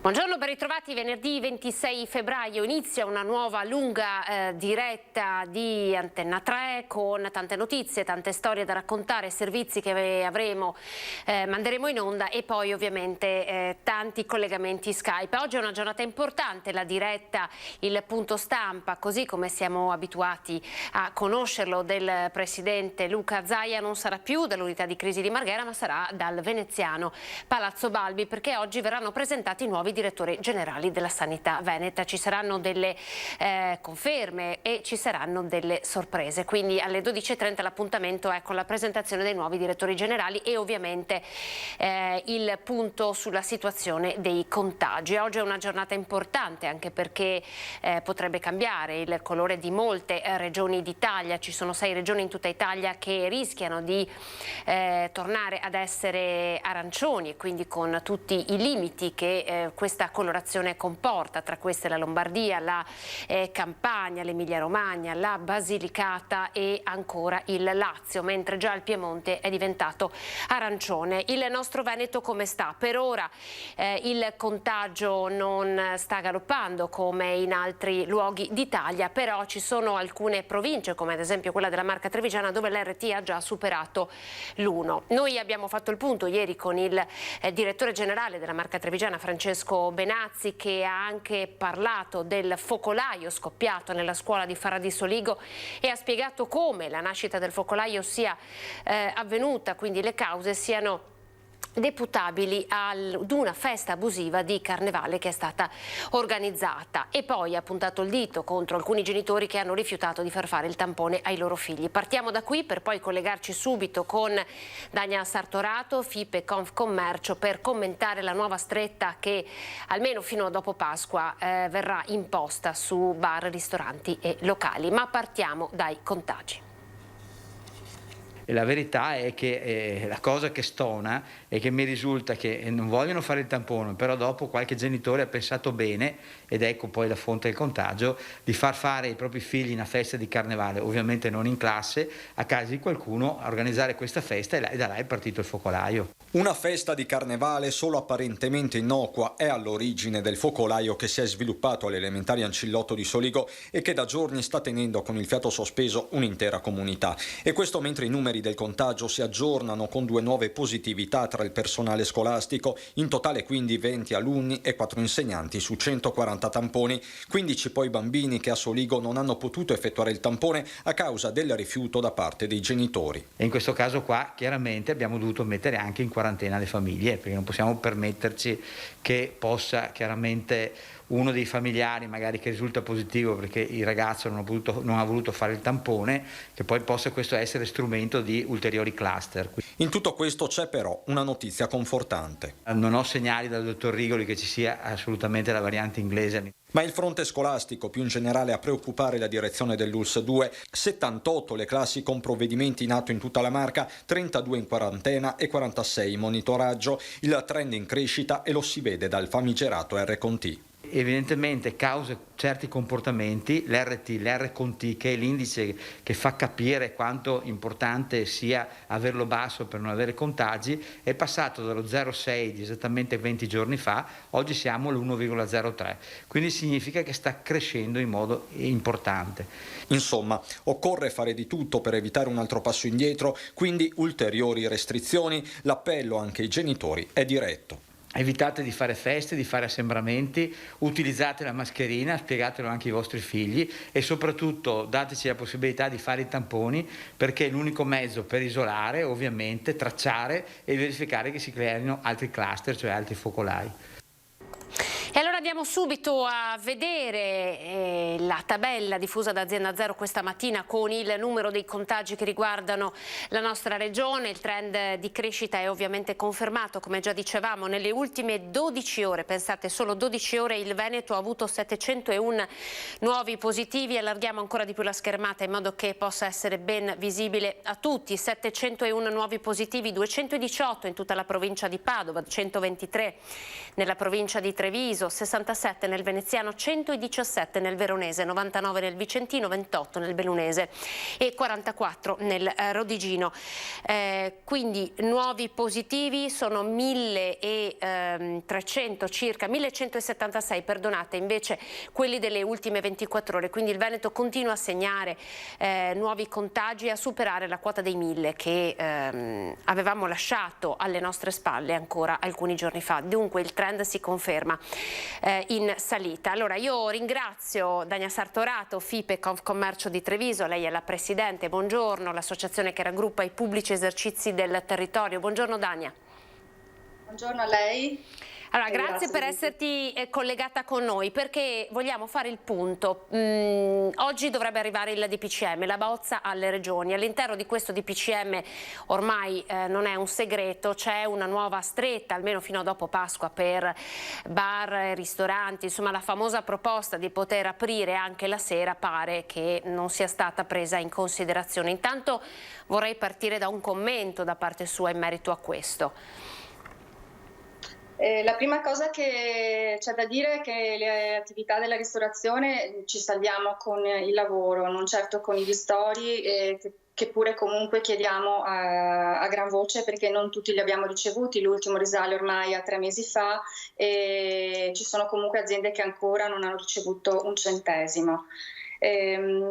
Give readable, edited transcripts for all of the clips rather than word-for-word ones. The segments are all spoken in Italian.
Buongiorno, ben ritrovati. Venerdì 26 febbraio inizia una nuova lunga diretta di Antenna 3 con tante notizie, tante storie da raccontare, servizi che manderemo in onda e poi ovviamente tanti collegamenti Skype. Oggi è una giornata importante, la diretta, il punto stampa, così come siamo abituati a conoscerlo, del presidente Luca Zaia non sarà più dall'unità di crisi di Marghera, ma sarà dal veneziano Palazzo Balbi, perché oggi verranno presentati i nuovi direttori generali della sanità veneta. Ci saranno delle conferme e ci saranno delle sorprese, quindi alle 12:30 l'appuntamento è con la presentazione dei nuovi direttori generali e ovviamente il punto sulla situazione dei contagi. Oggi è una giornata importante anche perché potrebbe cambiare il colore di molte regioni d'Italia. Ci sono 6 regioni in tutta Italia che rischiano di tornare ad essere arancioni e quindi con tutti i limiti che questa colorazione comporta, tra queste la Lombardia, la Campania, l'Emilia Romagna, la Basilicata e ancora il Lazio, mentre già il Piemonte è diventato arancione. Il nostro Veneto come sta? Per ora il contagio non sta galoppando come in altri luoghi d'Italia, però ci sono alcune province, come ad esempio quella della Marca Trevigiana, dove l'RT ha già superato l'1. Noi abbiamo fatto il punto ieri con il direttore generale della Marca Trevigiana, Francesco Benazzi, che ha anche parlato del focolaio scoppiato nella scuola di Faradissoligo e ha spiegato come la nascita del focolaio sia avvenuta, quindi le cause siano deputabili ad una festa abusiva di carnevale che è stata organizzata, e poi ha puntato il dito contro alcuni genitori che hanno rifiutato di far fare il tampone ai loro figli. Partiamo da qui per poi collegarci subito con Dania Sartorato, FIPE Confcommercio, per commentare la nuova stretta che almeno fino a dopo Pasqua verrà imposta su bar, ristoranti e locali. Ma partiamo dai contagi. E la verità è che la cosa che stona è che mi risulta che non vogliono fare il tampone, però dopo qualche genitore ha pensato bene, ed ecco poi la fonte del contagio, di far fare ai propri figli una festa di carnevale, ovviamente non in classe, a casa di qualcuno, a organizzare questa festa, e da là è partito il focolaio. Una festa di carnevale solo apparentemente innocua è all'origine del focolaio che si è sviluppato alle elementari Ancillotto di Soligo e che da giorni sta tenendo con il fiato sospeso un'intera comunità. E questo mentre i numeri del contagio si aggiornano con 2 nuove positività tra il personale scolastico, in totale quindi 20 alunni e 4 insegnanti su 140 tamponi, 15 poi bambini che a Soligo non hanno potuto effettuare il tampone a causa del rifiuto da parte dei genitori. E in questo caso qua chiaramente abbiamo dovuto mettere anche in quarantena le famiglie, perché non possiamo permetterci che possa chiaramente uno dei familiari magari che risulta positivo perché il ragazzo non ha voluto fare il tampone, che poi possa questo essere strumento di ulteriori cluster. In tutto questo c'è però una notizia confortante. Non ho segnali dal dottor Rigoli che ci sia assolutamente la variante inglese. Ma il fronte scolastico più in generale a preoccupare la direzione dell'ULSS 2, 78 le classi con provvedimenti in atto in tutta la Marca, 32 in quarantena e 46 in monitoraggio, il trend in crescita e lo si vede dal famigerato R-Conti. Evidentemente causa certi comportamenti, l'R con T, che è l'indice che fa capire quanto importante sia averlo basso per non avere contagi, è passato dallo 0,6 di esattamente 20 giorni fa, oggi siamo all'1,03, quindi significa che sta crescendo in modo importante. Insomma, occorre fare di tutto per evitare un altro passo indietro, quindi ulteriori restrizioni. L'appello anche ai genitori è diretto. Evitate di fare feste, di fare assembramenti, utilizzate la mascherina, spiegatelo anche ai vostri figli e soprattutto dateci la possibilità di fare i tamponi, perché è l'unico mezzo per isolare, ovviamente, tracciare e verificare che si creino altri cluster, cioè altri focolai. E allora andiamo subito a vedere la tabella diffusa da Azienda Zero questa mattina con il numero dei contagi che riguardano la nostra regione. Il trend di crescita è ovviamente confermato, come già dicevamo, nelle ultime 12 ore, pensate solo 12 ore il Veneto ha avuto 701 nuovi positivi. Allarghiamo ancora di più la schermata in modo che possa essere ben visibile a tutti. 701 nuovi positivi, 218 in tutta la provincia di Padova, 123 nella provincia di Treviso, Treviso, 67 nel Veneziano, 117 nel Veronese, 99 nel Vicentino, 28 nel Bellunese e 44 nel Rodigino. Quindi nuovi positivi sono 1.300 circa, 1.176 perdonate, invece quelli delle ultime 24 ore, quindi il Veneto continua a segnare nuovi contagi e a superare la quota dei 1.000 che avevamo lasciato alle nostre spalle ancora alcuni giorni fa. Dunque il trend si conferma in salita. Allora io ringrazio Dania Sartorato, FIPE Confcommercio di Treviso, lei è la Presidente, buongiorno, l'associazione che raggruppa i pubblici esercizi del territorio. Buongiorno Dania. Buongiorno a lei. Allora, grazie per esserti collegata con noi, perché vogliamo fare il punto. Oggi dovrebbe arrivare il DPCM, la bozza alle regioni. All'interno di questo DPCM ormai non è un segreto, c'è una nuova stretta, almeno fino a dopo Pasqua, per bar e ristoranti. Insomma, la famosa proposta di poter aprire anche la sera pare che non sia stata presa in considerazione. Intanto vorrei partire da un commento da parte sua in merito a questo. La prima cosa che c'è da dire è che le attività della ristorazione ci salviamo con il lavoro, non certo con i ristori, che pure comunque chiediamo a gran voce, perché non tutti li abbiamo ricevuti. L'ultimo risale ormai a 3 mesi fa e ci sono comunque aziende che ancora non hanno ricevuto un centesimo.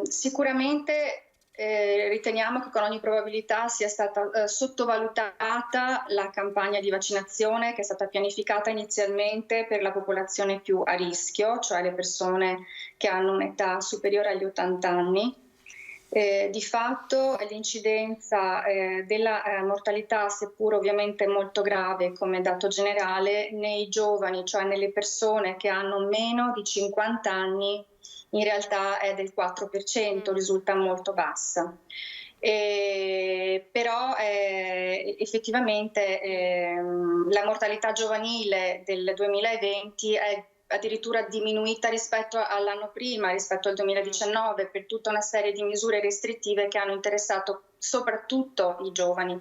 Sicuramente riteniamo che con ogni probabilità sia stata sottovalutata la campagna di vaccinazione che è stata pianificata inizialmente per la popolazione più a rischio, cioè le persone che hanno un'età superiore agli 80 anni. Di fatto l'incidenza della mortalità, seppur ovviamente molto grave come dato generale, nei giovani, cioè nelle persone che hanno meno di 50 anni, in realtà è del 4%, risulta molto bassa. Però effettivamente la mortalità giovanile del 2020 è addirittura diminuita rispetto all'anno prima, rispetto al 2019, per tutta una serie di misure restrittive che hanno interessato soprattutto i giovani.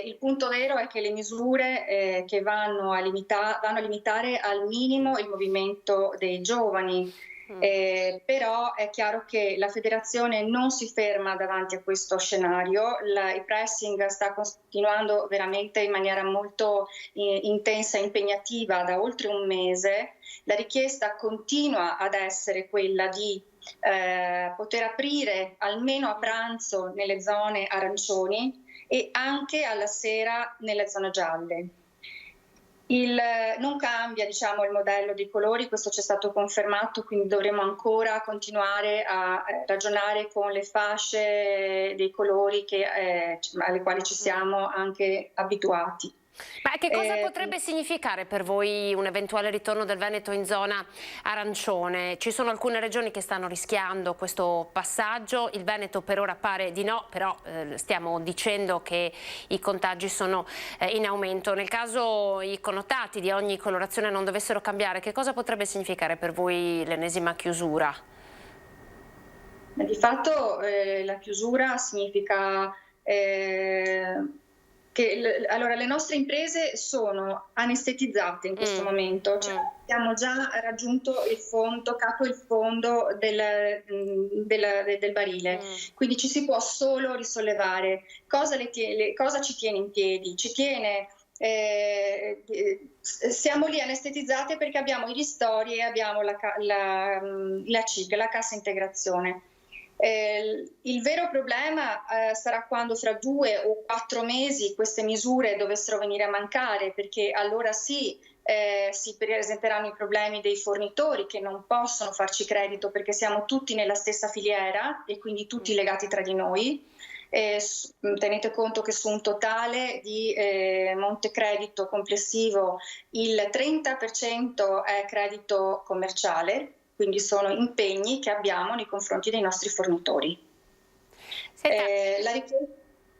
Il punto vero è che le misure che vanno a limitare al minimo il movimento dei giovani. Però è chiaro che la federazione non si ferma davanti a questo scenario, il pressing sta continuando veramente in maniera molto intensa e impegnativa da oltre un mese. La richiesta continua ad essere quella di poter aprire almeno a pranzo nelle zone arancioni e anche alla sera nelle zone gialle. Non cambia, diciamo, il modello dei colori, questo ci è stato confermato, quindi dovremo ancora continuare a ragionare con le fasce dei colori alle quali ci siamo anche abituati. Ma che cosa potrebbe significare per voi un eventuale ritorno del Veneto in zona arancione? Ci sono alcune regioni che stanno rischiando questo passaggio, il Veneto per ora pare di no, però stiamo dicendo che i contagi sono in aumento. Nel caso i connotati di ogni colorazione non dovessero cambiare, che cosa potrebbe significare per voi l'ennesima chiusura? Di fatto la chiusura significa allora, le nostre imprese sono anestetizzate in questo momento, cioè abbiamo già raggiunto capo il fondo del barile, quindi ci si può solo risollevare. Cosa ci tiene in piedi? Siamo lì anestetizzate perché abbiamo i ristori e abbiamo la CIG, la cassa integrazione. Il vero problema sarà quando fra 2 o 4 mesi queste misure dovessero venire a mancare, perché allora sì, si presenteranno i problemi dei fornitori che non possono farci credito perché siamo tutti nella stessa filiera e quindi tutti legati tra di noi. Tenete conto che su un totale di monte credito complessivo il 30% è credito commerciale, quindi sono impegni che abbiamo nei confronti dei nostri fornitori.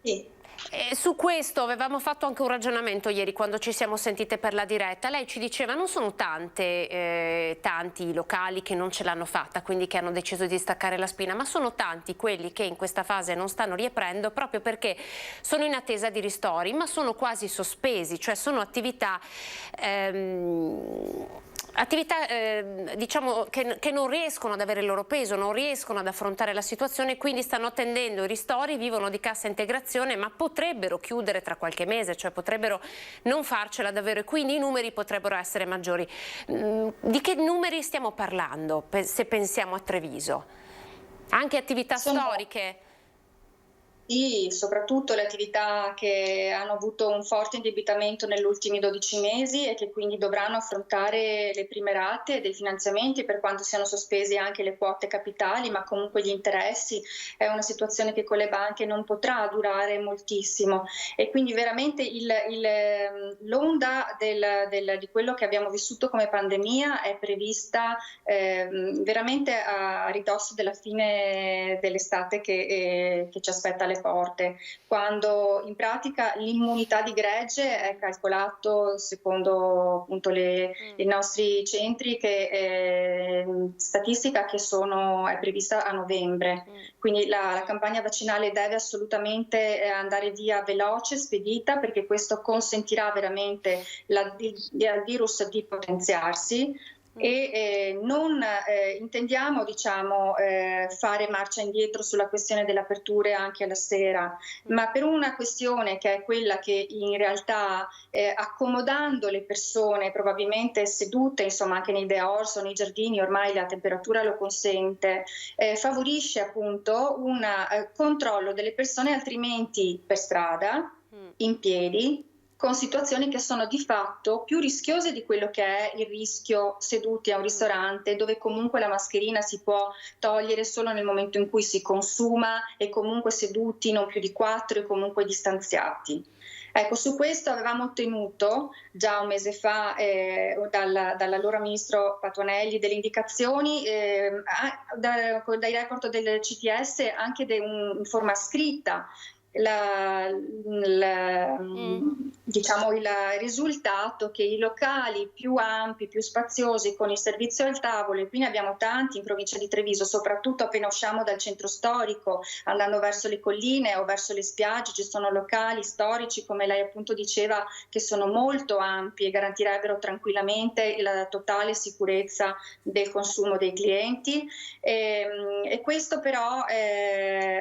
Sì. Su questo avevamo fatto anche un ragionamento ieri quando ci siamo sentite per la diretta. Lei ci diceva non sono tanti i locali che non ce l'hanno fatta, quindi che hanno deciso di staccare la spina, ma sono tanti quelli che in questa fase non stanno riaprendo proprio perché sono in attesa di ristori, ma sono quasi sospesi, cioè sono attività Attività diciamo che non riescono ad avere il loro peso, non riescono ad affrontare la situazione, quindi stanno attendendo i ristori, vivono di cassa integrazione, ma potrebbero chiudere tra qualche mese, cioè potrebbero non farcela davvero, e quindi i numeri potrebbero essere maggiori. Di che numeri stiamo parlando se pensiamo a Treviso? Anche attività storiche? Sì, soprattutto le attività che hanno avuto un forte indebitamento negli ultimi 12 mesi e che quindi dovranno affrontare le prime rate dei finanziamenti, per quanto siano sospesi anche le quote capitali, ma comunque gli interessi. È una situazione che con le banche non potrà durare moltissimo, e quindi veramente l'onda di quello che abbiamo vissuto come pandemia è prevista veramente a ridosso della fine dell'estate che ci aspetta alle porte, quando in pratica l'immunità di gregge è calcolato secondo appunto i nostri centri che statistica che è prevista a novembre. Quindi la campagna vaccinale deve assolutamente andare via veloce, spedita, perché questo consentirà veramente al virus di potenziarsi. E non intendiamo fare marcia indietro sulla questione delle aperture anche alla sera, ma per una questione che è quella che in realtà accomodando le persone probabilmente sedute anche nei dehors o nei giardini, ormai la temperatura lo consente, favorisce appunto un controllo delle persone altrimenti per strada, in piedi, con situazioni che sono di fatto più rischiose di quello che è il rischio seduti a un ristorante, dove comunque la mascherina si può togliere solo nel momento in cui si consuma, e comunque seduti non più di 4 e comunque distanziati. Ecco, su questo avevamo ottenuto già un mese fa dall'allora ministro Patuanelli delle indicazioni dai report del CTS, anche in forma scritta. Il risultato che i locali più ampi, più spaziosi, con il servizio al tavolo, e qui ne abbiamo tanti in provincia di Treviso, soprattutto appena usciamo dal centro storico, andando verso le colline o verso le spiagge, ci sono locali storici, come lei appunto diceva, che sono molto ampi e garantirebbero tranquillamente la totale sicurezza del consumo dei clienti. E questo però,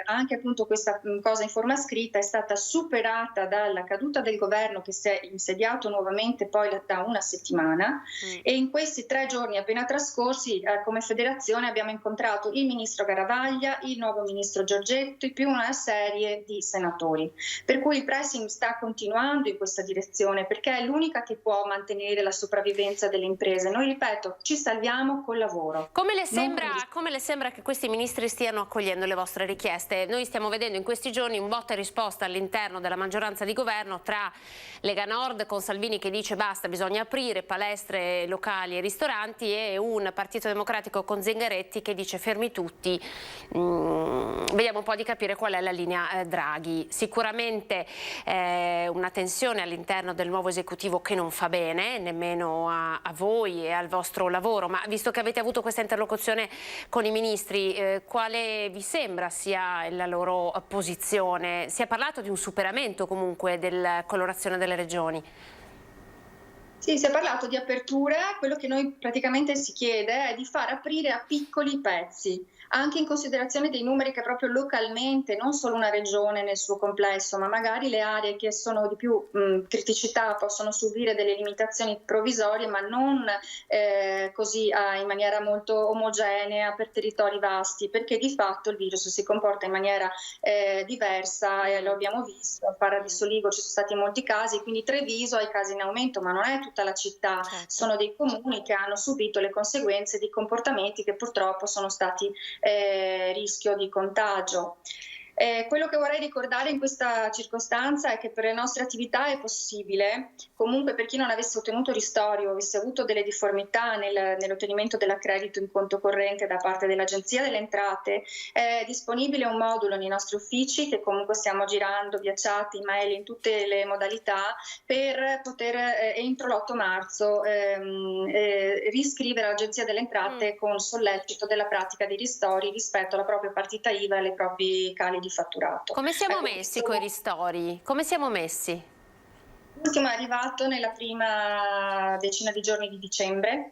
anche appunto questa cosa in forma scritta, è stata superata dalla caduta del governo, che si è insediato nuovamente poi da una settimana, e in questi 3 giorni appena trascorsi come federazione abbiamo incontrato il ministro Garavaglia, il nuovo ministro Giorgetto e più una serie di senatori, per cui il pressing sta continuando in questa direzione, perché è l'unica che può mantenere la sopravvivenza delle imprese. Noi, ripeto, ci salviamo col lavoro. Come le sembra che questi ministri stiano accogliendo le vostre richieste? Noi stiamo vedendo in questi giorni un botta e risposta all'interno della maggioranza di governo tra Lega Nord con Salvini che dice basta, bisogna aprire palestre, locali e ristoranti, e un Partito Democratico con Zingaretti che dice fermi tutti. Vediamo un po' di capire qual è la linea Draghi. Sicuramente una tensione all'interno del nuovo esecutivo che non fa bene nemmeno a voi e al vostro lavoro, ma visto che avete avuto questa interlocuzione con i ministri, quale vi sembra sia la loro posizione? Si è parlato di un superamento comunque della colorazione delle regioni. Sì, si è parlato di aperture. Quello che noi praticamente si chiede è di far aprire a piccoli pezzi, anche in considerazione dei numeri che proprio localmente, non solo una regione nel suo complesso, ma magari le aree che sono di più criticità possono subire delle limitazioni provvisorie, ma non così in maniera molto omogenea per territori vasti, perché di fatto il virus si comporta in maniera diversa, e lo abbiamo visto. A Parra di Soligo ci sono stati molti casi, quindi Treviso ha i casi in aumento, ma non è tutta la città, sono dei comuni che hanno subito le conseguenze di comportamenti che purtroppo sono stati rischio di contagio. Quello che vorrei ricordare in questa circostanza è che per le nostre attività è possibile, comunque per chi non avesse ottenuto ristori o avesse avuto delle difformità nell'ottenimento dell'accredito in conto corrente da parte dell'Agenzia delle Entrate, è disponibile un modulo nei nostri uffici che comunque stiamo girando via chat, email, in tutte le modalità, per poter entro l'8 marzo riscrivere all'Agenzia delle Entrate con sollecito della pratica dei ristori rispetto alla propria partita IVA e ai propri cali di fatturato. Come siamo messi con i ristori? Come siamo messi? L'ultimo è arrivato nella prima decina di giorni di dicembre,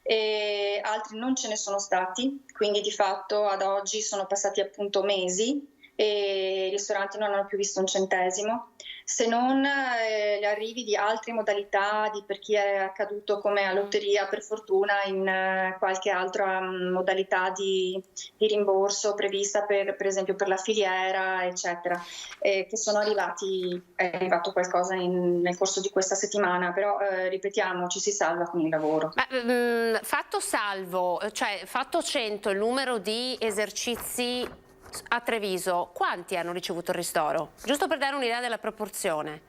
e altri non ce ne sono stati, quindi di fatto ad oggi sono passati appunto mesi e i ristoranti non hanno più visto un centesimo, se non gli arrivi di altre modalità per chi è accaduto come a lotteria, per fortuna, in qualche altra modalità di rimborso prevista per esempio per la filiera, eccetera, che sono arrivati, è arrivato qualcosa nel corso di questa settimana, però ripetiamo, ci si salva con il lavoro. Ma, fatto salvo, cioè fatto 100 il numero di esercizi a Treviso, quanti hanno ricevuto il ristoro? Giusto per dare un'idea della proporzione.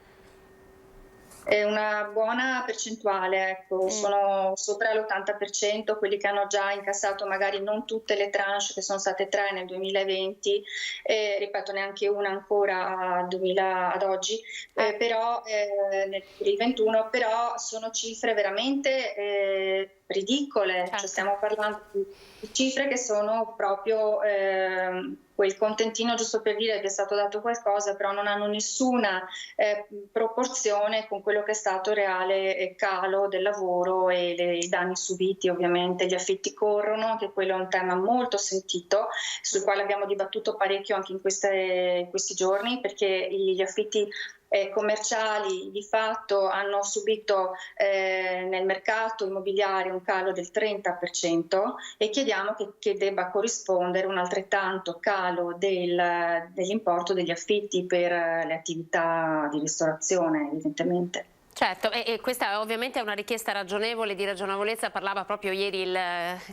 È una buona percentuale, ecco. Sono sopra l'80% quelli che hanno già incassato magari non tutte le tranche, che sono state 3 nel 2020, ripeto neanche una ancora ad oggi, però per il 21, però sono cifre veramente ridicole, certo. Cioè stiamo parlando di cifre che sono proprio quel contentino giusto per dire che è stato dato qualcosa, però non hanno nessuna proporzione con quello che è stato reale calo del lavoro e i danni subiti. Ovviamente gli affitti corrono, anche quello è un tema molto sentito, sul quale abbiamo dibattuto parecchio anche in questi giorni, perché gli affitti commerciali di fatto hanno subito nel mercato immobiliare un calo del 30% e chiediamo che debba corrispondere un altrettanto calo dell'importo degli affitti per le attività di ristorazione, evidentemente. Certo, e questa ovviamente è una richiesta ragionevole, di ragionevolezza parlava proprio ieri il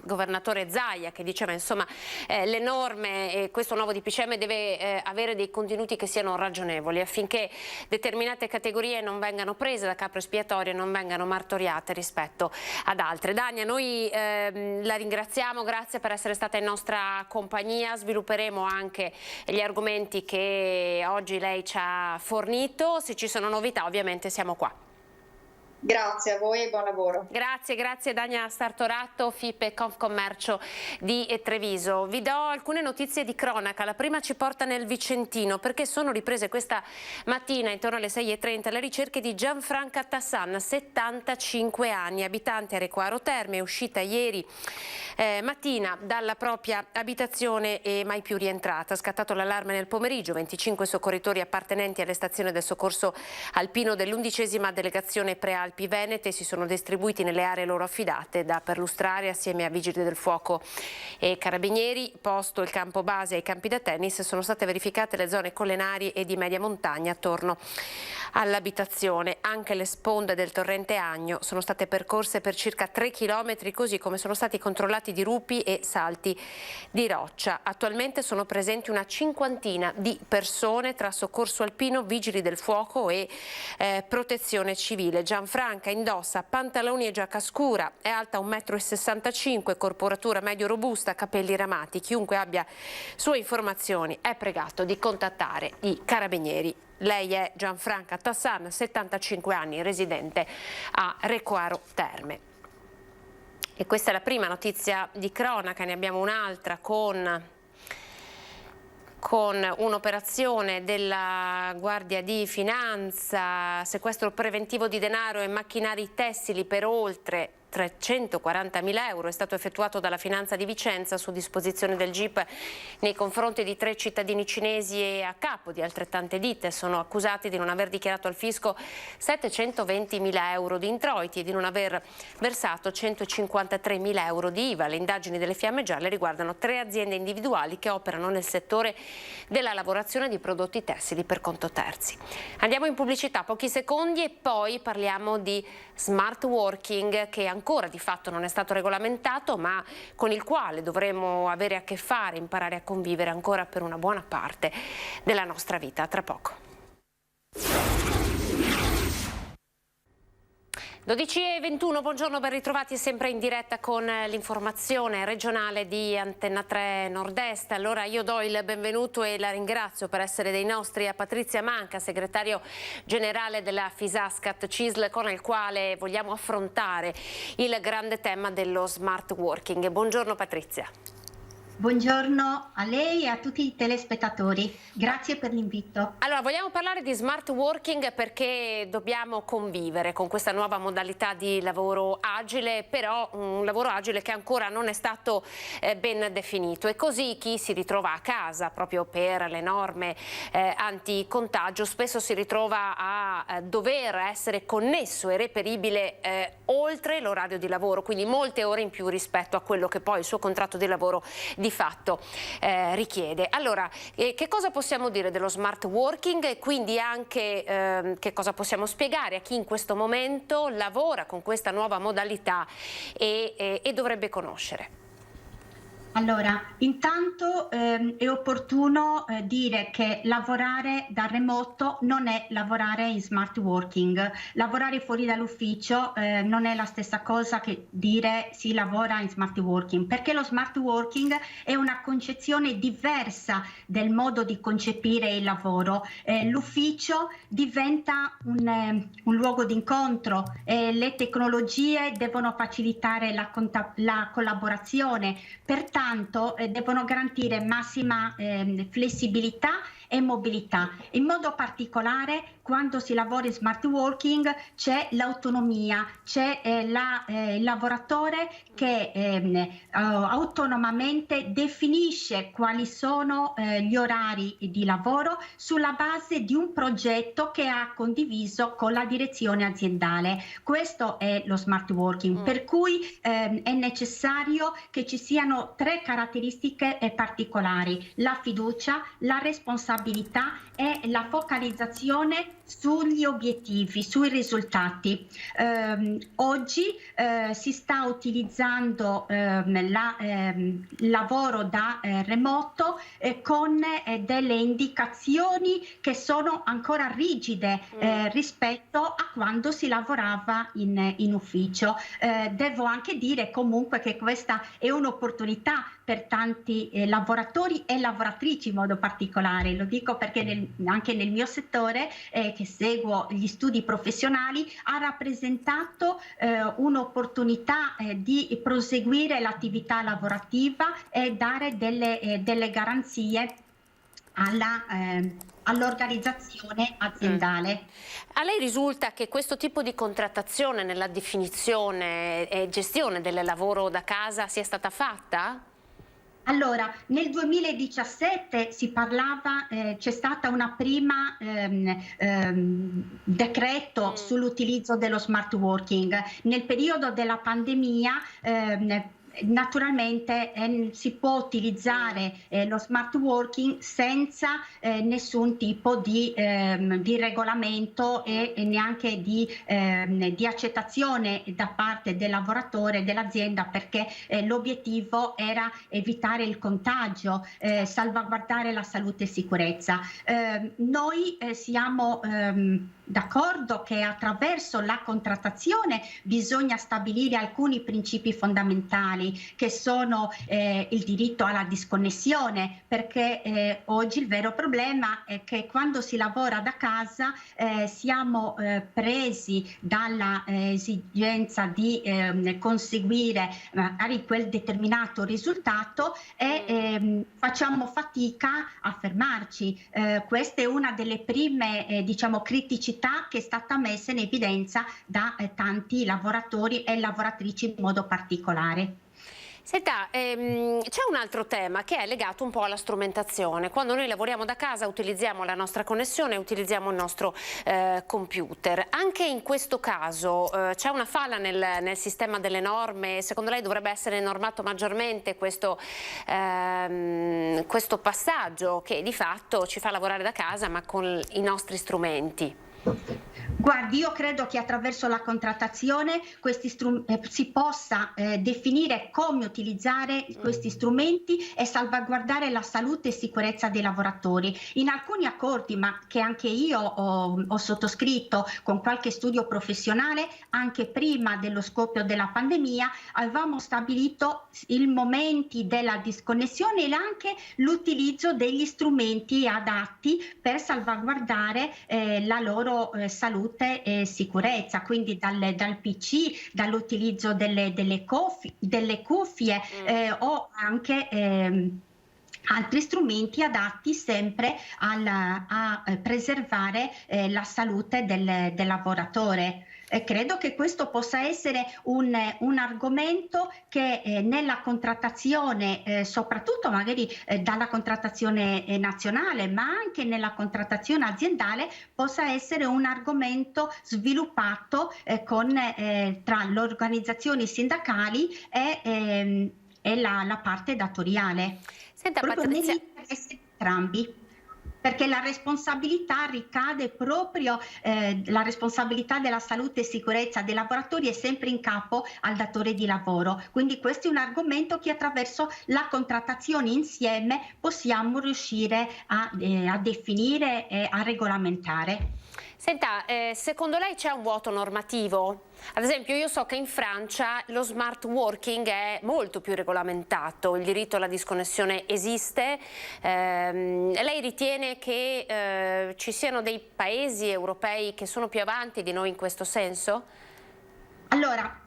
governatore Zaia, che diceva insomma le norme e questo nuovo DPCM deve avere dei contenuti che siano ragionevoli affinché determinate categorie non vengano prese da capro espiatorio e non vengano martoriate rispetto ad altre. Dania, noi la ringraziamo, grazie per essere stata in nostra compagnia, svilupperemo anche gli argomenti che oggi lei ci ha fornito, se ci sono novità ovviamente siamo qua. Grazie a voi e buon lavoro. Grazie Dania Startoratto, FIP e Confcommercio di Treviso. Vi do alcune notizie di cronaca. La prima ci porta nel Vicentino perché sono riprese questa mattina intorno alle 6:30 le ricerche di Gianfranca Tassan, 75 anni, abitante a Recoaro Terme, è uscita ieri mattina dalla propria abitazione e mai più rientrata. Ha scattato l'allarme nel pomeriggio, 25 soccorritori appartenenti alle stazioni del soccorso alpino dell'11ª delegazione Prealpi Venete si sono distribuiti nelle aree loro affidate da perlustrare assieme a vigili del fuoco e carabinieri. Posto il campo base e i campi da tennis, sono state verificate le zone collinari e di media montagna attorno all'abitazione. Anche le sponde del torrente Agno sono state percorse per circa 3 chilometri, così come sono stati controllati dirupi e salti di roccia. Attualmente sono presenti una cinquantina di persone tra soccorso alpino, vigili del fuoco e protezione civile. Gianfranca indossa pantaloni e giacca scura, è alta 1,65 m, corporatura medio robusta, capelli ramati. Chiunque abbia sue informazioni è pregato di contattare i carabinieri. Lei è Gianfranca Tassan, 75 anni, residente a Recoaro Terme. E questa è la prima notizia di cronaca, ne abbiamo un'altra con un'operazione della Guardia di Finanza, sequestro preventivo di denaro e macchinari tessili per oltre 340.000 euro è stato effettuato dalla Finanza di Vicenza su disposizione del GIP nei confronti di 3 cittadini cinesi e a capo di altrettante ditte. Sono accusati di non aver dichiarato al fisco 720.000 euro di introiti e di non aver versato 153.000 euro di IVA. Le indagini delle Fiamme Gialle riguardano 3 aziende individuali che operano nel settore della lavorazione di prodotti tessili per conto terzi. Andiamo in pubblicità, pochi secondi, e poi parliamo di smart working, che ancora di fatto non è stato regolamentato, ma con il quale dovremo avere a che fare, imparare a convivere ancora per una buona parte della nostra vita. Tra poco. 12:21, buongiorno, ben ritrovati sempre in diretta con l'informazione regionale di Antenna 3 Nord-Est. Allora io do il benvenuto e la ringrazio per essere dei nostri a Patrizia Manca, segretario generale della Fisascat CISL, con il quale vogliamo affrontare il grande tema dello smart working. Buongiorno Patrizia. Buongiorno a lei e a tutti i telespettatori, grazie per l'invito. Allora, vogliamo parlare di smart working perché dobbiamo convivere con questa nuova modalità di lavoro agile, però un lavoro agile che ancora non è stato ben definito, e così chi si ritrova a casa proprio per le norme anticontagio spesso si ritrova a dover essere connesso e reperibile oltre l'orario di lavoro, quindi molte ore in più rispetto a quello che poi il suo contratto di lavoro di fatto richiede. Allora, che cosa possiamo dire dello smart working e quindi anche che cosa possiamo spiegare a chi in questo momento lavora con questa nuova modalità e dovrebbe conoscere? Allora, intanto è opportuno dire che lavorare da remoto non è lavorare in smart working. Lavorare fuori dall'ufficio non è la stessa cosa che dire si lavora in smart working, perché lo smart working è una concezione diversa del modo di concepire il lavoro. L'ufficio diventa un luogo di incontro, le tecnologie devono facilitare la collaborazione, pertanto devono garantire massima flessibilità e mobilità. In modo particolare, quando si lavora in smart working c'è l'autonomia, c'è il lavoratore che autonomamente definisce quali sono gli orari di lavoro sulla base di un progetto che ha condiviso con la direzione aziendale. Questo è lo smart working, per cui è necessario che ci siano 3 caratteristiche particolari: la fiducia, la responsabilità e la focalizzazione sugli obiettivi, sui risultati. Oggi si sta utilizzando il lavoro da remoto con delle indicazioni che sono ancora rigide rispetto a quando si lavorava in ufficio. Devo anche dire comunque che questa è un'opportunità per tanti lavoratori e lavoratrici in modo particolare. Lo dico perché anche nel mio settore, che seguo gli studi professionali, ha rappresentato un'opportunità di proseguire l'attività lavorativa e dare delle garanzie all'organizzazione aziendale. A lei risulta che questo tipo di contrattazione nella definizione e gestione del lavoro da casa sia stata fatta? Allora, nel 2017 si parlava, c'è stata una prima decreto sull'utilizzo dello smart working. Nel periodo della pandemia naturalmente si può utilizzare lo smart working senza nessun tipo di regolamento e neanche di accettazione da parte del lavoratore e dell'azienda, perché l'obiettivo era evitare il contagio, salvaguardare la salute e sicurezza. Noi siamo d'accordo che attraverso la contrattazione bisogna stabilire alcuni principi fondamentali, che sono il diritto alla disconnessione, perché oggi il vero problema è che quando si lavora da casa siamo presi dalla esigenza di conseguire magari quel determinato risultato e facciamo fatica a fermarci. Questa è una delle prime criticità che è stata messa in evidenza da tanti lavoratori e lavoratrici in modo particolare. Senta, c'è un altro tema che è legato un po' alla strumentazione. Quando noi lavoriamo da casa utilizziamo la nostra connessione, utilizziamo il nostro computer. Anche in questo caso c'è una falla nel sistema delle norme. Secondo lei dovrebbe essere normato maggiormente questo passaggio che di fatto ci fa lavorare da casa ma con i nostri strumenti? Guardi, io credo che attraverso la contrattazione si possa definire come utilizzare questi strumenti e salvaguardare la salute e sicurezza dei lavoratori. In alcuni accordi, ma che anche io ho sottoscritto con qualche studio professionale, anche prima dello scoppio della pandemia, avevamo stabilito i momenti della disconnessione e anche l'utilizzo degli strumenti adatti per salvaguardare la loro salute salute e sicurezza, quindi dal PC, dall'utilizzo delle cuffie o anche altri strumenti adatti sempre a preservare la salute del lavoratore. Credo che questo possa essere un argomento che nella contrattazione, soprattutto magari dalla contrattazione nazionale, ma anche nella contrattazione aziendale, possa essere un argomento sviluppato tra le organizzazioni sindacali e la parte datoriale. Senta, Proprio Patrizia, nell'interesse di entrambi, perché la responsabilità ricade proprio, la responsabilità della salute e sicurezza dei lavoratori è sempre in capo al datore di lavoro. Quindi questo è un argomento che attraverso la contrattazione insieme possiamo riuscire a definire e a regolamentare. senta, secondo lei c'è un vuoto normativo? Ad esempio, io so che in Francia lo smart working è molto più regolamentato, il diritto alla disconnessione esiste. Lei ritiene che ci siano dei paesi europei che sono più avanti di noi in questo senso? Allora,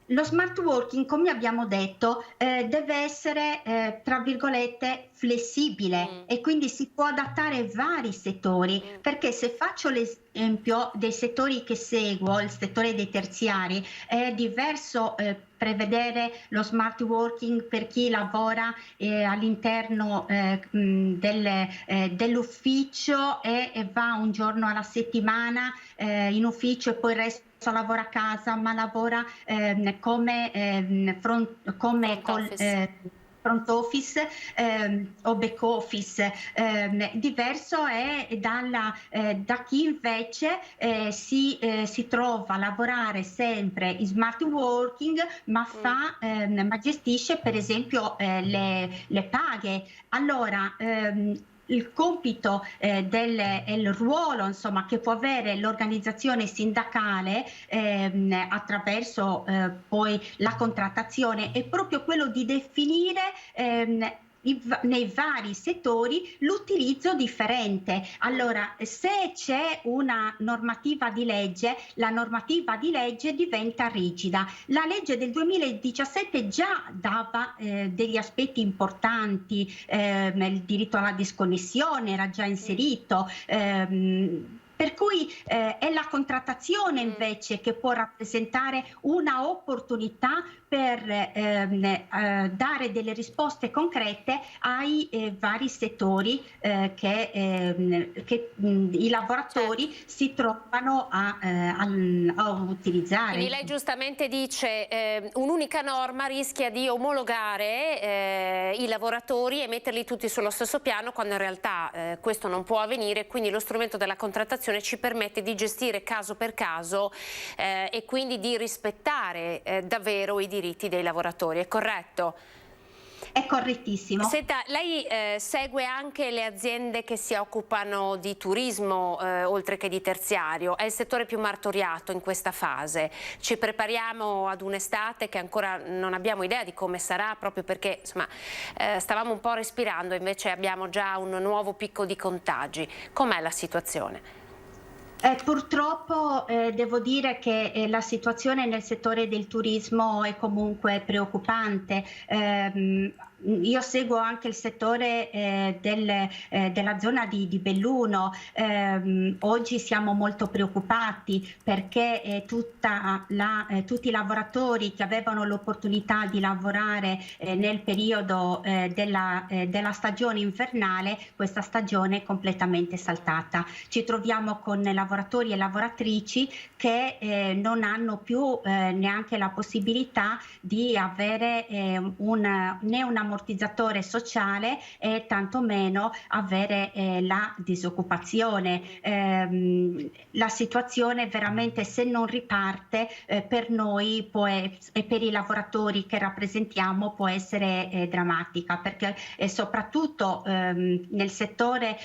lo smart working, come abbiamo detto, deve essere, tra virgolette, flessibile e quindi si può adattare a vari settori, perché se faccio l'esempio dei settori che seguo, il settore dei terziari, è diverso prevedere lo smart working per chi lavora all'interno dell'ufficio e va un giorno alla settimana in ufficio e poi il resto lavora a casa, ma lavora come front office o back office. Diverso è da chi invece si trova a lavorare sempre in smart working, ma gestisce per esempio le paghe. Allora il compito il ruolo insomma che può avere l'organizzazione sindacale attraverso poi la contrattazione è proprio quello di definire nei vari settori l'utilizzo differente. Allora, se c'è una normativa di legge, la normativa di legge diventa rigida. La legge del 2017 già dava degli aspetti importanti, il diritto alla disconnessione era già inserito, per cui è la contrattazione invece che può rappresentare una opportunità per dare delle risposte concrete ai vari settori che i lavoratori si trovano a utilizzare. Quindi lei giustamente dice un'unica norma rischia di omologare i lavoratori e metterli tutti sullo stesso piano, quando in realtà questo non può avvenire, quindi lo strumento della contrattazione ci permette di gestire caso per caso e quindi di rispettare davvero i diritti dei lavoratori, è corretto? È correttissimo. Senta, lei segue anche le aziende che si occupano di turismo oltre che di terziario, è il settore più martoriato in questa fase. Ci prepariamo ad un'estate che ancora non abbiamo idea di come sarà, proprio perché insomma, stavamo un po' respirando, invece abbiamo già un nuovo picco di contagi. Com'è la situazione? Purtroppo devo dire che la situazione nel settore del turismo è comunque preoccupante. Io seguo anche il settore della zona di Belluno. Oggi siamo molto preoccupati perché tutti i lavoratori che avevano l'opportunità di lavorare nel periodo della stagione invernale, questa stagione è completamente saltata. Ci troviamo con lavoratori e lavoratrici che non hanno più neanche la possibilità di avere né un ammortizzatore sociale e tantomeno avere la disoccupazione. La situazione veramente, se non riparte, per noi e per i lavoratori che rappresentiamo può essere drammatica, perché soprattutto nel settore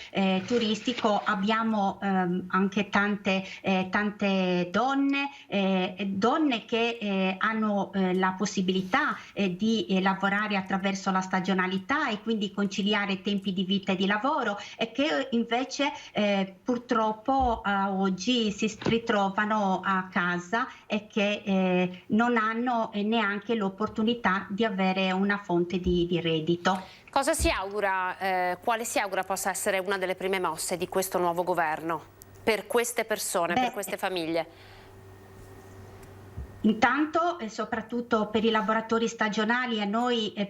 turistico abbiamo anche tante donne che hanno la possibilità di lavorare attraverso la stagionalità e quindi conciliare tempi di vita e di lavoro, e che invece purtroppo oggi si ritrovano a casa e che non hanno neanche l'opportunità di avere una fonte di reddito. Cosa si augura, quale si augura possa essere una delle prime mosse di questo nuovo governo per queste persone, per queste famiglie? Intanto, soprattutto per i lavoratori stagionali,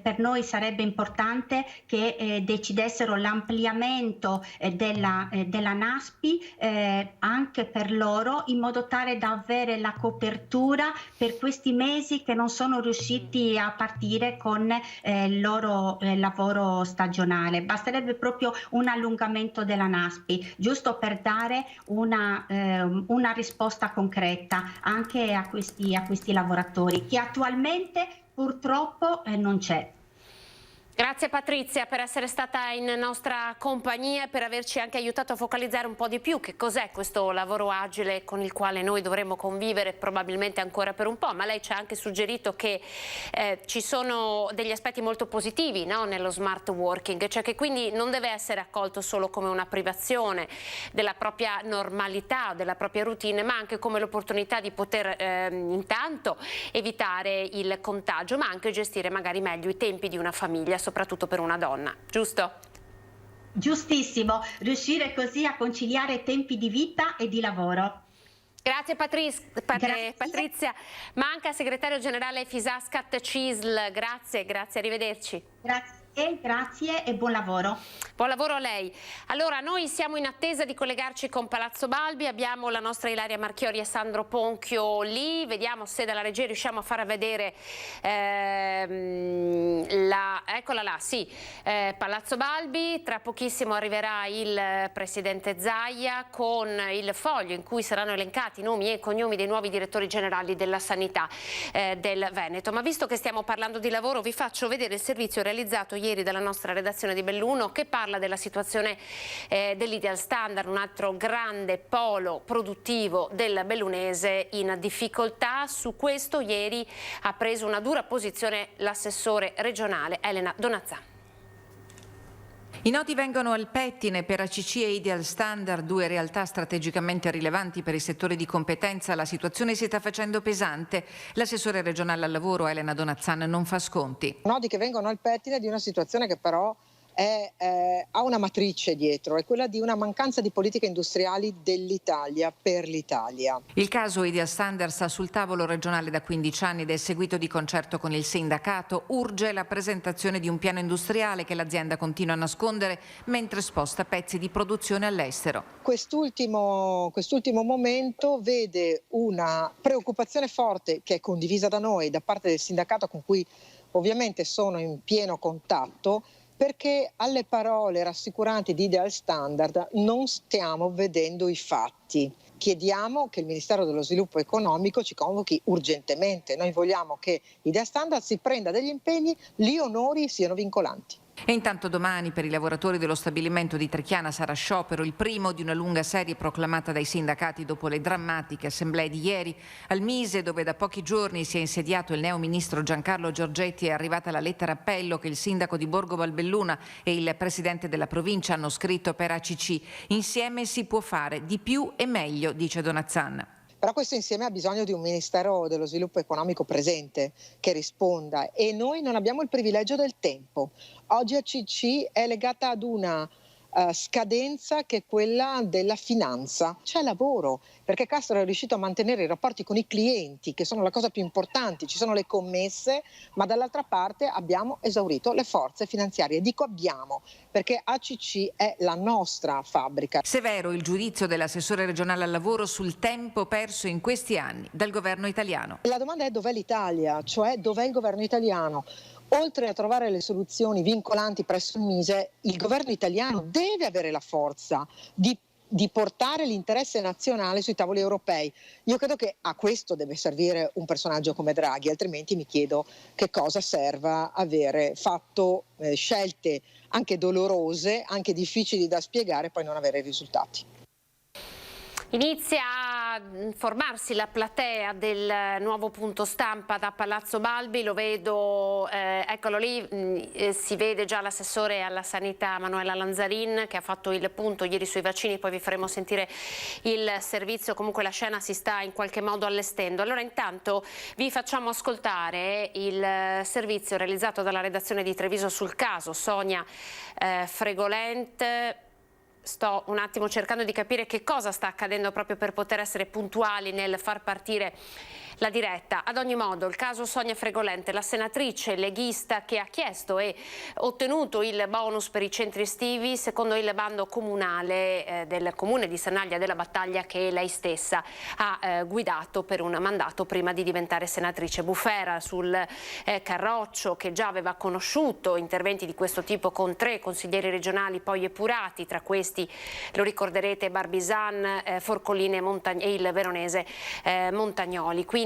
per noi sarebbe importante che decidessero l'ampliamento della NASPI anche per loro, in modo tale da avere la copertura per questi mesi che non sono riusciti a partire con il loro lavoro stagionale. Basterebbe proprio un allungamento della NASPI, giusto per dare una risposta concreta anche a questi lavoratori, che attualmente purtroppo non c'è. Grazie Patrizia per essere stata in nostra compagnia e per averci anche aiutato a focalizzare un po' di più che cos'è questo lavoro agile con il quale noi dovremo convivere probabilmente ancora per un po', ma lei ci ha anche suggerito che ci sono degli aspetti molto positivi, no, nello smart working, cioè che quindi non deve essere accolto solo come una privazione della propria normalità, della propria routine, ma anche come l'opportunità di poter intanto evitare il contagio, ma anche gestire magari meglio i tempi di una famiglia, soprattutto per una donna, giusto? Giustissimo, riuscire così a conciliare tempi di vita e di lavoro. Grazie Patrizia, Manca, segretario generale Fisascat CISL, grazie, arrivederci. Grazie e buon lavoro. Buon lavoro a lei. Allora, noi siamo in attesa di collegarci con Palazzo Balbi, abbiamo la nostra Ilaria Marchiori e Sandro Ponchio lì, vediamo se dalla regia riusciamo a far vedere, eccola là, sì, Palazzo Balbi. Tra pochissimo arriverà il presidente Zaia con il foglio in cui saranno elencati i nomi e cognomi dei nuovi direttori generali della sanità del Veneto. Ma visto che stiamo parlando di lavoro, vi faccio vedere il servizio realizzato ieri dalla nostra redazione di Belluno, che parla della situazione dell'Ideal Standard, un altro grande polo produttivo del bellunese in difficoltà. Su questo ieri ha preso una dura posizione l'assessore regionale Elena Donazzan. I noti vengono al pettine per ACC e Ideal Standard, due realtà strategicamente rilevanti per i settori di competenza. La situazione si sta facendo pesante. L'assessore regionale al lavoro Elena Donazzan non fa sconti. Nodi che vengono al pettine di una situazione che però ha una matrice dietro, è quella di una mancanza di politiche industriali dell'Italia per l'Italia. Il caso Ideal Standard sta sul tavolo regionale da 15 anni ed è seguito di concerto con il sindacato. Urge la presentazione di un piano industriale che l'azienda continua a nascondere mentre sposta pezzi di produzione all'estero. Quest'ultimo momento vede una preoccupazione forte che è condivisa da noi, da parte del sindacato con cui ovviamente sono in pieno contatto, perché alle parole rassicuranti di Ideal Standard non stiamo vedendo i fatti. Chiediamo che il Ministero dello Sviluppo Economico ci convochi urgentemente. Noi vogliamo che Ideal Standard si prenda degli impegni, li onori siano vincolanti. E intanto domani per i lavoratori dello stabilimento di Trechiana sarà sciopero, il primo di una lunga serie proclamata dai sindacati dopo le drammatiche assemblee di ieri. Al Mise, dove da pochi giorni si è insediato il neo ministro Giancarlo Giorgetti, è arrivata la lettera appello che il sindaco di Borgo Valbelluna e il presidente della provincia hanno scritto per ACC. Insieme si può fare di più e meglio, dice Donazzan. Però questo insieme ha bisogno di un Ministero dello Sviluppo Economico presente, che risponda, e noi non abbiamo il privilegio del tempo. Oggi ACC è legata ad una scadenza che è quella della finanza. C'è lavoro, perché Castro è riuscito a mantenere i rapporti con i clienti, che sono la cosa più importante. Ci sono le commesse, ma dall'altra parte abbiamo esaurito le forze finanziarie. Dico abbiamo, perché ACC è la nostra fabbrica. Severo il giudizio dell'assessore regionale al lavoro sul tempo perso in questi anni dal governo italiano. La domanda è: dov'è l'Italia? Cioè, dov'è il governo italiano? Oltre a trovare le soluzioni vincolanti presso il Mise, il governo italiano deve avere la forza di portare l'interesse nazionale sui tavoli europei. Io credo che a questo deve servire un personaggio come Draghi, altrimenti mi chiedo che cosa serva avere fatto scelte anche dolorose, anche difficili da spiegare, e poi non avere risultati. Inizia a formarsi la platea del nuovo punto stampa da Palazzo Balbi, lo vedo, eccolo lì, si vede già l'assessore alla sanità Manuela Lanzarin che ha fatto il punto ieri sui vaccini, poi vi faremo sentire il servizio, comunque la scena si sta in qualche modo allestendo. Allora intanto vi facciamo ascoltare il servizio realizzato dalla redazione di Treviso sul caso Sonia Fregolent. Sto un attimo cercando di capire che cosa sta accadendo proprio per poter essere puntuali nel far partire la diretta. Ad ogni modo, il caso Sonia Fregolent, la senatrice leghista che ha chiesto e ottenuto il bonus per i centri estivi secondo il bando comunale del comune di Sernaglia della Battaglia che lei stessa ha guidato per un mandato prima di diventare senatrice. Bufera sul Carroccio, che già aveva conosciuto interventi di questo tipo con 3 consiglieri regionali poi epurati, tra questi lo ricorderete Barbisan, Forcolini e il veronese Montagnoli. Quindi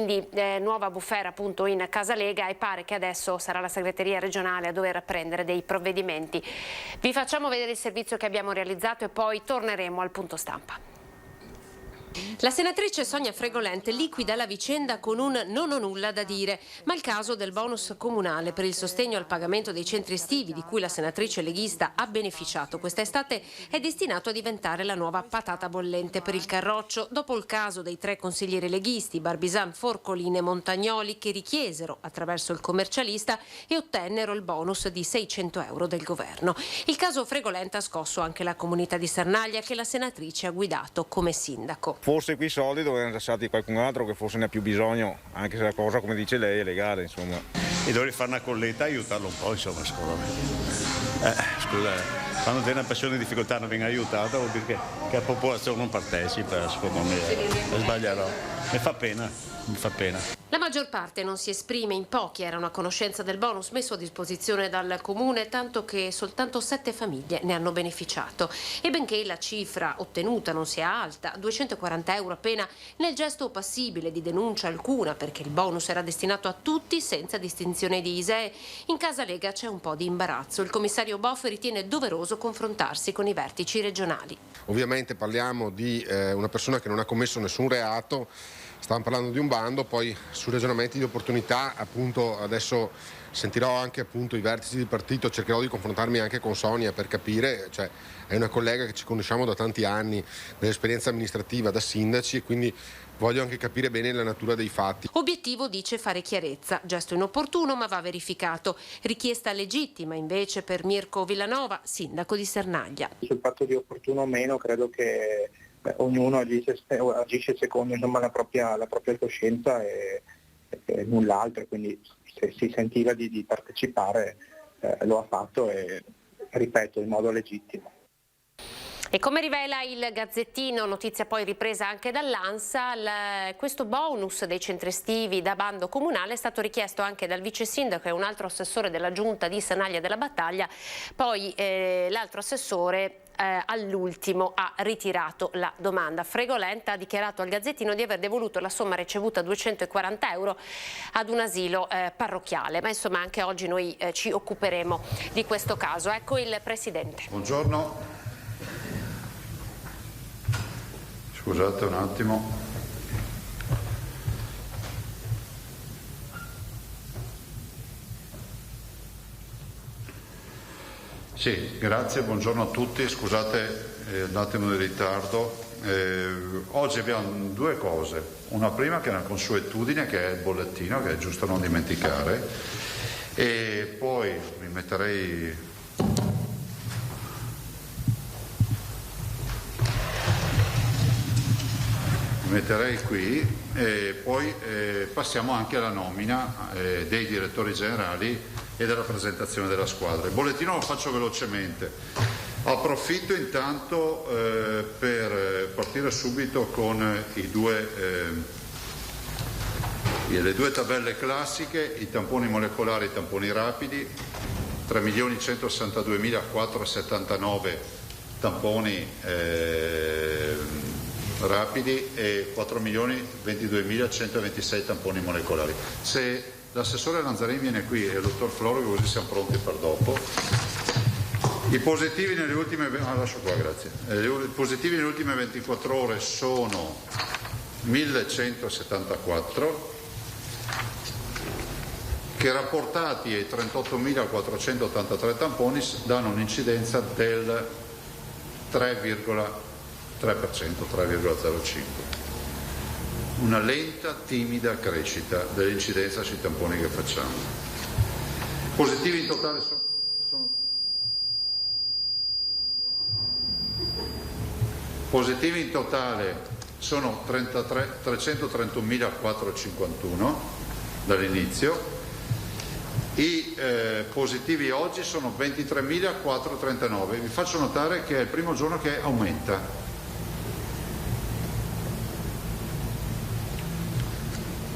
nuova bufera appunto in Casalega e pare che adesso sarà la segreteria regionale a dover prendere dei provvedimenti. Vi facciamo vedere il servizio che abbiamo realizzato e poi torneremo al punto stampa. La senatrice Sonia Fregolent liquida la vicenda con un non ho nulla da dire, ma il caso del bonus comunale per il sostegno al pagamento dei centri estivi di cui la senatrice leghista ha beneficiato quest'estate è destinato a diventare la nuova patata bollente per il Carroccio, dopo il caso dei 3 consiglieri leghisti Barbisan, Forcolini e Montagnoli che richiesero attraverso il commercialista e ottennero il bonus di 600 euro del governo. Il caso Fregolent ha scosso anche la comunità di Sernaglia che la senatrice ha guidato come sindaco. Forse quei soldi dovevano essere stati qualcun altro che forse ne ha più bisogno, anche se la cosa, come dice lei, è legale, insomma. E dovrei fare una colletta e aiutarlo un po', insomma, secondo me. Scusa, quando c'è una persona in difficoltà non viene aiutata, vuol dire che la popolazione non partecipa, secondo me. Sbaglierò. Mi fa pena. Mi fa pena. La maggior parte non si esprime, in pochi erano a conoscenza del bonus messo a disposizione dal comune, tanto che soltanto 7 famiglie ne hanno beneficiato. E benché la cifra ottenuta non sia alta, 240 euro appena, nel gesto passibile di denuncia alcuna, perché il bonus era destinato a tutti senza distinzione di ISEE, in Casalega c'è un po' di imbarazzo. Il commissario Boff ritiene doveroso confrontarsi con i vertici regionali. Ovviamente parliamo di una persona che non ha commesso nessun reato. Stavamo parlando di un bando, poi su ragionamenti di opportunità appunto adesso sentirò anche appunto i vertici di partito, cercherò di confrontarmi anche con Sonia per capire, cioè è una collega che ci conosciamo da tanti anni, dell'esperienza amministrativa da sindaci e quindi voglio anche capire bene la natura dei fatti. Obiettivo dice fare chiarezza, gesto inopportuno ma va verificato. Richiesta legittima invece per Mirko Villanova, sindaco di Sernaglia. Sul fatto di opportuno o meno credo che ognuno agisce secondo insomma, la propria coscienza e null'altro, quindi se si sentiva di partecipare lo ha fatto e ripeto in modo legittimo. E come rivela il Gazzettino, notizia poi ripresa anche dall'ANSA, questo bonus dei centri estivi da bando comunale è stato richiesto anche dal vice sindaco e un altro assessore della giunta di Sernaglia della Battaglia, poi l'altro assessore all'ultimo ha ritirato la domanda. Fregolent ha dichiarato al Gazzettino di aver devoluto la somma ricevuta 240 euro ad un asilo parrocchiale, ma insomma anche oggi noi ci occuperemo di questo caso. Ecco il Presidente. Buongiorno. Scusate un attimo. Sì, grazie, buongiorno a tutti, scusate un attimo di ritardo. Oggi abbiamo 2 cose, una prima che è una consuetudine che è il bollettino, che è giusto non dimenticare, e poi mi metterei... qui e poi passiamo anche alla nomina dei direttori generali e della presentazione della squadra. Il bollettino lo faccio velocemente. Approfitto intanto per partire subito con le 2 tabelle classiche, i tamponi molecolari e i tamponi rapidi, 3.162.479 tamponi rapidi e 4.022.126 tamponi molecolari. Se l'assessore Lanzarin viene qui e il dottor Floro, così siamo pronti per dopo. I positivi nelle ultime, I positivi nelle ultime 24 ore sono 1174, che rapportati ai 38.483 tamponi danno un'incidenza del 3,3%, 3,05%. Una lenta, timida crescita dell'incidenza sui tamponi che facciamo. Positivi in totale sono 331.451 dall'inizio. I positivi oggi sono 23.439. Vi faccio notare che è il primo giorno che aumenta.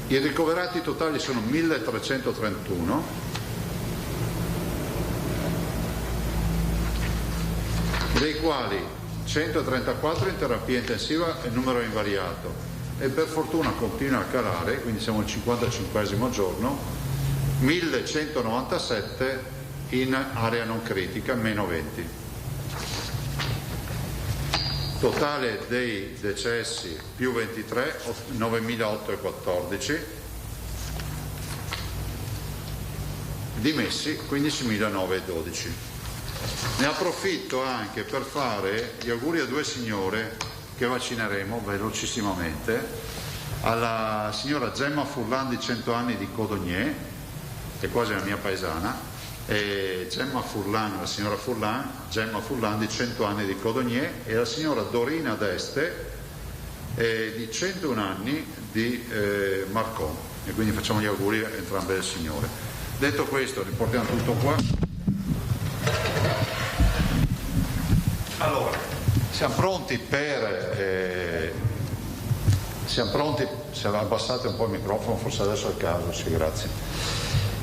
I ricoverati totali sono 1.331, dei quali 134 in terapia intensiva e numero invariato, e per fortuna continua a calare, quindi siamo al 55esimo giorno, 1.197 in area non critica, meno 20. Totale dei decessi più 23, 9.814, dimessi 15.912. Ne approfitto anche per fare gli auguri a due signore che vaccineremo velocissimamente, alla signora Gemma Furlan di 100 anni di Codogné, che è quasi la mia paesana, e Gemma Furlan, la signora Furlan, Gemma Furlan di 100 anni di Codogné, e la signora Dorina D'Este di 101 anni di Marcon, e quindi facciamo gli auguri a entrambe le signore. Detto questo, riportiamo tutto qua. Allora, siamo pronti per se abbassate un po' il microfono, forse adesso è il caso, sì, grazie,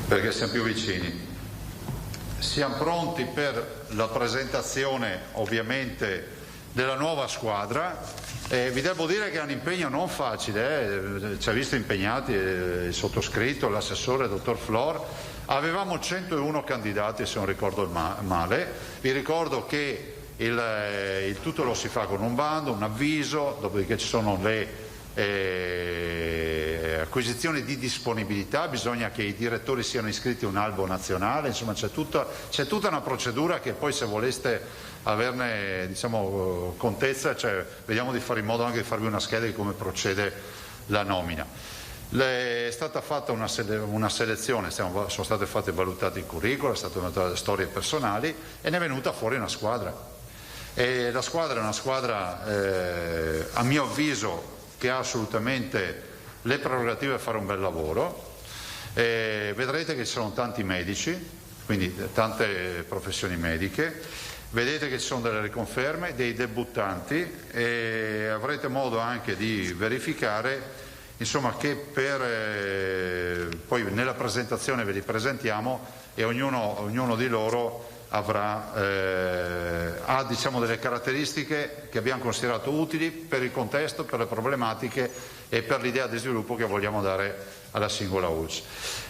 perché siamo più vicini. Siamo pronti per la presentazione ovviamente della nuova squadra. Vi devo dire che è un impegno non facile, ci ha visto impegnati il sottoscritto, l'assessore, il dottor Flor. Avevamo 101 candidati, se non ricordo male. Vi ricordo che il tutto lo si fa con un bando, un avviso, dopodiché ci sono le acquisizioni di disponibilità, bisogna che i direttori siano iscritti a un albo nazionale, insomma c'è tutta una procedura che poi, se voleste averne contezza, vediamo di fare in modo anche di farvi una scheda di come procede la nomina. È stata fatta una selezione, sono state fatte valutati i curricula, sono state valutate le storie personali e ne è venuta fuori una squadra. E la squadra è una squadra, a mio avviso, che ha assolutamente le prerogative a fare un bel lavoro. Vedrete che ci sono tanti medici, quindi tante professioni mediche, vedete che ci sono delle riconferme, dei debuttanti, e avrete modo anche di verificare, insomma, che poi nella presentazione ve li presentiamo, e ognuno di loro ha delle caratteristiche che abbiamo considerato utili per il contesto, per le problematiche e per l'idea di sviluppo che vogliamo dare alla singola ULSS.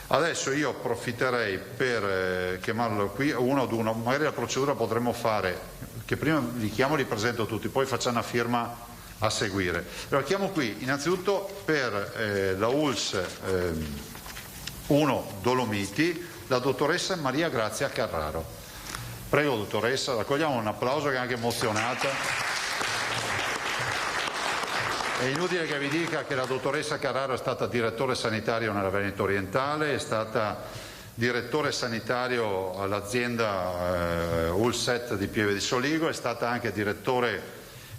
Adesso io approfitterei per chiamarlo qui uno ad uno, magari la procedura potremmo fare che prima li chiamo, li presento tutti, poi facciamo una firma a seguire. Allora, chiamo qui innanzitutto per la ULSS 1 Dolomiti la dottoressa Maria Grazia Carraro. Prego dottoressa, raccogliamo un applauso, che è anche emozionata. È inutile che vi dica che la dottoressa Carraro è stata direttore sanitario nella Veneto Orientale, è stata direttore sanitario all'azienda ULSET di Pieve di Soligo, è stata anche direttore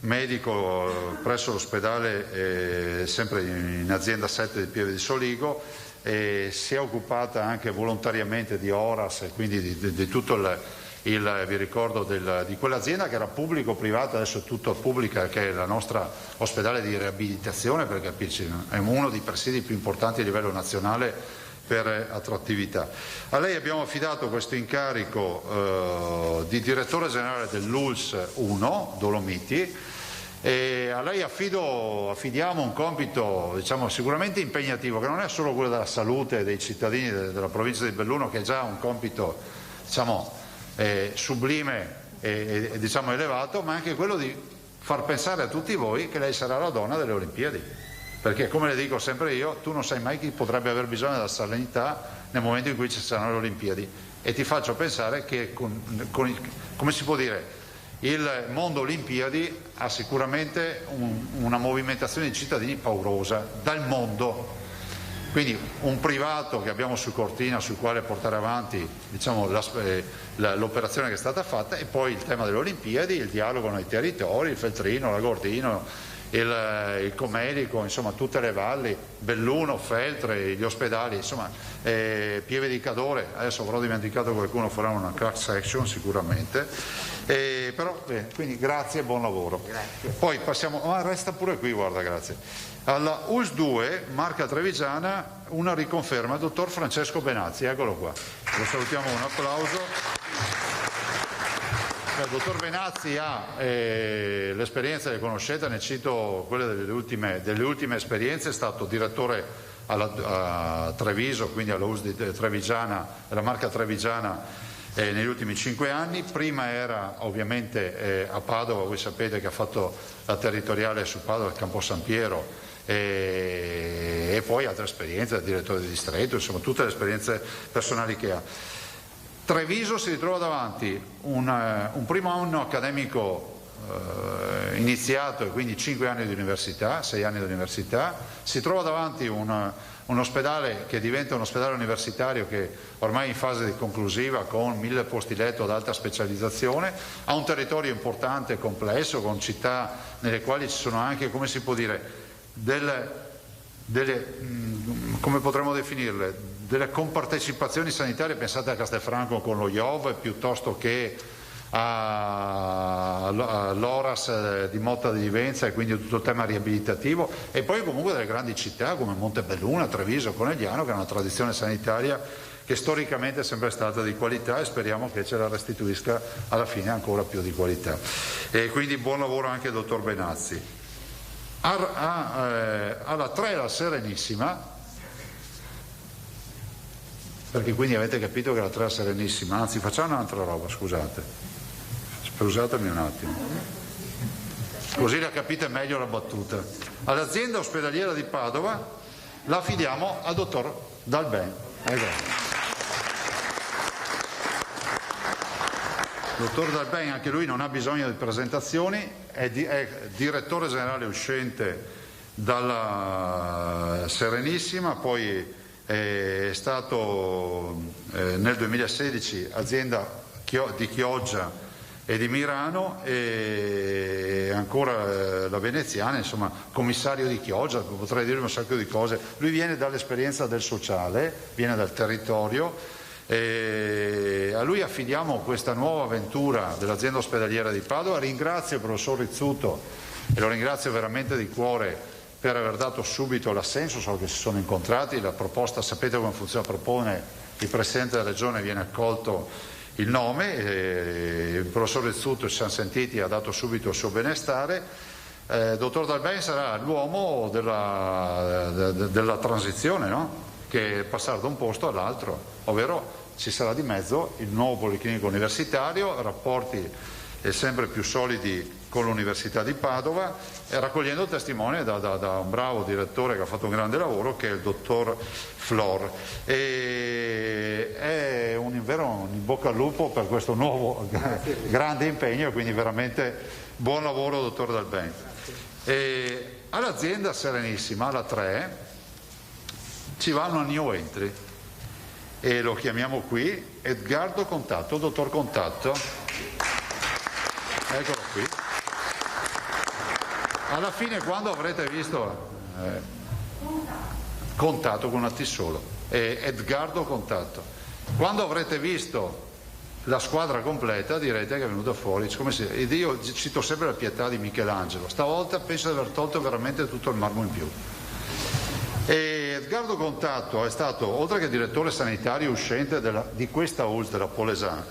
medico presso l'ospedale sempre in azienda 7 di Pieve di Soligo, e si è occupata anche volontariamente di ORAS e quindi di tutto vi ricordo di quell'azienda che era pubblico-privata, adesso è tutto pubblica, che è la nostra ospedale di riabilitazione, per capirci, è uno dei presidi più importanti a livello nazionale per attrattività. A lei abbiamo affidato questo incarico di direttore generale dell'ULSS 1 Dolomiti, e a lei affidiamo un compito, sicuramente impegnativo, che non è solo quello della salute dei cittadini della provincia di Belluno, che è già un compito sublime e elevato, ma anche quello di far pensare a tutti voi che lei sarà la donna delle Olimpiadi. perché come le dico sempre io, tu non sai mai chi potrebbe aver bisogno della salinità nel momento in cui ci saranno le Olimpiadi, e ti faccio pensare che come si può dire, il mondo Olimpiadi ha sicuramente una movimentazione di cittadini paurosa dal mondo. Quindi un privato che abbiamo su Cortina, sul quale portare avanti, diciamo, l'operazione che è stata fatta, e poi il tema delle Olimpiadi, il dialogo nei territori, il Feltrino, l'Agordino, il Comelico, insomma tutte le valli, Belluno, Feltre, gli ospedali, insomma Pieve di Cadore. Adesso avrò dimenticato qualcuno, farà una crack section sicuramente, però quindi grazie e buon lavoro. Grazie. Poi passiamo, resta pure qui, guarda, grazie. Alla US 2 Marca Trevigiana, una riconferma, il dottor Francesco Benazzi, eccolo qua, lo salutiamo, un applauso. Il dottor Benazzi ha l'esperienza, le conoscete, ne cito quelle delle ultime esperienze. È stato direttore a Treviso, quindi alla US di Trevigiana, della Marca Trevigiana, negli ultimi 5 anni. Prima era ovviamente a Padova, voi sapete che ha fatto la territoriale su Padova, il Campo San Piero, e poi altre esperienze, direttore di distretto, insomma tutte le esperienze personali che ha. Treviso si ritrova davanti un primo anno accademico iniziato, e quindi 5 anni di università, 6 anni di università, si trova davanti un ospedale che diventa un ospedale universitario che ormai è in fase di conclusiva, con 1000 posti letto ad alta specializzazione, ha un territorio importante e complesso, con città nelle quali ci sono anche, come si può dire, come potremmo definirle, delle compartecipazioni sanitarie. Pensate a Castelfranco con lo IOV, piuttosto che all'Oras di Motta di Livenza, e quindi tutto il tema riabilitativo, e poi comunque delle grandi città come Montebelluna, Treviso, Conegliano, che hanno una tradizione sanitaria che storicamente è sempre stata di qualità, e speriamo che ce la restituisca alla fine ancora più di qualità. E quindi buon lavoro anche al dottor Benazzi. Alla 3 la Serenissima, perché quindi avete capito che la 3 è Serenissima, anzi facciamo un'altra roba, scusatemi un attimo, così la capite meglio la battuta. All'azienda ospedaliera di Padova la affidiamo al dottor Dalben. Dottor Dalben, anche lui non ha bisogno di presentazioni, è direttore generale uscente dalla Serenissima, poi è stato nel 2016 azienda di Chioggia e di Mirano, e ancora la veneziana, insomma commissario di Chioggia, potrei dire un sacco di cose. Lui viene dall'esperienza del sociale, viene dal territorio, e a lui affidiamo questa nuova avventura dell'azienda ospedaliera di Padova. Ringrazio il professor Rizzuto, e lo ringrazio veramente di cuore per aver dato subito l'assenso, so che si sono incontrati, la proposta, sapete come funziona, propone il Presidente della Regione, viene accolto il nome, il professor Rizzuto, ci siamo sentiti, ha dato subito il suo benestare. Dottor Dalben sarà l'uomo della transizione, no? Che è passare da un posto all'altro, ovvero ci sarà di mezzo il nuovo Policlinico Universitario, rapporti sempre più solidi con l'Università di Padova, raccogliendo testimoni da un bravo direttore che ha fatto un grande lavoro, che è il dottor Flor. E è un in bocca al lupo per questo nuovo grande impegno, quindi veramente buon lavoro dottor Dalben. All'azienda Serenissima, alla 3, ci va una new entry, e lo chiamiamo qui Edgardo Contatto. Dottor Contatto, eccolo qui. Alla fine, quando avrete visto Contatto con una T solo, Edgardo Contatto, quando avrete visto la squadra completa direte che è venuta fuori come se, ed io cito sempre la pietà di Michelangelo, stavolta penso di aver tolto veramente tutto il marmo in più. E Edgardo Contatto è stato, oltre che direttore sanitario uscente di questa US della Polesana,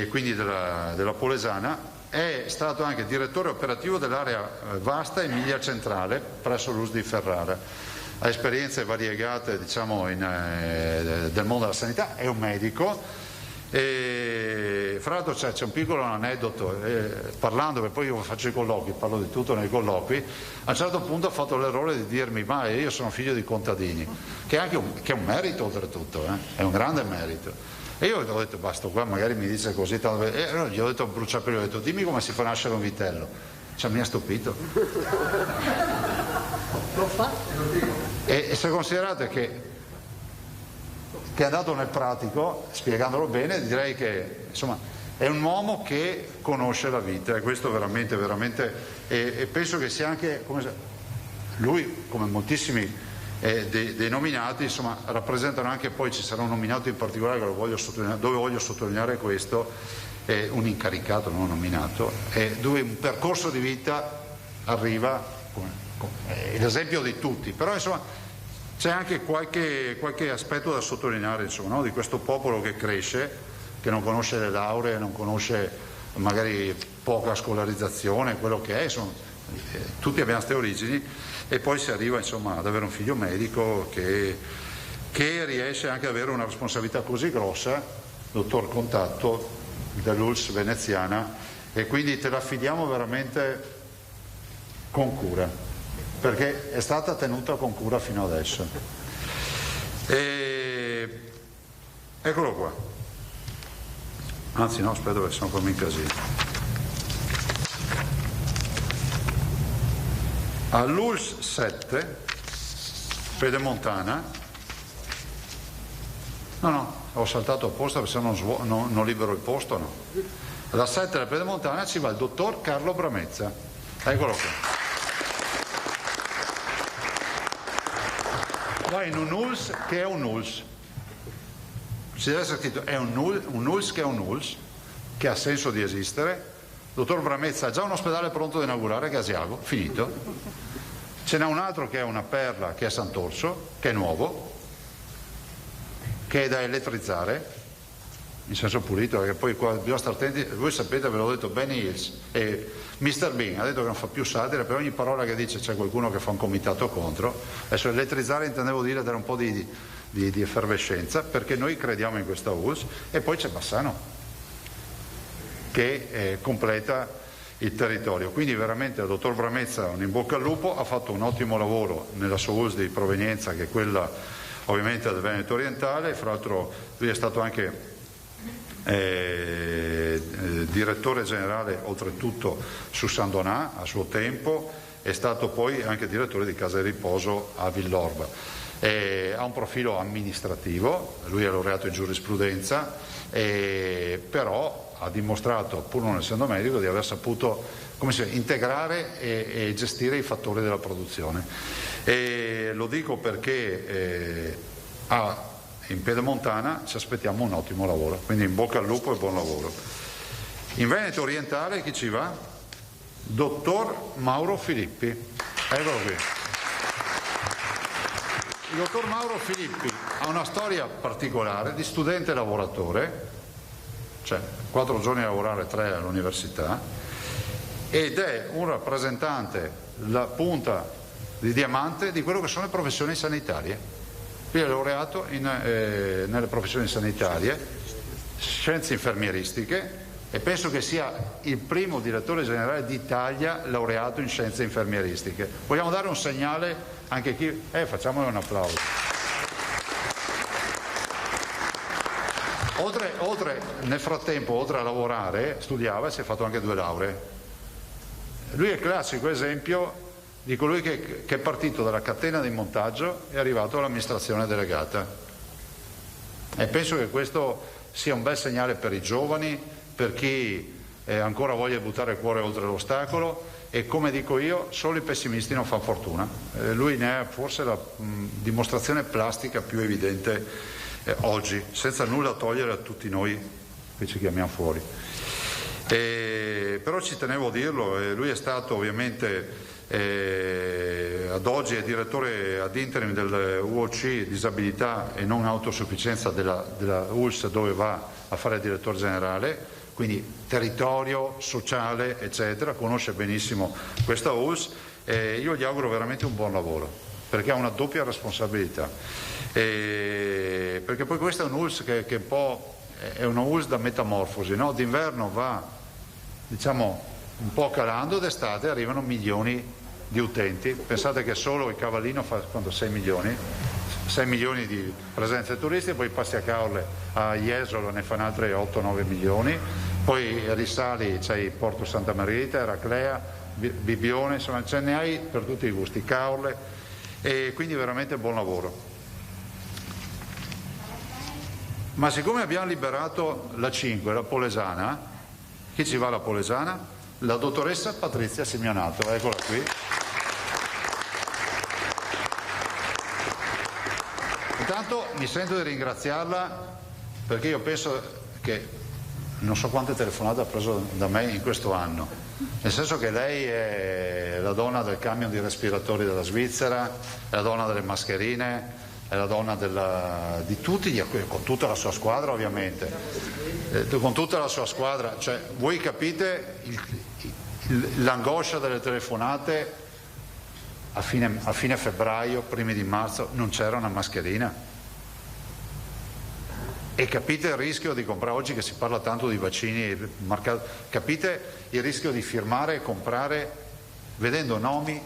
quindi della Polesana, è stato anche direttore operativo dell'area vasta Emilia Centrale presso l'US di Ferrara. Ha esperienze variegate, diciamo, del mondo della sanità, è un medico, E, fra l'altro c'è un piccolo aneddoto, parlando, perché poi io faccio i colloqui, parlo di tutto nei colloqui, a un certo punto ha fatto l'errore di dirmi ma io sono figlio di contadini, che è un merito oltretutto, è un grande merito. E io ho detto basta, qua magari mi dice così, allora gli ho detto a bruciapelo, ho detto dimmi come si fa nascere un vitello. Cioè, mi ha stupito. Lo fa? E se considerate che è andato nel pratico, spiegandolo bene, direi che insomma è un uomo che conosce la vita, e questo veramente, e penso che sia anche, lui come moltissimi dei nominati, insomma, rappresentano anche, poi ci sarà un nominato in particolare che dove voglio sottolineare questo, un incaricato, non nominato, dove un percorso di vita arriva, l'esempio di tutti, però insomma c'è anche qualche aspetto da sottolineare, insomma, no? Di questo popolo che cresce, che non conosce le lauree, non conosce magari poca scolarizzazione, quello che è, insomma, tutti abbiamo queste origini, e poi si arriva insomma ad avere un figlio medico che riesce anche ad avere una responsabilità così grossa, dottor Contatto dell'ULSS veneziana, e quindi te la affidiamo veramente con cura, perché è stata tenuta con cura fino adesso. Eccolo qua. Anzi no, aspetta perché sono come in casino. All'ULSS 7 Pedemontana, no, ho saltato apposta perché se no non libero il posto, no. Alla 7 della Pedemontana ci va il dottor Carlo Bramezza. Eccolo qua. Va in un ULSS che è un ULSS, si deve essere scritto è un ULSS che è un ULSS, che ha senso di esistere. Dottor Bramezza ha già un ospedale pronto da inaugurare, che è Asiago, finito. Ce n'è un altro che è una perla, che è Sant'Orso, che è nuovo, che è da elettrizzare in senso pulito, perché poi qua bisogna stare attenti. Voi sapete, ve l'ho detto, Benny Hills e Mr. Bean ha detto che non fa più satira, per ogni parola che dice c'è qualcuno che fa un comitato contro. Adesso elettrizzare intendevo dire dare un po' di effervescenza, perché noi crediamo in questa ULSS. E poi c'è Bassano che completa il territorio, quindi veramente al dottor Bramezza un in bocca al lupo, ha fatto un ottimo lavoro nella sua ULSS di provenienza, che è quella ovviamente del Veneto orientale. Fra l'altro lui è stato anche direttore generale oltretutto su San Donà a suo tempo, è stato poi anche direttore di casa di riposo a Villorba. Ha un profilo amministrativo, lui è laureato in giurisprudenza, però ha dimostrato, pur non essendo medico, di aver saputo integrare e gestire i fattori della produzione. Lo dico perché in Pedemontana ci aspettiamo un ottimo lavoro, quindi in bocca al lupo e buon lavoro. In Veneto orientale chi ci va? Dottor Mauro Filippi. Eccolo qui. Il dottor Mauro Filippi ha una storia particolare di studente lavoratore, cioè 4 giorni a lavorare, 3 all'università, ed è un rappresentante, la punta di diamante di quello che sono le professioni sanitarie. Lui è laureato nelle professioni sanitarie, scienze infermieristiche, e penso che sia il primo direttore generale d'Italia laureato in scienze infermieristiche. Vogliamo dare un segnale anche a chi... facciamole un applauso. Nel frattempo, oltre a lavorare, studiava e si è fatto anche 2 lauree. Lui è il classico esempio di colui che è partito dalla catena di montaggio e è arrivato all'amministrazione delegata. E penso che questo sia un bel segnale per i giovani, per chi ancora voglia buttare il cuore oltre l'ostacolo, e come dico io, solo i pessimisti non fanno fortuna. Lui ne è forse la dimostrazione plastica più evidente oggi, senza nulla togliere a tutti noi che ci chiamiamo fuori. Però ci tenevo a dirlo, lui è stato ovviamente ad oggi è direttore ad interim del UOC disabilità e non autosufficienza della ULSS, dove va a fare il direttore generale, quindi territorio, sociale eccetera, conosce benissimo questa ULSS, e io gli auguro veramente un buon lavoro, perché ha una doppia responsabilità, perché poi questa è un ULSS che un po' è una ULSS da metamorfosi, no? D'inverno va, diciamo, un po' calando, d'estate arrivano milioni di utenti. Pensate che solo il Cavallino fa quanto 6 milioni di presenze turistiche, poi passi a Caorle, a Jesolo ne fanno altre 8-9 milioni, poi risali, c'hai Porto Santa Margherita, Eraclea, Bibbione, insomma ce ne hai per tutti i gusti, Caorle, e quindi veramente buon lavoro. Ma siccome abbiamo liberato la 5, la Polesana, chi ci va alla Polesana? La dottoressa Patrizia Simeonato, eccola qui. Intanto mi sento di ringraziarla perché io penso che non so quante telefonate ha preso da me in questo anno, nel senso che lei è la donna del camion di respiratori della Svizzera, è la donna delle mascherine, è la donna di tutti, con tutta la sua squadra ovviamente, con tutta la sua squadra, cioè voi capite l'angoscia delle telefonate. A fine febbraio, primi di marzo, non c'era una mascherina. E capite il rischio di comprare, oggi che si parla tanto di vaccini, capite il rischio di firmare e comprare vedendo nomi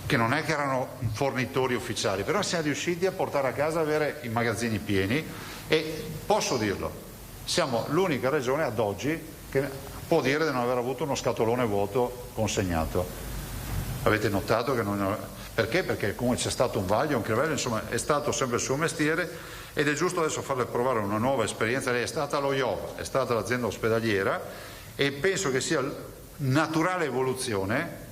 che non è che erano fornitori ufficiali, però siamo riusciti a portare a casa, avere i magazzini pieni, e posso dirlo, siamo l'unica regione ad oggi che può dire di non aver avuto uno scatolone vuoto consegnato. Avete notato che non... Perché? Perché comunque c'è stato un vaglio, un crivello, insomma è stato sempre il suo mestiere, ed è giusto adesso farle provare una nuova esperienza. Lei è stata allo IOV, è stata all'azienda ospedaliera, e penso che sia naturale evoluzione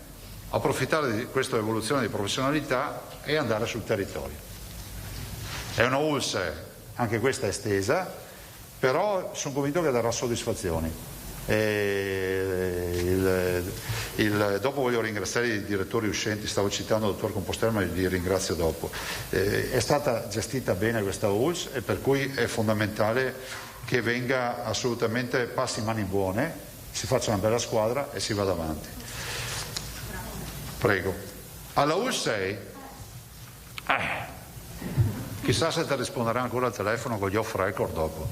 approfittare di questa evoluzione di professionalità e andare sul territorio. È una ULSS, anche questa estesa, però sono convinto che darà soddisfazioni. Dopo voglio ringraziare i direttori uscenti, stavo citando il dottor Compostela, ma li ringrazio dopo. È stata gestita bene questa ULSS, e per cui è fondamentale che venga assolutamente, passi in mani buone, si faccia una bella squadra e si vada avanti. Prego. Alla ULSS 6, chissà se ti risponderà ancora al telefono con gli off record dopo.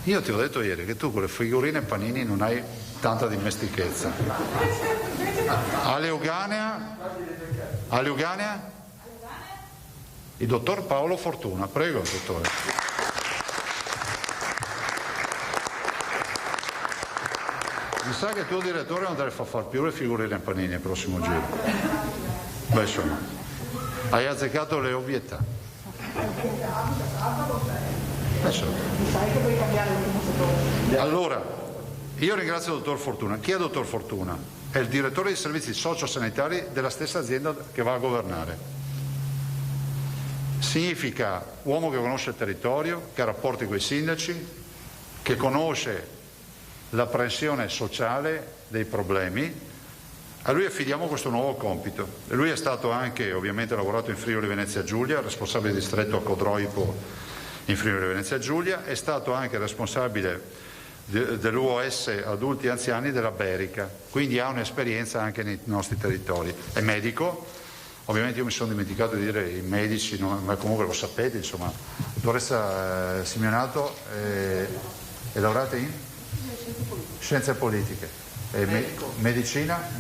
Io ti ho detto ieri che tu con le figurine panini non hai tanta dimestichezza. A Leuganea? Il dottor Paolo Fortuna, prego dottore. Mi sa che il tuo direttore non te le fa fare più le figurine panini il prossimo giro. Beh, insomma, hai azzeccato le ovvietà. Allora, io ringrazio il dottor Fortuna. Chi è il dottor Fortuna? È il direttore dei servizi sociosanitari della stessa azienda che va a governare. Significa uomo che conosce il territorio, che ha rapporti con i sindaci, che conosce l'apprensione sociale dei problemi. A lui affidiamo questo nuovo compito. E lui è stato anche, ovviamente ha lavorato in Friuli Venezia Giulia, responsabile distretto a Codroipo in Friuli Venezia Giulia, è stato anche responsabile dell'UOS adulti e anziani della Berica, quindi ha un'esperienza anche nei nostri territori. È medico, ovviamente io mi sono dimenticato di dire i medici, ma comunque lo sapete, insomma. La dottoressa Simeonato è laureata in scienze politiche, medicina,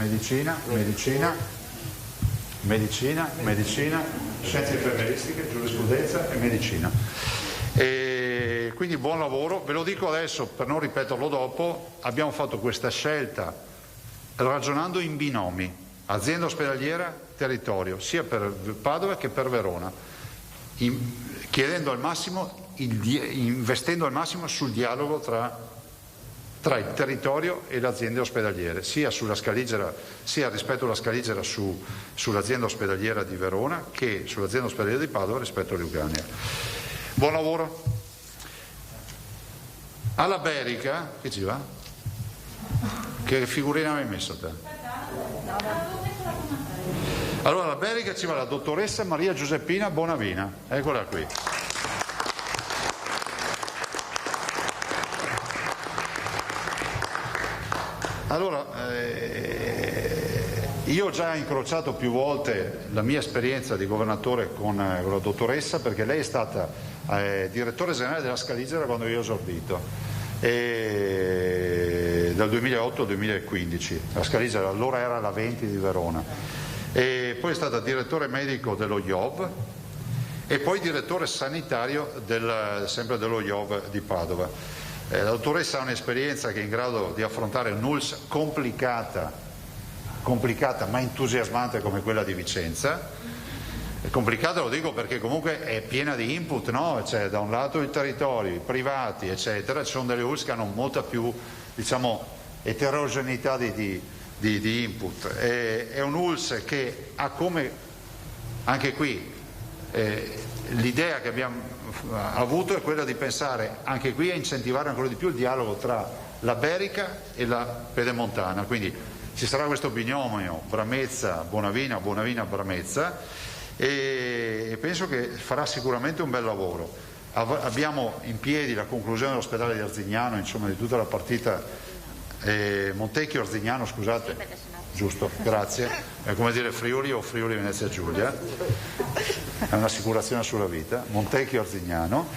scienze infermieristiche, giurisprudenza e medicina. E quindi buon lavoro, ve lo dico adesso per non ripeterlo dopo. Abbiamo fatto questa scelta ragionando in binomi, azienda ospedaliera, territorio, sia per Padova che per Verona, chiedendo al massimo, investendo al massimo sul dialogo tra il territorio e le aziende ospedaliere, sia sulla Scaligera, sia rispetto alla Scaligera sull'azienda ospedaliera di Verona, che sull'azienda ospedaliera di Padova rispetto a Leuganea. Buon lavoro. Alla Berica, che ci va? Che figurina mi hai messo te? Allora alla Berica ci va la dottoressa Maria Giuseppina Bonavina, eccola qui. Allora, Io ho già incrociato più volte la mia esperienza di governatore con la dottoressa, perché lei è stata direttore generale della Scaligera quando io ho esordito, dal 2008 al 2015. La Scaligera allora era la 20 di Verona, e poi è stata direttore medico dello IOV e poi direttore sanitario sempre dello IOV di Padova. La dottoressa ha un'esperienza che è in grado di affrontare un'ULSS complicata ma entusiasmante come quella di Vicenza. È complicata, lo dico perché comunque è piena di input, no? C'è da un lato i territori, i privati, eccetera, ci sono delle ULSS che hanno molta più, diciamo, eterogeneità di input. È un ULSS che ha come, anche qui, l'idea che abbiamo avuto è quella di pensare anche qui a incentivare ancora di più il dialogo tra la berica e la pedemontana, quindi ci sarà questo binomio Bramezza-Bonavina, Bonavina-Bramezza, e penso che farà sicuramente un bel lavoro. Abbiamo in piedi la conclusione dell'ospedale di Arzignano, insomma di tutta la partita Montecchio-Arzignano, scusate, giusto, grazie, è come dire Friuli o Friuli-Venezia Giulia, è un'assicurazione sulla vita, Montecchio-Arzignano,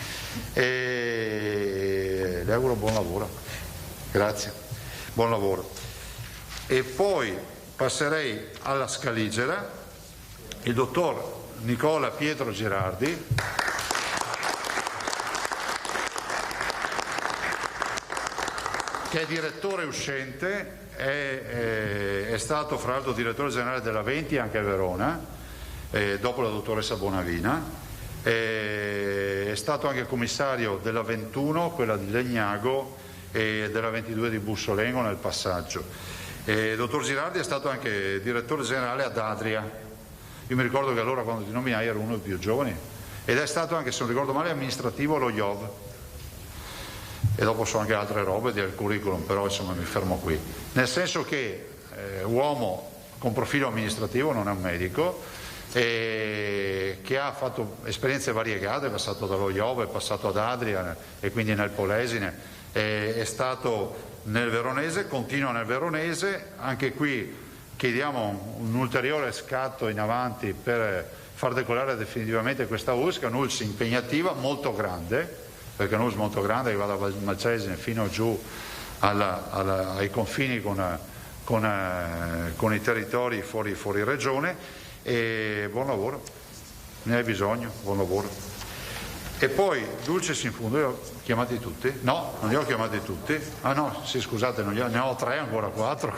e le auguro buon lavoro, grazie, buon lavoro. E poi passerei alla Scaligera, il dottor Nicola Pietro Girardi, che è direttore uscente, è stato fra l'altro direttore generale della 20 anche a Verona, dopo la dottoressa Bonavina, è stato anche commissario della 21, quella di Legnago, e della 22 di Bussolengo nel passaggio. Il dottor Girardi è stato anche direttore generale ad Adria. Io mi ricordo che allora quando ti nominai ero uno dei più giovani, ed è stato anche, se non ricordo male, amministrativo allo IOV, e dopo so anche altre robe del curriculum, però insomma mi fermo qui, nel senso che uomo con profilo amministrativo, non è un medico, che ha fatto esperienze variegate, è passato dallo IOV, è passato ad Adria e quindi nel Polesine, è stato nel Veronese, continua nel Veronese. Anche qui chiediamo un ulteriore scatto in avanti per far decollare definitivamente questa ULSS, che è un'ULSS impegnativa, molto grande, perché è un'ULSS molto grande che va da Malcesine fino giù ai confini con i territori fuori regione, e buon lavoro, ne hai bisogno, buon lavoro. E poi Dulcis in fondo, io ho chiamati tutti? No, non li ho chiamati tutti. Ah no, sì, scusate, ne ho 3, ancora 4.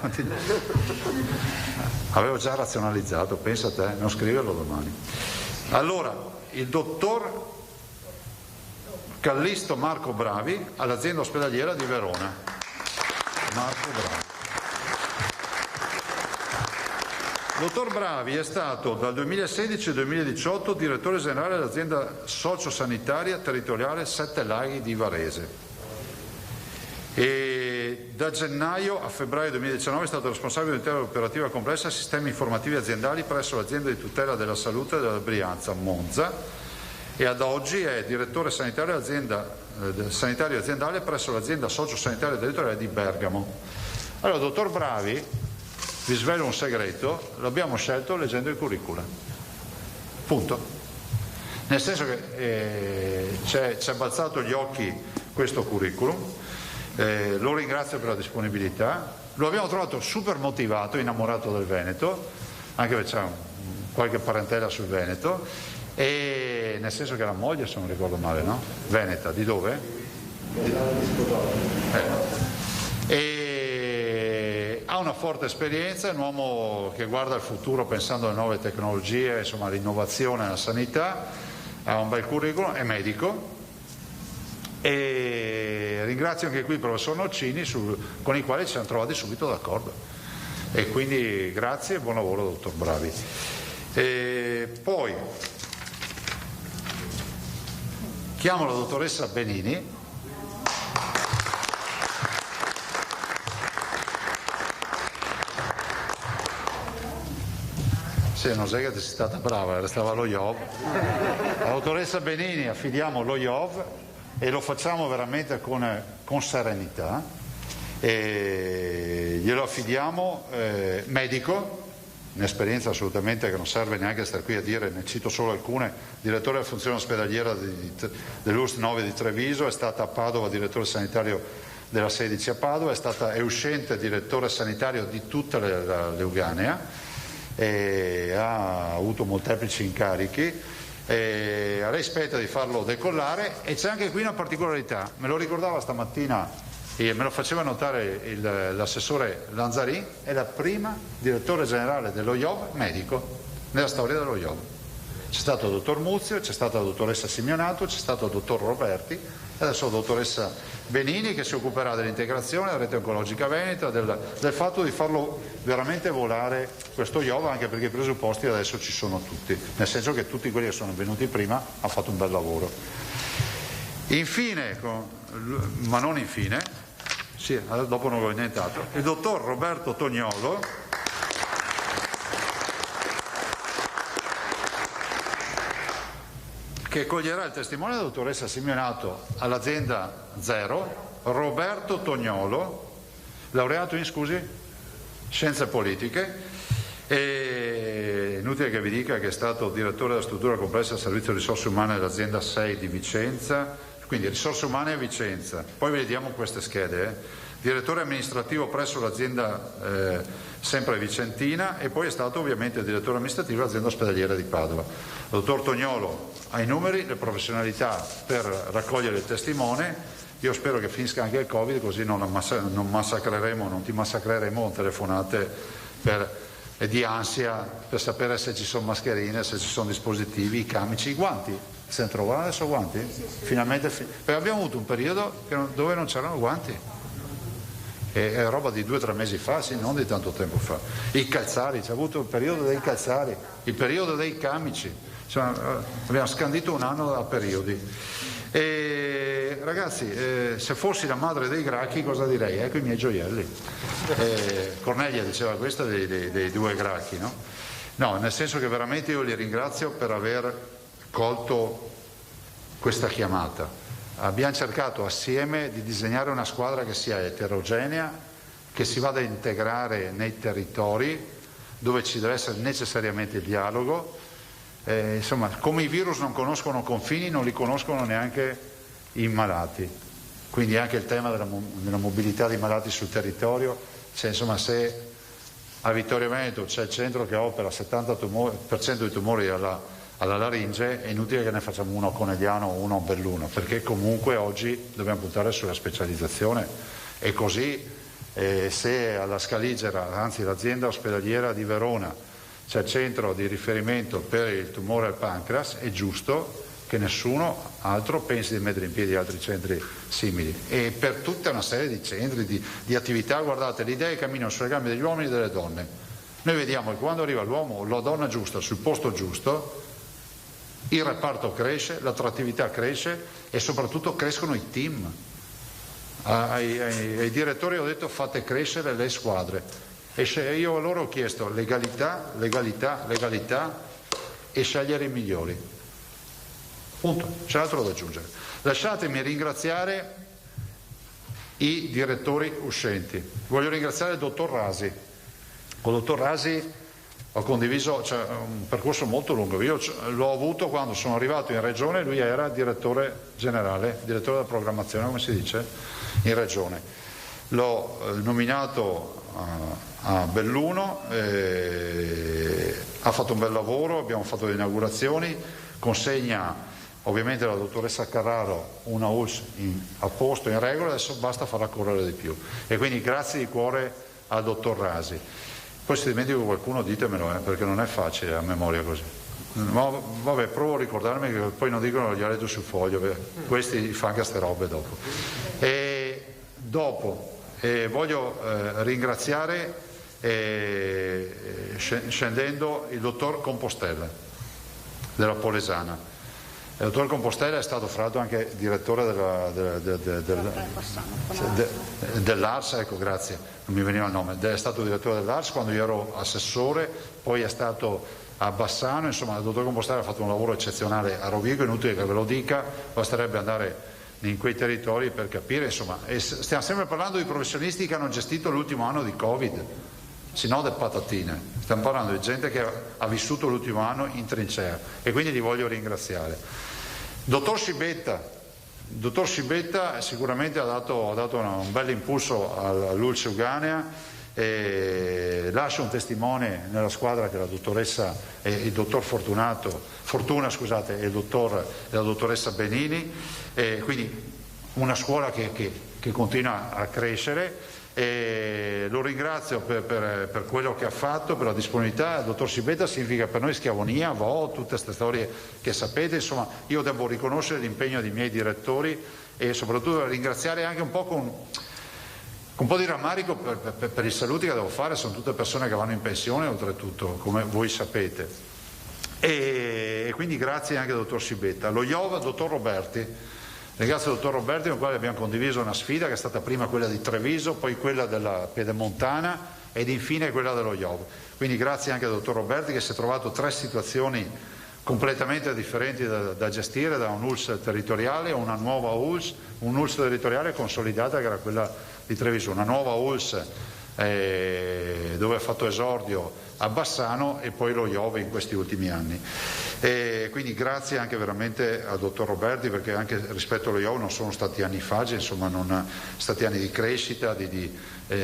Avevo già razionalizzato, pensa a te, non scriverlo domani. Allora, il dottor Callisto Marco Bravi all'azienda ospedaliera di Verona. Marco Bravi. Dottor Bravi è stato dal 2016 al 2018 direttore generale dell'azienda sociosanitaria territoriale Sette Laghi di Varese, e da gennaio a febbraio 2019 è stato responsabile dell'intera operativa complessa sistemi informativi aziendali presso l'azienda di tutela della salute della Brianza Monza, e ad oggi è direttore sanitario aziendale presso l'azienda sociosanitaria territoriale di Bergamo. Allora, dottor Bravi, vi svelo un segreto, l'abbiamo scelto leggendo il curriculum, punto. Nel senso che ci è balzato agli occhi questo curriculum, lo ringrazio per la disponibilità, lo abbiamo trovato super motivato, innamorato del Veneto, anche perché c'è qualche parentela sul Veneto, e nel senso che la moglie, se non ricordo male, no? Veneta, di dove? Ha una forte esperienza, è un uomo che guarda al futuro pensando alle nuove tecnologie, insomma all'innovazione nella sanità, ha un bel curriculum, è medico, e ringrazio anche qui il professor Noccini con i quali ci siamo trovati subito d'accordo, e quindi grazie e buon lavoro dottor Bravi. E poi chiamo la dottoressa Benini. Non sai che sei stata brava, restava lo IOV. La dottoressa Benini affidiamo lo IOV, e lo facciamo veramente con serenità. Glielo affidiamo, medico, un'esperienza assolutamente che non serve neanche stare qui a dire, ne cito solo alcune: direttore della funzione ospedaliera dell'UST 9 di Treviso, è stata a Padova direttore sanitario della 16 a Padova, è uscente direttore sanitario di tutta l'Euganea, ha avuto molteplici incarichi, a lei spetta di farlo decollare. E c'è anche qui una particolarità, me lo ricordava stamattina e me lo faceva notare l'assessore Lanzarin: è la prima direttore generale dello IOV medico nella storia dello IOV. C'è stato il dottor Muzio, c'è stata la dottoressa Simeonato, c'è stato il dottor Roberti, e adesso la dottoressa Benini, che si occuperà dell'integrazione della rete oncologica veneta, del fatto di farlo veramente volare questo IOV, anche perché i presupposti adesso ci sono tutti, nel senso che tutti quelli che sono venuti prima hanno fatto un bel lavoro. Infine, ma non infine, sì, dopo non ho niente altro, il dottor Roberto Tognolo, che coglierà il testimone della dottoressa Simeonato all'azienda Zero. Roberto Tognolo, laureato in scienze politiche, e inutile che vi dica che è stato direttore della struttura complessa del servizio risorse umane dell'azienda 6 di Vicenza, quindi risorse umane a Vicenza. Poi vediamo queste schede, direttore amministrativo presso l'azienda sempre vicentina, e poi è stato ovviamente direttore amministrativo dell'azienda ospedaliera di Padova. Il dottor Tognolo ha i numeri, le professionalità per raccogliere il testimone. Io spero che finisca anche il Covid, così non ti massacreremo con telefonate di ansia per sapere se ci sono mascherine, se ci sono dispositivi, i camici, i guanti. Si sono trovati adesso guanti? Sì. Finalmente, perché abbiamo avuto un periodo dove non c'erano guanti. È roba di 2 o 3 mesi fa, sì, non di tanto tempo fa. I calzari, c'è avuto il periodo dei calzari, il periodo dei camici. Insomma, abbiamo scandito un anno a periodi. E, ragazzi, se fossi la madre dei Gracchi cosa direi? Ecco i miei gioielli. Cornelia diceva questo dei 2 Gracchi, no? No, nel senso che veramente io li ringrazio per aver colto questa chiamata. Abbiamo cercato assieme di disegnare una squadra che sia eterogenea, che si vada a integrare nei territori dove ci deve essere necessariamente il dialogo. Insomma, come i virus non conoscono confini, non li conoscono neanche i malati. Quindi anche il tema della mobilità dei malati sul territorio, insomma, se a Vittorio Veneto c'è il centro che opera il 70% dei tumori alla laringe, è inutile che ne facciamo uno a Conegliano o uno a Belluno, perché comunque oggi dobbiamo puntare sulla specializzazione. E così se alla Scaligera, anzi l'azienda ospedaliera di Verona, c'è il centro di riferimento per il tumore al pancreas, è giusto che nessuno altro pensi di mettere in piedi altri centri simili. E per tutta una serie di centri, di attività, guardate, le idee camminano sulle gambe degli uomini e delle donne. Noi vediamo che quando arriva l'uomo o la donna giusta sul posto giusto, il reparto cresce, l'attrattività cresce e soprattutto crescono i team. Ai direttori ho detto: fate crescere le squadre. E io a loro ho chiesto legalità e scegliere i migliori. Punto, c'è altro da aggiungere. Lasciatemi ringraziare i direttori uscenti. Voglio ringraziare il dottor Rasi. Con il dottor Rasi ho condiviso un percorso molto lungo. Io l'ho avuto quando sono arrivato in regione, lui era direttore generale, direttore della programmazione, come si dice, in regione. L'ho nominato a Belluno, ha fatto un bel lavoro, abbiamo fatto le inaugurazioni, consegna ovviamente la dottoressa Carraro una ULSS a posto, in regola, adesso basta farla correre di più. E quindi grazie di cuore al dottor Rasi. Poi se dimentico qualcuno ditemelo, perché non è facile a memoria così. Ma vabbè, provo a ricordarmi, che poi non dicono gli ho letto sul foglio, questi fanno anche ste robe dopo. E dopo voglio ringraziare, scendendo, il dottor Compostella della Polesana. Il dottor Compostella è stato fra l'altro anche direttore dell'ARS, ecco, grazie, non mi veniva il nome, è stato direttore dell'ARS quando io ero assessore, poi è stato a Bassano. Insomma, il dottor Compostella ha fatto un lavoro eccezionale a Rovigo, inutile che ve lo dica, basterebbe andare in quei territori per capire. Insomma, e stiamo sempre parlando di professionisti che hanno gestito l'ultimo anno di Covid, si node patatine. Stiamo parlando di gente che ha vissuto l'ultimo anno in trincea e quindi li voglio ringraziare. Dottor Scibetta sicuramente ha dato un bel impulso all'ULSS Euganea, lascia un testimone nella squadra che la dottoressa e il dottor Fortuna e la dottoressa Benini, quindi una scuola che continua a crescere. Lo ringrazio per quello che ha fatto, per la disponibilità. Il dottor Scibetta significa per noi Schiavonia, tutte queste storie che sapete. Insomma, io devo riconoscere l'impegno dei miei direttori e soprattutto ringraziare anche un po' con un po' di rammarico per i saluti che devo fare. Sono tutte persone che vanno in pensione oltretutto, come voi sapete, e quindi grazie anche al dottor Scibetta. Lo IOV, dottor Roberti. Ringrazio il dottor Roberti con il quale abbiamo condiviso una sfida che è stata prima quella di Treviso, poi quella della Pedemontana ed infine quella dello IOV. Quindi grazie anche al dottor Roberti che si è trovato 3 situazioni completamente differenti da gestire, da un ULSS territoriale a una nuova ULSS, un ULSS territoriale consolidata che era quella di Treviso, una nuova ULSS dove ha fatto esordio a Bassano e poi lo IOV in questi ultimi anni. Quindi grazie anche veramente al dottor Roberti, perché anche rispetto allo IOV non sono stati anni facili, insomma non stati anni di crescita,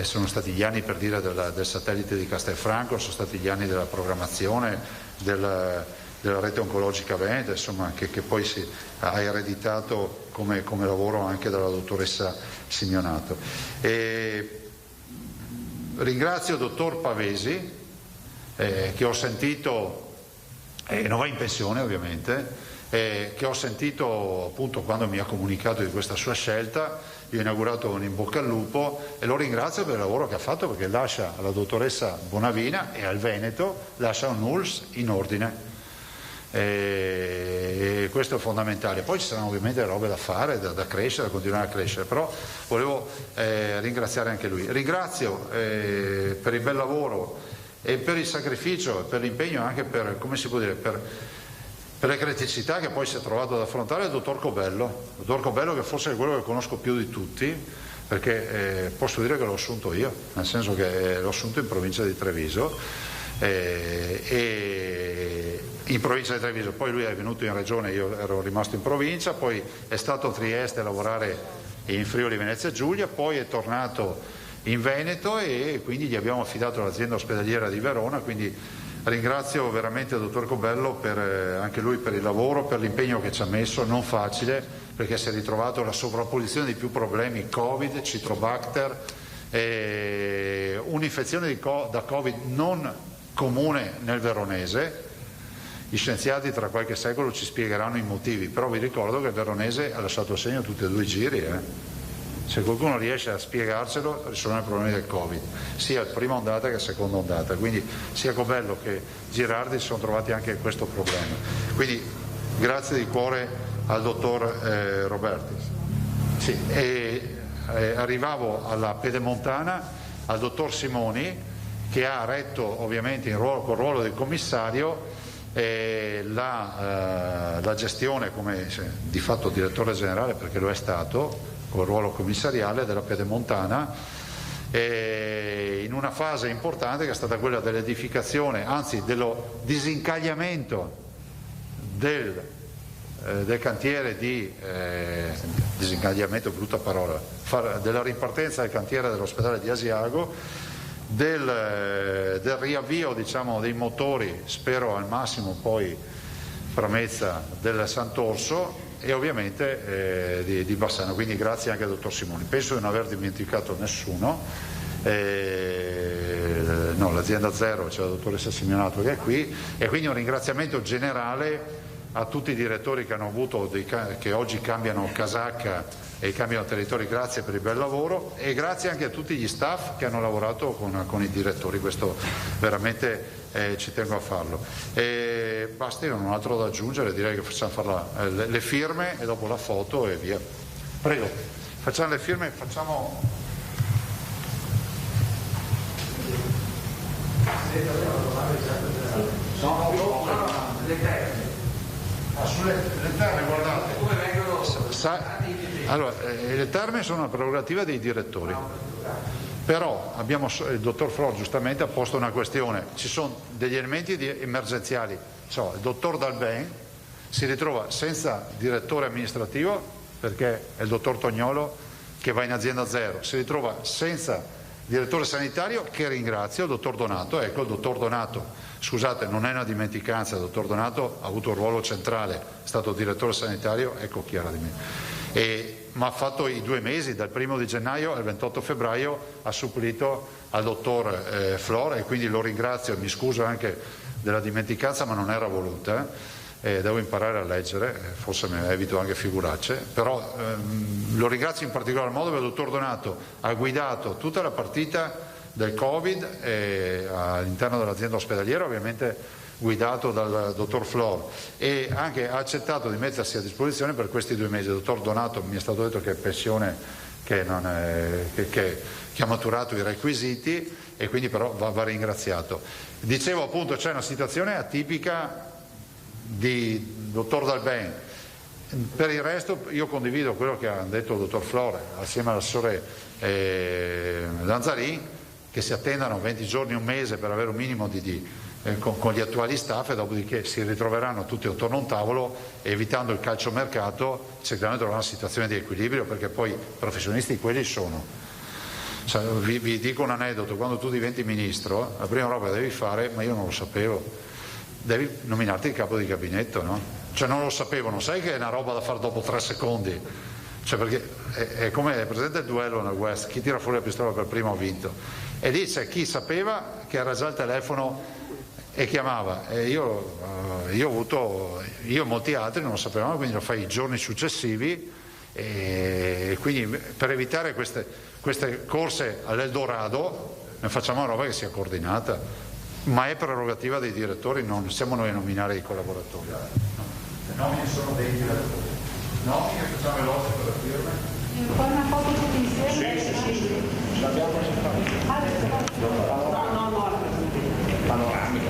sono stati gli anni per dire del satellite di Castelfranco, sono stati gli anni della programmazione della rete oncologica veneta, insomma, che poi si ha ereditato come lavoro anche dalla dottoressa Simeonato. Ringrazio il dottor Pavesi che ho sentito, non va in pensione ovviamente, che ho sentito appunto quando mi ha comunicato di questa sua scelta. Io ho inaugurato un in bocca al lupo e lo ringrazio per il lavoro che ha fatto, perché lascia alla dottoressa Bonavina e al Veneto lascia un ULSS in ordine. E questo è fondamentale. Poi ci saranno ovviamente robe da fare, da crescere, da continuare a crescere, però volevo ringraziare anche lui. Ringrazio per il bel lavoro e per il sacrificio, per l'impegno, anche per, come si può dire, per le criticità che poi si è trovato ad affrontare il dottor Cobello, che forse è quello che conosco più di tutti, perché posso dire che l'ho assunto io, nel senso che l'ho assunto in provincia di Treviso, e in provincia di Treviso, poi lui è venuto in regione, io ero rimasto in provincia, poi è stato a Trieste a lavorare in Friuli Venezia Giulia, poi è tornato in Veneto e quindi gli abbiamo affidato l'azienda ospedaliera di Verona. Quindi ringrazio veramente il dottor Cobello anche lui per il lavoro, per l'impegno che ci ha messo, non facile, perché si è ritrovato la sovrapposizione di più problemi, Covid, Citrobacter, un'infezione da Covid non comune nel veronese. Gli scienziati tra qualche secolo ci spiegheranno i motivi, però vi ricordo che il veronese ha lasciato a segno tutti e 2 i giri. Se qualcuno riesce a spiegarcelo, risolve i problemi del Covid, sia prima ondata che seconda ondata. Quindi sia Cobello che Girardi si sono trovati anche questo problema. Quindi grazie di cuore al dottor Roberti. Sì, arrivavo alla Pedemontana, al dottor Simoni, che ha retto ovviamente col ruolo del commissario la gestione come di fatto direttore generale, perché lo è stato, col ruolo commissariale della Pedemontana, in una fase importante che è stata quella dell'edificazione, anzi dello disincagliamento del cantiere disincagliamento, brutta parola, della ripartenza del cantiere dell'ospedale di Asiago, del riavvio, diciamo, dei motori, spero al massimo poi Framezza, del Sant'Orso e ovviamente di Bassano. Quindi grazie anche al dottor Simoni. Penso di non aver dimenticato nessuno. No, l'azienda Zero, c'è la dottoressa Simeonato che è qui, e quindi un ringraziamento generale a tutti i direttori che hanno avuto che oggi cambiano casacca e cambiano territori. Grazie per il bel lavoro e grazie anche a tutti gli staff che hanno lavorato con i direttori, questo veramente ci tengo a farlo. Basta, io non ho altro da aggiungere, direi che facciamo fare le firme e dopo la foto e via. Prego, facciamo le firme, facciamo... le terme. Sulle terme, guardate come vengono. Allora, le terme sono una prerogativa dei direttori, Però il dottor Flor giustamente ha posto una questione, ci sono degli elementi emergenziali, il dottor Dalben si ritrova senza direttore amministrativo perché è il dottor Tognolo che va in azienda zero, si ritrova senza direttore sanitario, che ringrazio, il dottor Donato. Ecco, il dottor Donato, scusate, non è una dimenticanza, il dottor Donato ha avuto un ruolo centrale, è stato direttore sanitario, ecco chi era di me. Ma ha fatto i 2 mesi, dal 1° gennaio al 28 febbraio ha supplito al dottor Flor, e quindi lo ringrazio, mi scuso anche della dimenticanza, ma non era voluta. Devo imparare a leggere, forse mi evito anche figuracce, però lo ringrazio in particolar modo perché il dottor Donato ha guidato tutta la partita del Covid all'interno dell'azienda ospedaliera, ovviamente guidato dal dottor Flor, e anche ha accettato di mettersi a disposizione per questi 2 mesi. Il dottor Donato mi è stato detto che è pensione che ha maturato i requisiti, e quindi però va ringraziato. Dicevo appunto, c'è una situazione atipica di dottor Dalben. Per il resto io condivido quello che ha detto il dottor Flor assieme all'assessore Lanzarin, che si attendano 20 giorni, un mese per avere un minimo con gli attuali staff, e dopodiché si ritroveranno tutti attorno a un tavolo, evitando il calciomercato, cercando di trovare una situazione di equilibrio, perché poi professionisti quelli sono. Vi dico un aneddoto: quando tu diventi ministro, la prima roba che devi fare, ma io non lo sapevo, devi nominarti il capo di gabinetto, no? Non lo sapevo, non sai che è una roba da fare dopo 3 secondi, perché è come è presente il duello nel West, chi tira fuori la pistola per primo ha vinto, e lì c'è chi sapeva che era già il telefono e chiamava, e io e molti altri non lo sapevamo, quindi lo fai i giorni successivi, e quindi per evitare queste corse all'Eldorado ne facciamo una roba che sia coordinata. Ma è prerogativa dei direttori, non siamo noi a nominare i collaboratori. Le nomine sono dei direttori. Nomine, facciamo veloce per la firma. Fai una foto tutti insieme? Sì. L'abbiamo presentato. No. Panoramica.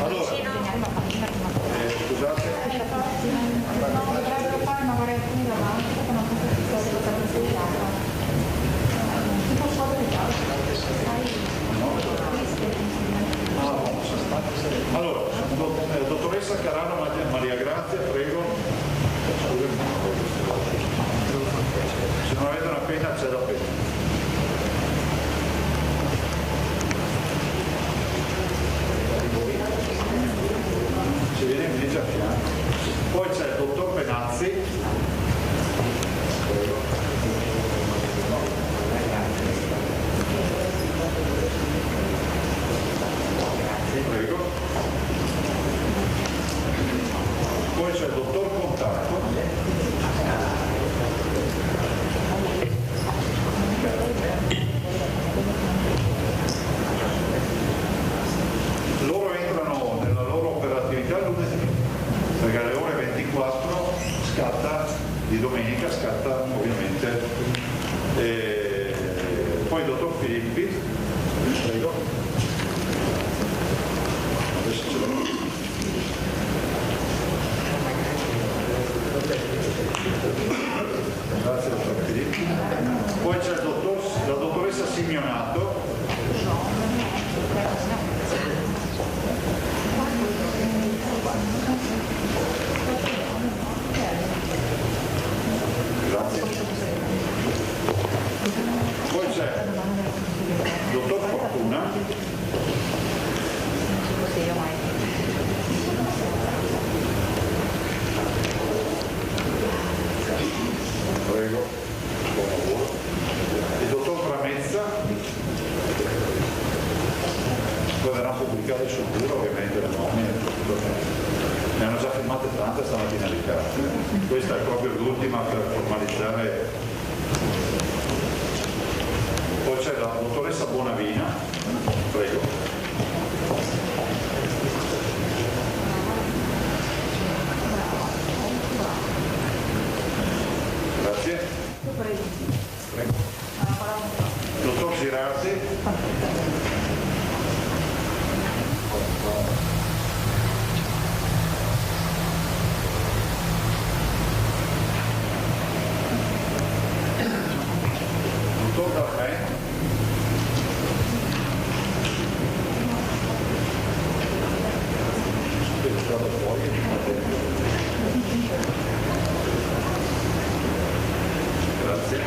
Allora, scusate. Dovrebbero fare, ma vorrei finire avanti, perché non so se è stata presentata. Tipo foto di casa. Allora, dottoressa Carano Maria Grazia, prego. Se non avete una penna c'è la penna. Ci viene in legge a fianco. Poi c'è il dottor Benazzi. Prego. Prego. Poi c'è il dottor Contatto. Loro entrano nella loro operatività lunedì, perché alle ore 24 di domenica scatta ovviamente. Poi il dottor Filippi. Prego. Grazie dottor Filippi. Poi c'è la dottoressa Simeonato. Grazie. Poi c'è il dottor Fortuna. Prego, buon lavoro. Il dottor Tramezza, poi verrà pubblicate sul duro ovviamente le nomine, ne hanno già firmate tante stamattina di carte. Questa è proprio l'ultima per formalizzare. Poi c'è la dottoressa Bonavina, prego. Grazie. Prego. Dottor Girardi. Dottor Dalben. Grazie.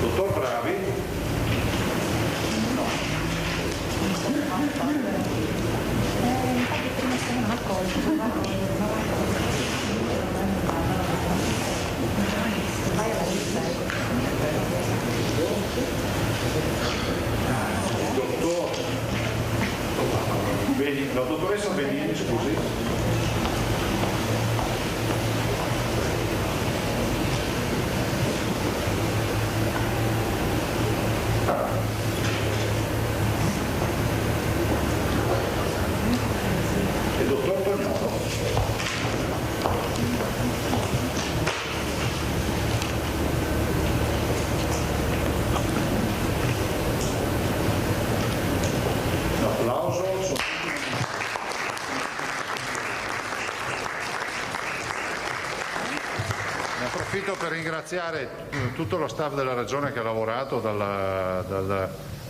Dottor Bravi? No. La dottoressa Benini, scusi. Il dottor Tognolo. Un applauso. Ne approfitto per ringraziare tutto lo staff della Regione che ha lavorato,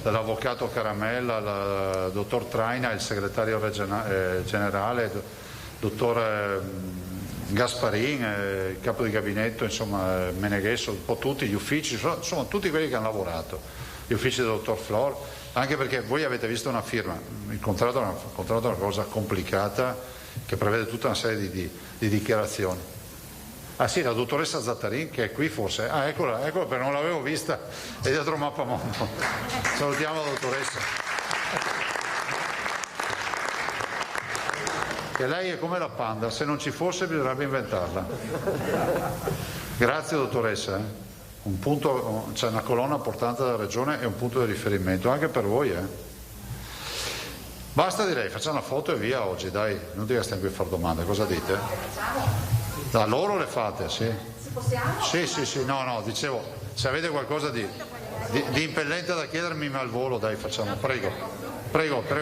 dall'avvocato Caramella al dottor Traina, il segretario generale, dottor Gasparin, il capo di gabinetto, insomma Meneghesso, un po' tutti gli uffici, insomma tutti quelli che hanno lavorato, gli uffici del dottor Flor, anche perché voi avete visto una firma, il contratto è una cosa complicata che prevede tutta una serie di dichiarazioni. Ah sì, la dottoressa Zattarin che è qui forse, eccola perché non l'avevo vista, è dietro Mappamondo. Salutiamo la dottoressa. Che lei è come la panda, se non ci fosse bisognerebbe inventarla. Grazie dottoressa, un punto, c'è una colonna portante della regione e un punto di riferimento anche per voi. Basta direi, facciamo una foto e via oggi, dai, non dica stiamo qui a fare domande, cosa dite? Da loro le fate, sì? Sì, no, dicevo, se avete qualcosa di impellente da chiedermi al volo, dai, facciamo, prego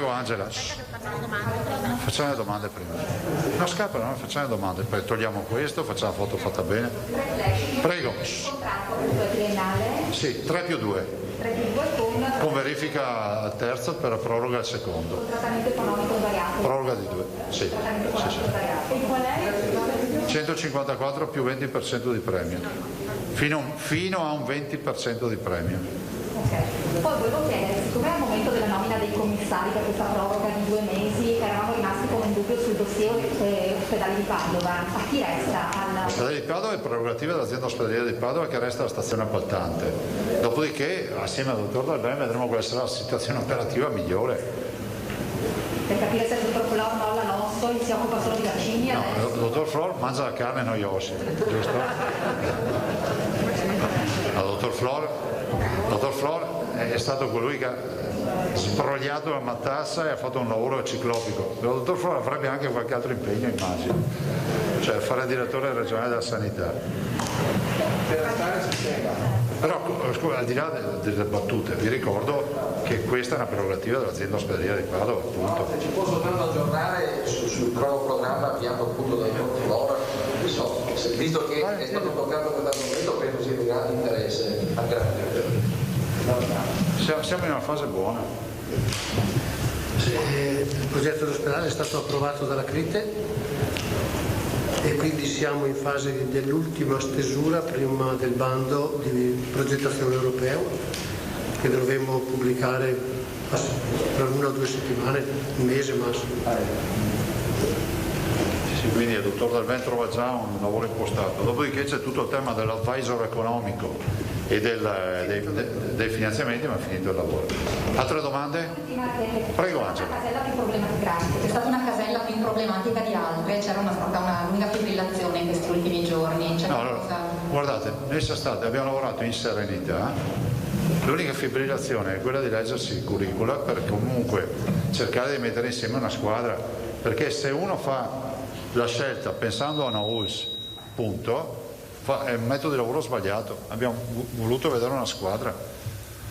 Angela. Facciamo le domande prima. No, scappa, no, facciamo le domande, poi togliamo questo, facciamo la foto fatta bene. Prego. Sì, 3+2. Con verifica al terzo per la proroga al secondo. Trattamento economico invariato. Proroga di 2, sì. E qual è? 154 più 20% di premio. Fino a un 20% di premio. Ok. Poi volevo chiedere, siccome al momento della nomina dei commissari per questa proroga di 2 mesi eravamo rimasti con un dubbio sul dossier ospedale di Padova, a chi resta? L'ospedale di Padova è prerogativa dell'azienda ospedaliera di Padova che resta la stazione appaltante. Dopodiché, assieme al dottor Dalben, vedremo quale sarà la situazione operativa migliore. Per capire se il dottor Flor molla l'osso e si occupa solo di vaccini. No, il dottor Flor mangia la carne e non gli ossi, giusto? Il dottor Flor è stato colui che ha sbrogliato la matassa e ha fatto un lavoro ciclopico. Il dottor Flor avrebbe anche qualche altro impegno, immagino, cioè fare direttore regionale della sanità. Però al di là delle battute vi ricordo che questa è una prerogativa dell'azienda ospedaliera di Padova, appunto. Ci può soltanto aggiornare sul cronoprogramma avviato appunto dal dottor Flor, visto che è stato toccato quell'argomento, penso sia di grande interesse anche alla federazione. Siamo in una fase buona. Il progetto dell'ospedale è stato approvato dalla Crite e quindi siamo in fase dell'ultima stesura prima del bando di progettazione europeo che dovremo pubblicare tra 1 o 2 settimane, un mese massimo. Sì, quindi il dottor Dalben trova già un lavoro impostato. Dopodiché c'è tutto il tema dell'advisor economico e dei finanziamenti, ma è finito il lavoro. Altre domande? Prego Angela. Una casella più problematica, è stata una casella più problematica di altre, c'era una lunga fibrillazione in questi ultimi giorni. No, allora, guardate, abbiamo lavorato in serenità, l'unica fibrillazione è quella di leggersi il curricula per comunque cercare di mettere insieme una squadra, perché se uno fa la scelta pensando a una ULS, punto, è un metodo di lavoro sbagliato. Abbiamo voluto vedere una squadra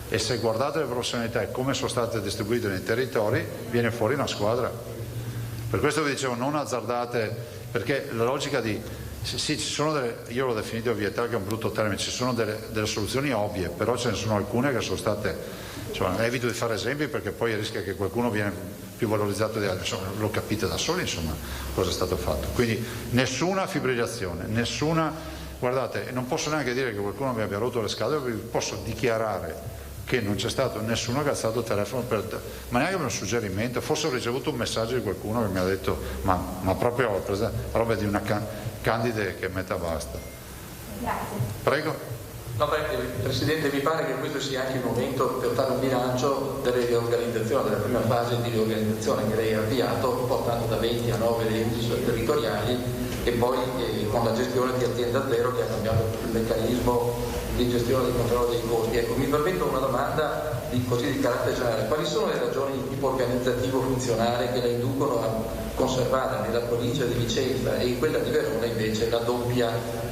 e se guardate le professionalità e come sono state distribuite nei territori viene fuori una squadra. Per questo vi dicevo, non azzardate, perché la logica di sì, ci sono io l'ho definito ovvietà, che è un brutto termine, ci sono delle soluzioni ovvie, però ce ne sono alcune che sono state, evito di fare esempi perché poi rischia che qualcuno viene più valorizzato di altri, insomma, lo capite da soli, insomma, cosa è stato fatto. Quindi nessuna fibrillazione, nessuna, guardate, non posso neanche dire che qualcuno mi abbia rotto le scatole, perché posso dichiarare che non c'è stato nessuno che ha alzato il telefono ma neanche per un suggerimento. Forse ho ricevuto un messaggio di qualcuno che mi ha detto ma proprio roba di una candide che metta basta. Grazie. Prego. No, Presidente, mi pare che questo sia anche il momento per fare un bilancio delle riorganizzazioni, della prima fase di riorganizzazione che lei ha avviato, portando da 20 a 9 le unità territoriali, e poi con la gestione di Azienda Zero, che ha cambiato il meccanismo di gestione del controllo dei costi. Ecco, mi permetto una domanda di carattere generale. Quali sono le ragioni di tipo organizzativo funzionale che la inducono a conservare nella provincia di Vicenza e in quella di Verona invece la doppia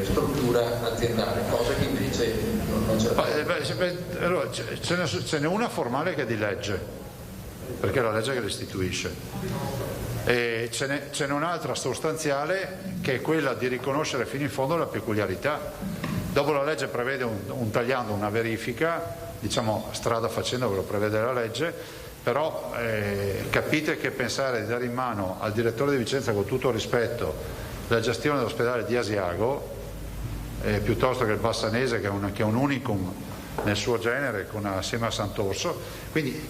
struttura aziendale, cosa che invece non c'è? Allora, ce n'è una formale che è di legge, perché è la legge che la istituisce, e ce n'è un'altra sostanziale che è quella di riconoscere fino in fondo la peculiarità. Dopo la legge prevede un tagliando, una verifica, diciamo strada facendo che lo prevede la legge, però capite che pensare di dare in mano al direttore di Vicenza, con tutto rispetto, la gestione dell'ospedale di Asiago piuttosto che il Bassanese, che è un unicum nel suo genere assieme a Sant'Orso, quindi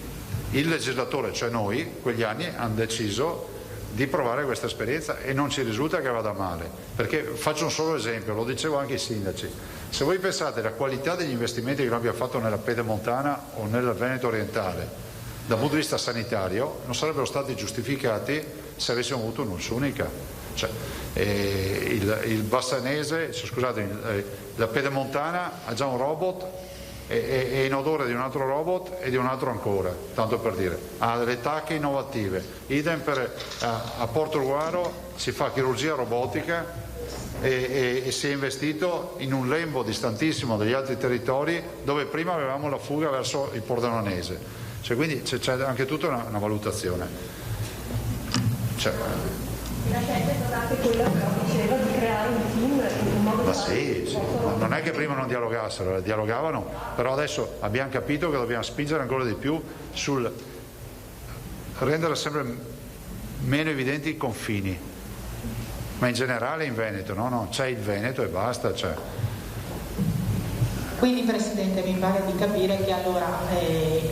il legislatore, cioè noi, quegli anni hanno deciso di provare questa esperienza e non ci risulta che vada male, perché faccio un solo esempio, lo dicevo anche ai sindaci, se voi pensate alla qualità degli investimenti che noi abbiamo fatto nella Pedemontana o nel Veneto orientale dal punto di vista sanitario, non sarebbero stati giustificati se avessimo avuto un'unica. Cioè, il Bassanese, scusate, la Pedemontana ha già un robot, è in odore di un altro robot e di un altro ancora, tanto per dire, ha delle tacche innovative. Idem a Portogruaro si fa chirurgia robotica e si è investito in un lembo distantissimo dagli altri territori dove prima avevamo la fuga verso il Pordenonese, cioè, quindi c'è anche tutta una valutazione. La scelta è stata anche quella, però, diceva, di creare un team in modo ma sì, non è che prima non dialogassero, dialogavano, però adesso abbiamo capito che dobbiamo spingere ancora di più sul rendere sempre meno evidenti i confini, ma in generale in Veneto, no, c'è il Veneto e basta. Quindi Presidente, mi pare di capire che allora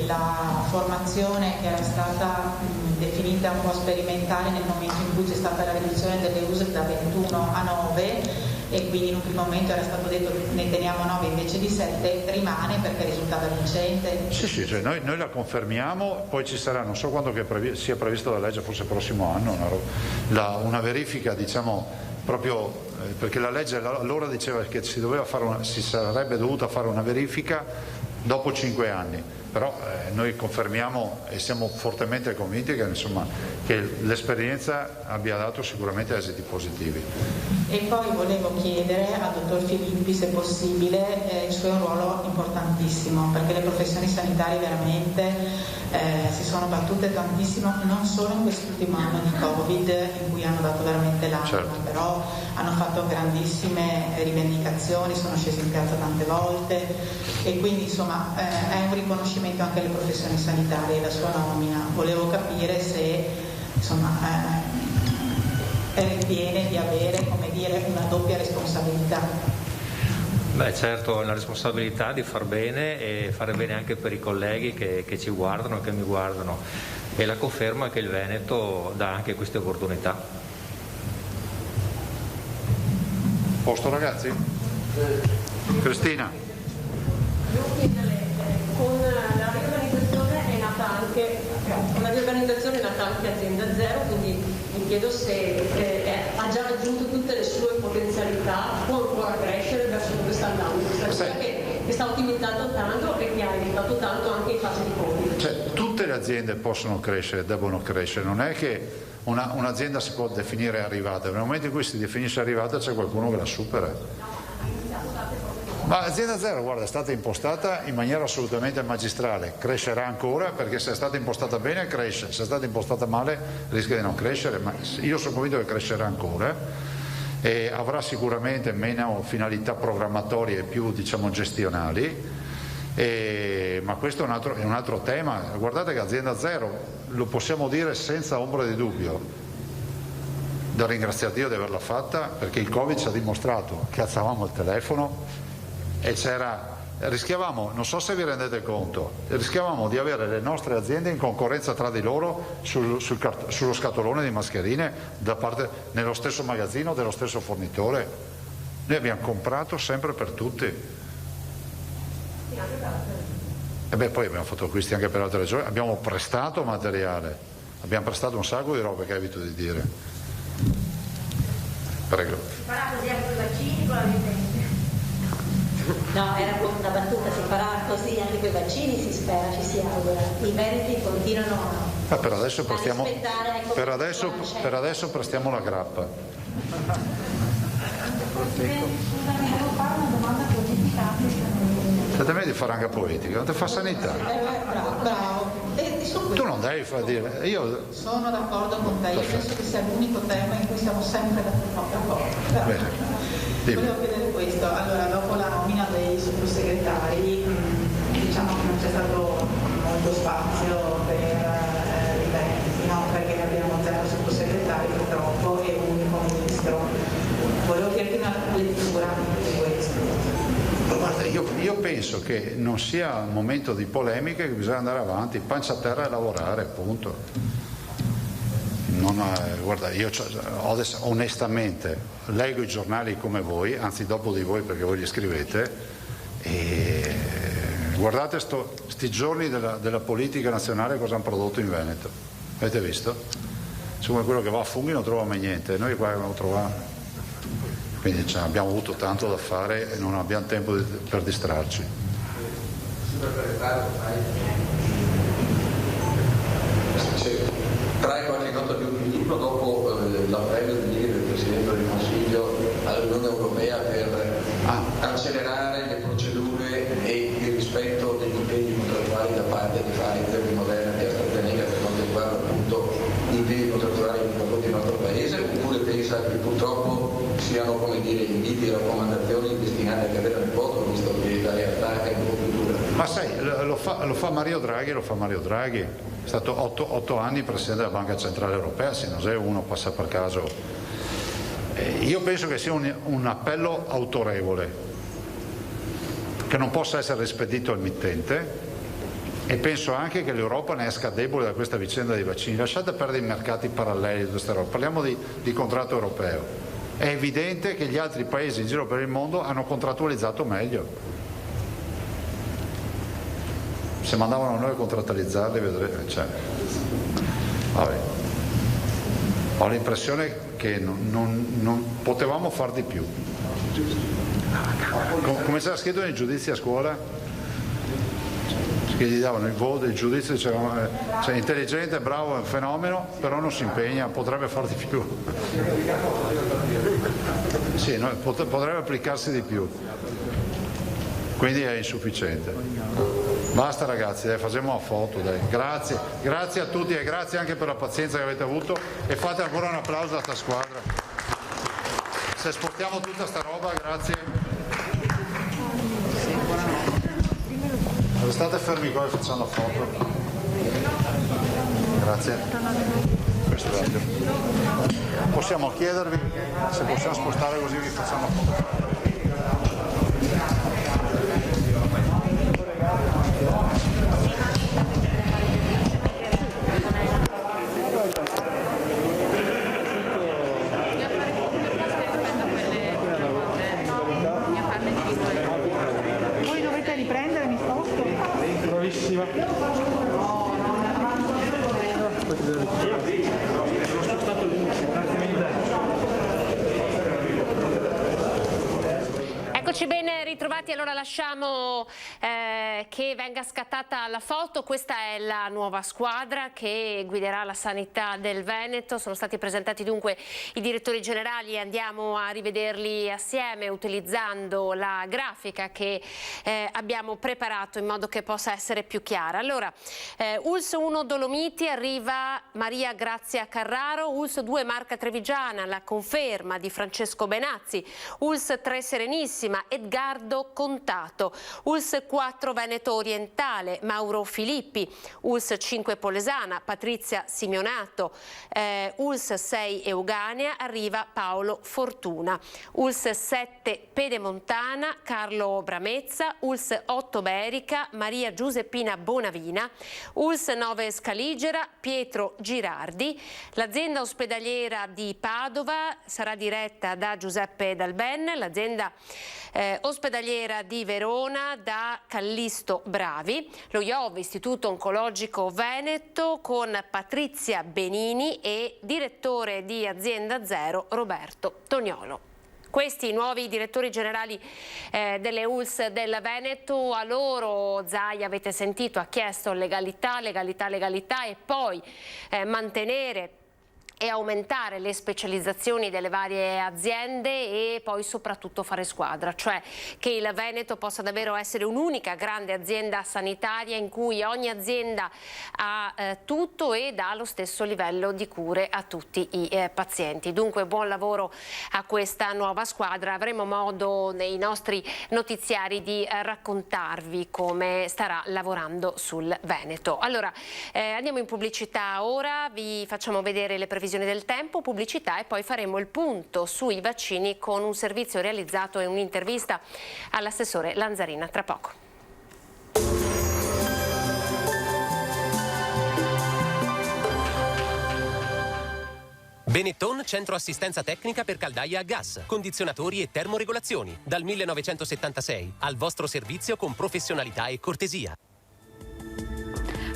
la formazione che era stata definita un po' sperimentale nel momento in cui c'è stata la riduzione delle USL da 21 a 9 e quindi in un primo momento era stato detto che ne teniamo 9 invece di 7, rimane perché risultava vincente? Sì, cioè noi la confermiamo, poi ci sarà, non so quando sia previsto dalla legge, forse il prossimo anno, una verifica, diciamo, proprio perché la legge allora diceva che si sarebbe dovuta fare una verifica dopo 5 anni, però noi confermiamo e siamo fortemente convinti che, insomma, che l'esperienza abbia dato sicuramente esiti positivi. E poi volevo chiedere al dottor Filippi, se possibile, il suo ruolo importantissimo, perché le professioni sanitarie veramente si sono battute tantissimo, non solo in quest'ultimo anno di Covid, in cui hanno dato veramente l'anima, certo, però hanno fatto grandissime rivendicazioni, sono scesi in piazza tante volte e quindi insomma è un riconoscimento anche alle professioni sanitarie e la sua nomina. Volevo capire se insomma ritiene di avere, come dire, una doppia responsabilità. Beh, certo, la responsabilità di far bene e fare bene anche per i colleghi che ci guardano e che mi guardano, e la conferma che il Veneto dà anche queste opportunità. Posto ragazzi? Cristina. Devo chiedere, con la riorganizzazione è nata anche Azienda Zero, quindi mi chiedo se ha già raggiunto tutte le sue potenzialità, può ancora crescere verso dove sta andando, che sta ottimizzando tanto e che ha aiutato tanto anche in fase di Covid. Cioè, tutte le aziende possono crescere, debbono crescere, non è che un'azienda si può definire arrivata, nel momento in cui si definisce arrivata c'è qualcuno che la supera. Ma Azienda Zero, guarda, è stata impostata in maniera assolutamente magistrale, crescerà ancora perché se è stata impostata bene cresce, se è stata impostata male rischia di non crescere, ma io sono convinto che crescerà ancora e avrà sicuramente meno finalità programmatorie e più, diciamo, gestionali, ma questo è un altro tema. Guardate che Azienda Zero lo possiamo dire senza ombra di dubbio. Da ringraziare Dio di averla fatta, perché il Covid ci ha dimostrato che alzavamo il telefono e rischiavamo, non so se vi rendete conto, rischiavamo di avere le nostre aziende in concorrenza tra di loro sullo scatolone di mascherine nello stesso magazzino dello stesso fornitore. Noi abbiamo comprato sempre per tutti. E poi abbiamo fatto acquisti anche per altre regioni, abbiamo prestato materiale, abbiamo prestato un sacco di roba, che evito di dire. Prego. Si farà così anche con i vaccini, con la licenza? No, era una battuta, si farà così anche con i vaccini, si spera, ci si augura. I veneti continuano a Per adesso prestiamo, rispettare. per adesso prestiamo la grappa. Devo fare una domanda politica. Fatemi di fare anche poetica, non ti fa sanità. Bravo. Tu non devi far dire. Io sono d'accordo con te, io penso che sia l'unico tema in cui siamo sempre d'accordo. Volevo chiedere questo, allora dopo la nomina dei sottosegretari diciamo che non c'è stato molto spazio per i Veneti, no? Perché abbiamo 0 sottosegretari purtroppo e un unico ministro. Volevo chiederti una lettura di questo. Guarda, io penso che non sia un momento di polemiche, che bisogna andare avanti, pancia a terra e lavorare, punto. Guarda, io onestamente leggo i giornali come voi, anzi dopo di voi perché voi li scrivete, e guardate sti giorni della politica nazionale cosa hanno prodotto in Veneto. Avete visto? Insomma, quello che va a funghi non trova mai niente, noi qua non troviamo. Quindi abbiamo avuto tanto da fare e non abbiamo tempo per distrarci. Trae qualche nota di ottimismo dopo l'appello di ieri del Presidente del Consiglio all'Unione Europea per accelerare le procedure e il rispetto degli impegni contrattuali da parte di Pfizer, di Moderna e di AstraZeneca per quanto riguarda appunto gli impegni contrattuali nei confronti del nostro Paese, oppure pensa che purtroppo siano, come dire, inviti e raccomandazioni destinate a cadere nel vuoto, visto che la realtà è un po' più dura? Ma sai, lo fa Mario Draghi, è stato 8 anni Presidente della Banca Centrale Europea, se non sei uno passa per caso. Io penso che sia un appello autorevole, che non possa essere rispedito al mittente, e penso anche che l'Europa ne esca debole da questa vicenda dei vaccini. Lasciate perdere i mercati paralleli di questa roba, parliamo di contratto europeo. È evidente che gli altri paesi in giro per il mondo hanno contrattualizzato meglio. Se mandavano noi a contrattualizzarli, vedrete. Vabbè. Ho l'impressione che non potevamo far di più. Come c'era scritto nei giudizi a scuola? Che gli davano il voto, il giudizio, dicevano cioè, intelligente, bravo, è un fenomeno, però non si impegna, potrebbe far di più. Sì, no, potrebbe applicarsi di più. Quindi è insufficiente. Basta ragazzi, dai, facciamo una foto, dai. Grazie a tutti e grazie anche per la pazienza che avete avuto e fate ancora un applauso a sta squadra. Se esportiamo tutta sta roba, grazie. State fermi qua e facciamo la foto. Grazie. Questo è possiamo chiedervi se possiamo spostare così vi facciamo la foto. Voi dovete riprendere, mi sposto. Bravissima. Sono spostato lì. Eccoci bene ritrovati, allora lasciamo che venga scattata la foto. Questa è la nuova squadra che guiderà la sanità del Veneto. Sono stati presentati dunque i direttori generali e andiamo a rivederli assieme utilizzando la grafica che abbiamo preparato in modo che possa essere più chiara. Allora, ULSS 1 Dolomiti arriva Maria Grazia Carraro, ULSS 2 Marca Trevigiana la conferma di Francesco Benazzi, ULSS 3 Serenissima Edgardo Contato, ULSS 4 Veneto Veneto Orientale, Mauro Filippi, ULSS 5 Polesana, Patrizia Simeonato, ULSS 6 Euganea, arriva Paolo Fortuna, ULSS 7 Pedemontana, Carlo Bramezza, ULSS 8 Berica, Maria Giuseppina Bonavina, ULSS 9 Scaligera, Pietro Girardi. L'azienda ospedaliera di Padova sarà diretta da Giuseppe Dalben, l'azienda ospedaliera di Verona da Callisto Bravi, lo IOV Istituto Oncologico Veneto con Patrizia Benini e direttore di Azienda Zero Roberto Toniolo. Questi i nuovi direttori generali delle ULSS del Veneto. A loro Zaia, avete sentito, ha chiesto legalità e poi mantenere e aumentare le specializzazioni delle varie aziende e poi soprattutto fare squadra, cioè che il Veneto possa davvero essere un'unica grande azienda sanitaria in cui ogni azienda ha tutto e dà lo stesso livello di cure a tutti i pazienti. Dunque buon lavoro a questa nuova squadra, avremo modo nei nostri notiziari di raccontarvi come starà lavorando sul Veneto. Allora andiamo in pubblicità ora, vi facciamo vedere le previsioni del tempo, pubblicità e poi faremo il punto sui vaccini con un servizio realizzato e un'intervista all'assessore Lanzarina tra poco. Benetton, centro assistenza tecnica per caldaia a gas, condizionatori e termoregolazioni. Dal 1976, al vostro servizio con professionalità e cortesia.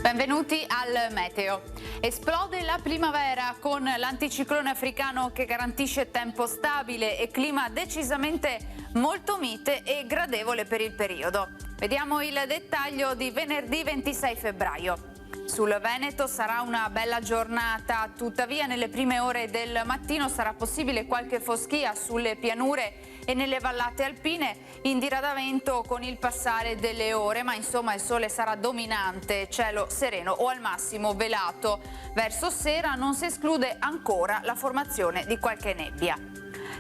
Benvenuti al meteo. Esplode la primavera con l'anticiclone africano che garantisce tempo stabile e clima decisamente molto mite e gradevole per il periodo. Vediamo il dettaglio di venerdì 26 febbraio. Sul Veneto sarà una bella giornata, tuttavia nelle prime ore del mattino sarà possibile qualche foschia sulle pianure e nelle vallate alpine in diradamento con il passare delle ore, ma insomma il sole sarà dominante, cielo sereno o al massimo velato. Verso sera non si esclude ancora la formazione di qualche nebbia.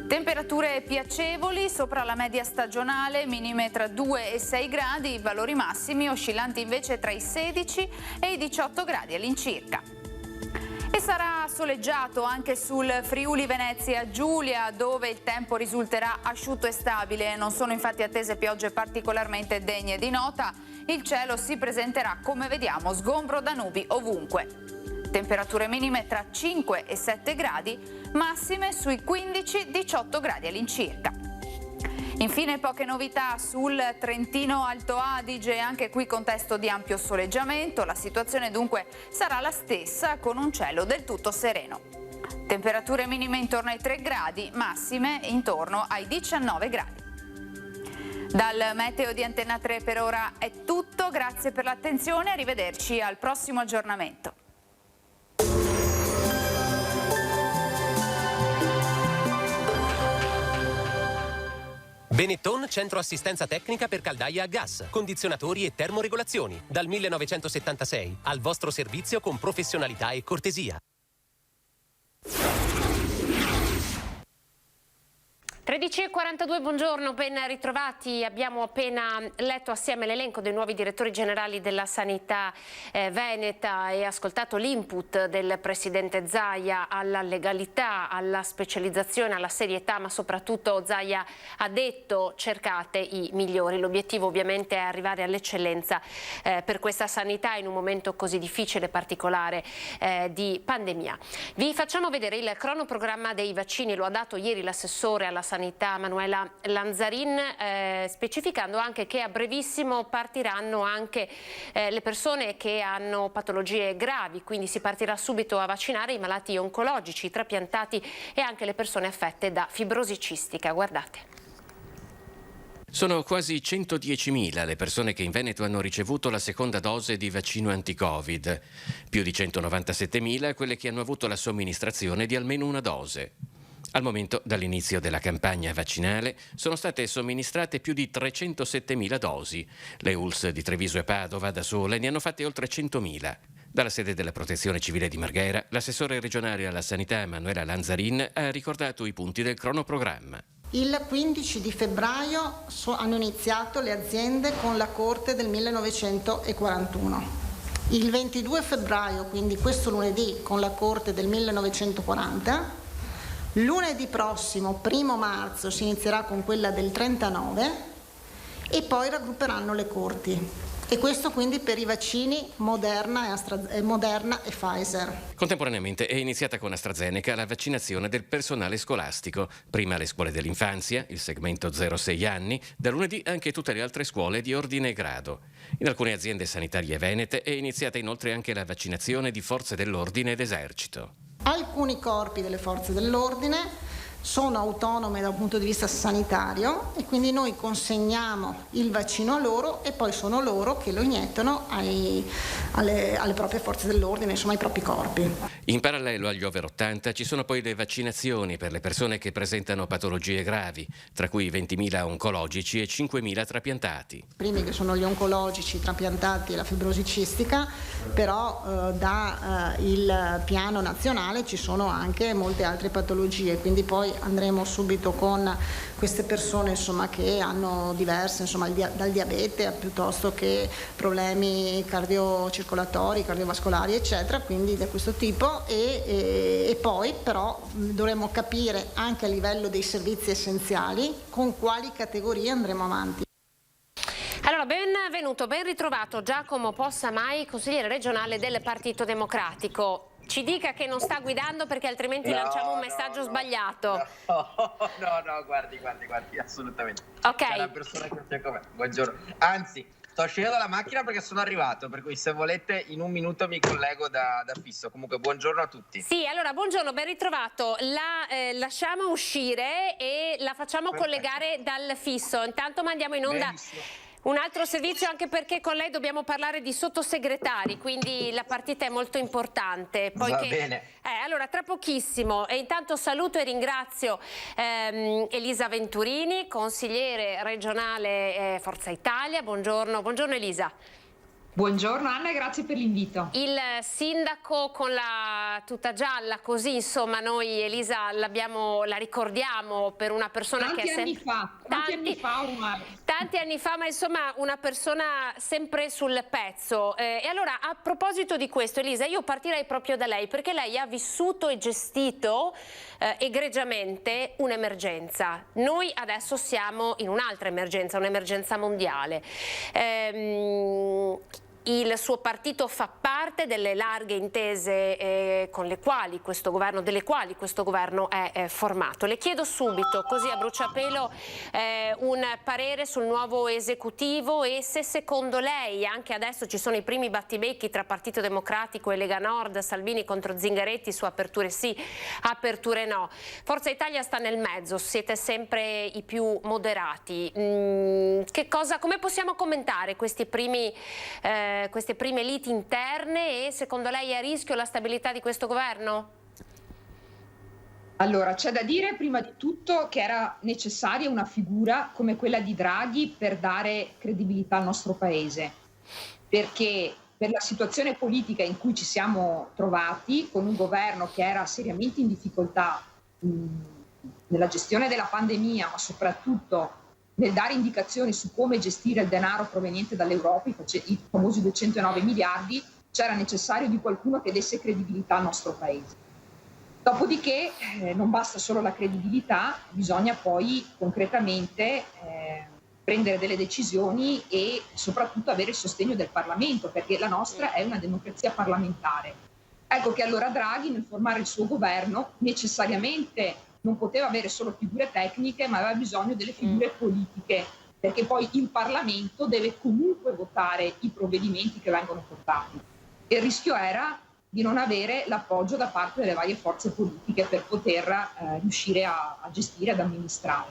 Temperature piacevoli sopra la media stagionale, minime tra 2 e 6 gradi, valori massimi oscillanti invece tra i 16 e i 18 gradi all'incirca. E sarà soleggiato anche sul Friuli Venezia Giulia, dove il tempo risulterà asciutto e stabile. Non sono infatti attese piogge particolarmente degne di nota. Il cielo si presenterà, come vediamo, sgombro da nubi ovunque. Temperature minime tra 5 e 7 gradi, massime sui 15-18 gradi all'incirca. Infine poche novità sul Trentino Alto Adige, anche qui contesto di ampio soleggiamento, la situazione dunque sarà la stessa con un cielo del tutto sereno. Temperature minime intorno ai 3 gradi, massime intorno ai 19 gradi. Dal meteo di Antenna 3 per ora è tutto, grazie per l'attenzione, arrivederci al prossimo aggiornamento. Benetton, centro assistenza tecnica per caldaia a gas, condizionatori e termoregolazioni. Dal 1976, al vostro servizio con professionalità e cortesia. 13:42, buongiorno, ben ritrovati. Abbiamo appena letto assieme l'elenco dei nuovi direttori generali della sanità veneta e ascoltato l'input del presidente Zaia alla legalità, alla specializzazione, alla serietà, ma soprattutto Zaia ha detto cercate i migliori. L'obiettivo ovviamente è arrivare all'eccellenza per questa sanità in un momento così difficile e particolare di pandemia. Vi facciamo vedere il cronoprogramma dei vaccini, lo ha dato ieri l'assessore alla sanità Manuela Lanzarin, specificando anche che a brevissimo partiranno anche le persone che hanno patologie gravi, quindi si partirà subito a vaccinare i malati oncologici, i trapiantati e anche le persone affette da fibrosi cistica. Guardate. Sono quasi 110.000 le persone che in Veneto hanno ricevuto la seconda dose di vaccino anti-Covid, più di 197.000 quelle che hanno avuto la somministrazione di almeno una dose. Al momento, dall'inizio della campagna vaccinale, sono state somministrate più di 307.000 dosi. Le ULSS di Treviso e Padova da sole ne hanno fatte oltre 100.000. Dalla sede della Protezione Civile di Marghera, l'assessore regionale alla sanità Manuela Lanzarin ha ricordato i punti del cronoprogramma. Il 15 di febbraio hanno iniziato le aziende con la Corte del 1941. Il 22 febbraio, quindi questo lunedì, con la Corte del 1940. Lunedì prossimo, 1 marzo, si inizierà con quella del 39 e poi raggrupperanno le corti. E questo quindi per i vaccini Moderna e Pfizer. Contemporaneamente è iniziata con AstraZeneca la vaccinazione del personale scolastico. Prima le scuole dell'infanzia, il segmento 0-6 anni, da lunedì anche tutte le altre scuole di ordine e grado. In alcune aziende sanitarie venete è iniziata inoltre anche la vaccinazione di forze dell'ordine ed esercito. Alcuni corpi delle forze dell'ordine sono autonome dal punto di vista sanitario e quindi noi consegniamo il vaccino a loro e poi sono loro che lo iniettano alle proprie forze dell'ordine, insomma ai propri corpi. In parallelo agli over 80 ci sono poi le vaccinazioni per le persone che presentano patologie gravi, tra cui 20.000 oncologici e 5.000 trapiantati. I primi che sono gli oncologici, i trapiantati e la fibrosi cistica, però il piano nazionale ci sono anche molte altre patologie, quindi poi andremo subito con queste persone insomma, che hanno diverse, insomma, dal diabete piuttosto che problemi cardiocircolatori, cardiovascolari eccetera, quindi da questo tipo e poi però dovremo capire anche a livello dei servizi essenziali con quali categorie andremo avanti. Allora, benvenuto, ben ritrovato Giacomo Possamai, consigliere regionale del Partito Democratico. Ci dica che non sta guidando perché altrimenti lanciamo un messaggio sbagliato. No, guardi, assolutamente. Ok. C'è una persona che c'è con me. Buongiorno. Anzi, sto scendendo dalla macchina perché sono arrivato, per cui se volete in un minuto mi collego da fisso. Comunque buongiorno a tutti. Sì, allora buongiorno, ben ritrovato. La lasciamo uscire e la facciamo collegare dal fisso. Intanto mandiamo in onda un altro servizio, anche perché con lei dobbiamo parlare di sottosegretari, quindi la partita è molto importante. Va bene. Allora, tra pochissimo, e intanto saluto e ringrazio Elisa Venturini, consigliere regionale Forza Italia. Buongiorno Elisa. Buongiorno Anna e grazie per l'invito. Il sindaco con la tuta gialla, così insomma noi Elisa la ricordiamo per una persona che è sempre... Tanti anni fa, ma insomma una persona sempre sul pezzo. E allora a proposito di questo Elisa, io partirei proprio da lei perché lei ha vissuto e gestito egregiamente un'emergenza. Noi adesso siamo in un'altra emergenza, un'emergenza mondiale. Il suo partito fa parte delle larghe intese delle quali questo governo è formato. Le chiedo subito, così a bruciapelo, un parere sul nuovo esecutivo e se secondo lei, anche adesso ci sono i primi battibecchi tra Partito Democratico e Lega Nord, Salvini contro Zingaretti su aperture sì, aperture no. Forza Italia sta nel mezzo, siete sempre i più moderati. Come possiamo commentare queste prime liti interne e secondo lei è a rischio la stabilità di questo governo? Allora, c'è da dire prima di tutto che era necessaria una figura come quella di Draghi per dare credibilità al nostro paese, perché per la situazione politica in cui ci siamo trovati, con un governo che era seriamente in difficoltà nella gestione della pandemia, ma soprattutto nel dare indicazioni su come gestire il denaro proveniente dall'Europa, i famosi 209 miliardi, c'era necessario di qualcuno che desse credibilità al nostro paese. Dopodiché non basta solo la credibilità, bisogna poi concretamente prendere delle decisioni e soprattutto avere il sostegno del Parlamento, perché la nostra è una democrazia parlamentare. Ecco che allora Draghi, nel formare il suo governo, necessariamente non poteva avere solo figure tecniche, ma aveva bisogno delle figure politiche, perché poi il Parlamento deve comunque votare i provvedimenti che vengono portati. Il rischio era di non avere l'appoggio da parte delle varie forze politiche per poter riuscire a gestire, ad amministrare.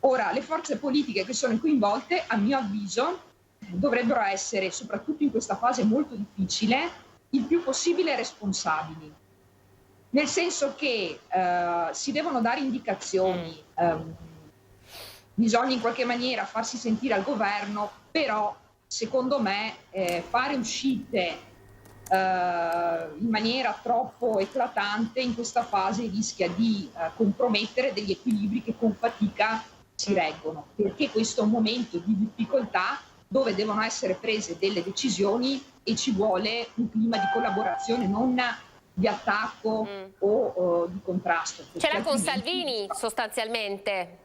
Ora, le forze politiche che sono coinvolte, a mio avviso, dovrebbero essere, soprattutto in questa fase molto difficile, il più possibile responsabili. Nel senso che si devono dare indicazioni, bisogna in qualche maniera farsi sentire al governo, però secondo me fare uscite in maniera troppo eclatante in questa fase rischia di compromettere degli equilibri che con fatica si reggono, perché questo è un momento di difficoltà dove devono essere prese delle decisioni e ci vuole un clima di collaborazione, non di attacco o di contrasto. Ce l'ha con Salvini sostanzialmente?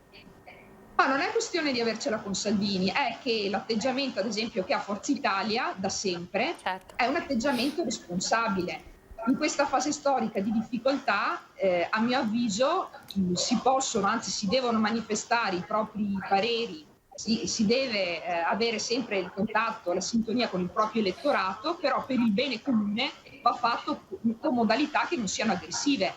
Ma non è questione di avercela con Salvini, è che l'atteggiamento, ad esempio, che ha Forza Italia da sempre è un atteggiamento responsabile. In questa fase storica di difficoltà, a mio avviso, si possono, anzi si devono manifestare i propri pareri, si deve avere sempre il contatto, la sintonia con il proprio elettorato, però per il bene comune va fatto con modalità che non siano aggressive,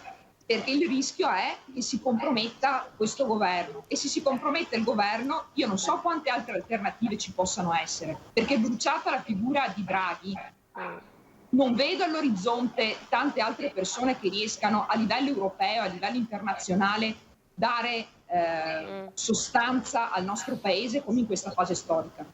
perché il rischio è che si comprometta questo governo, e se si compromette il governo io non so quante altre alternative ci possano essere, perché bruciata la figura di Draghi non vedo all'orizzonte tante altre persone che riescano a livello europeo, a livello internazionale, dare sostanza al nostro paese come in questa fase storica.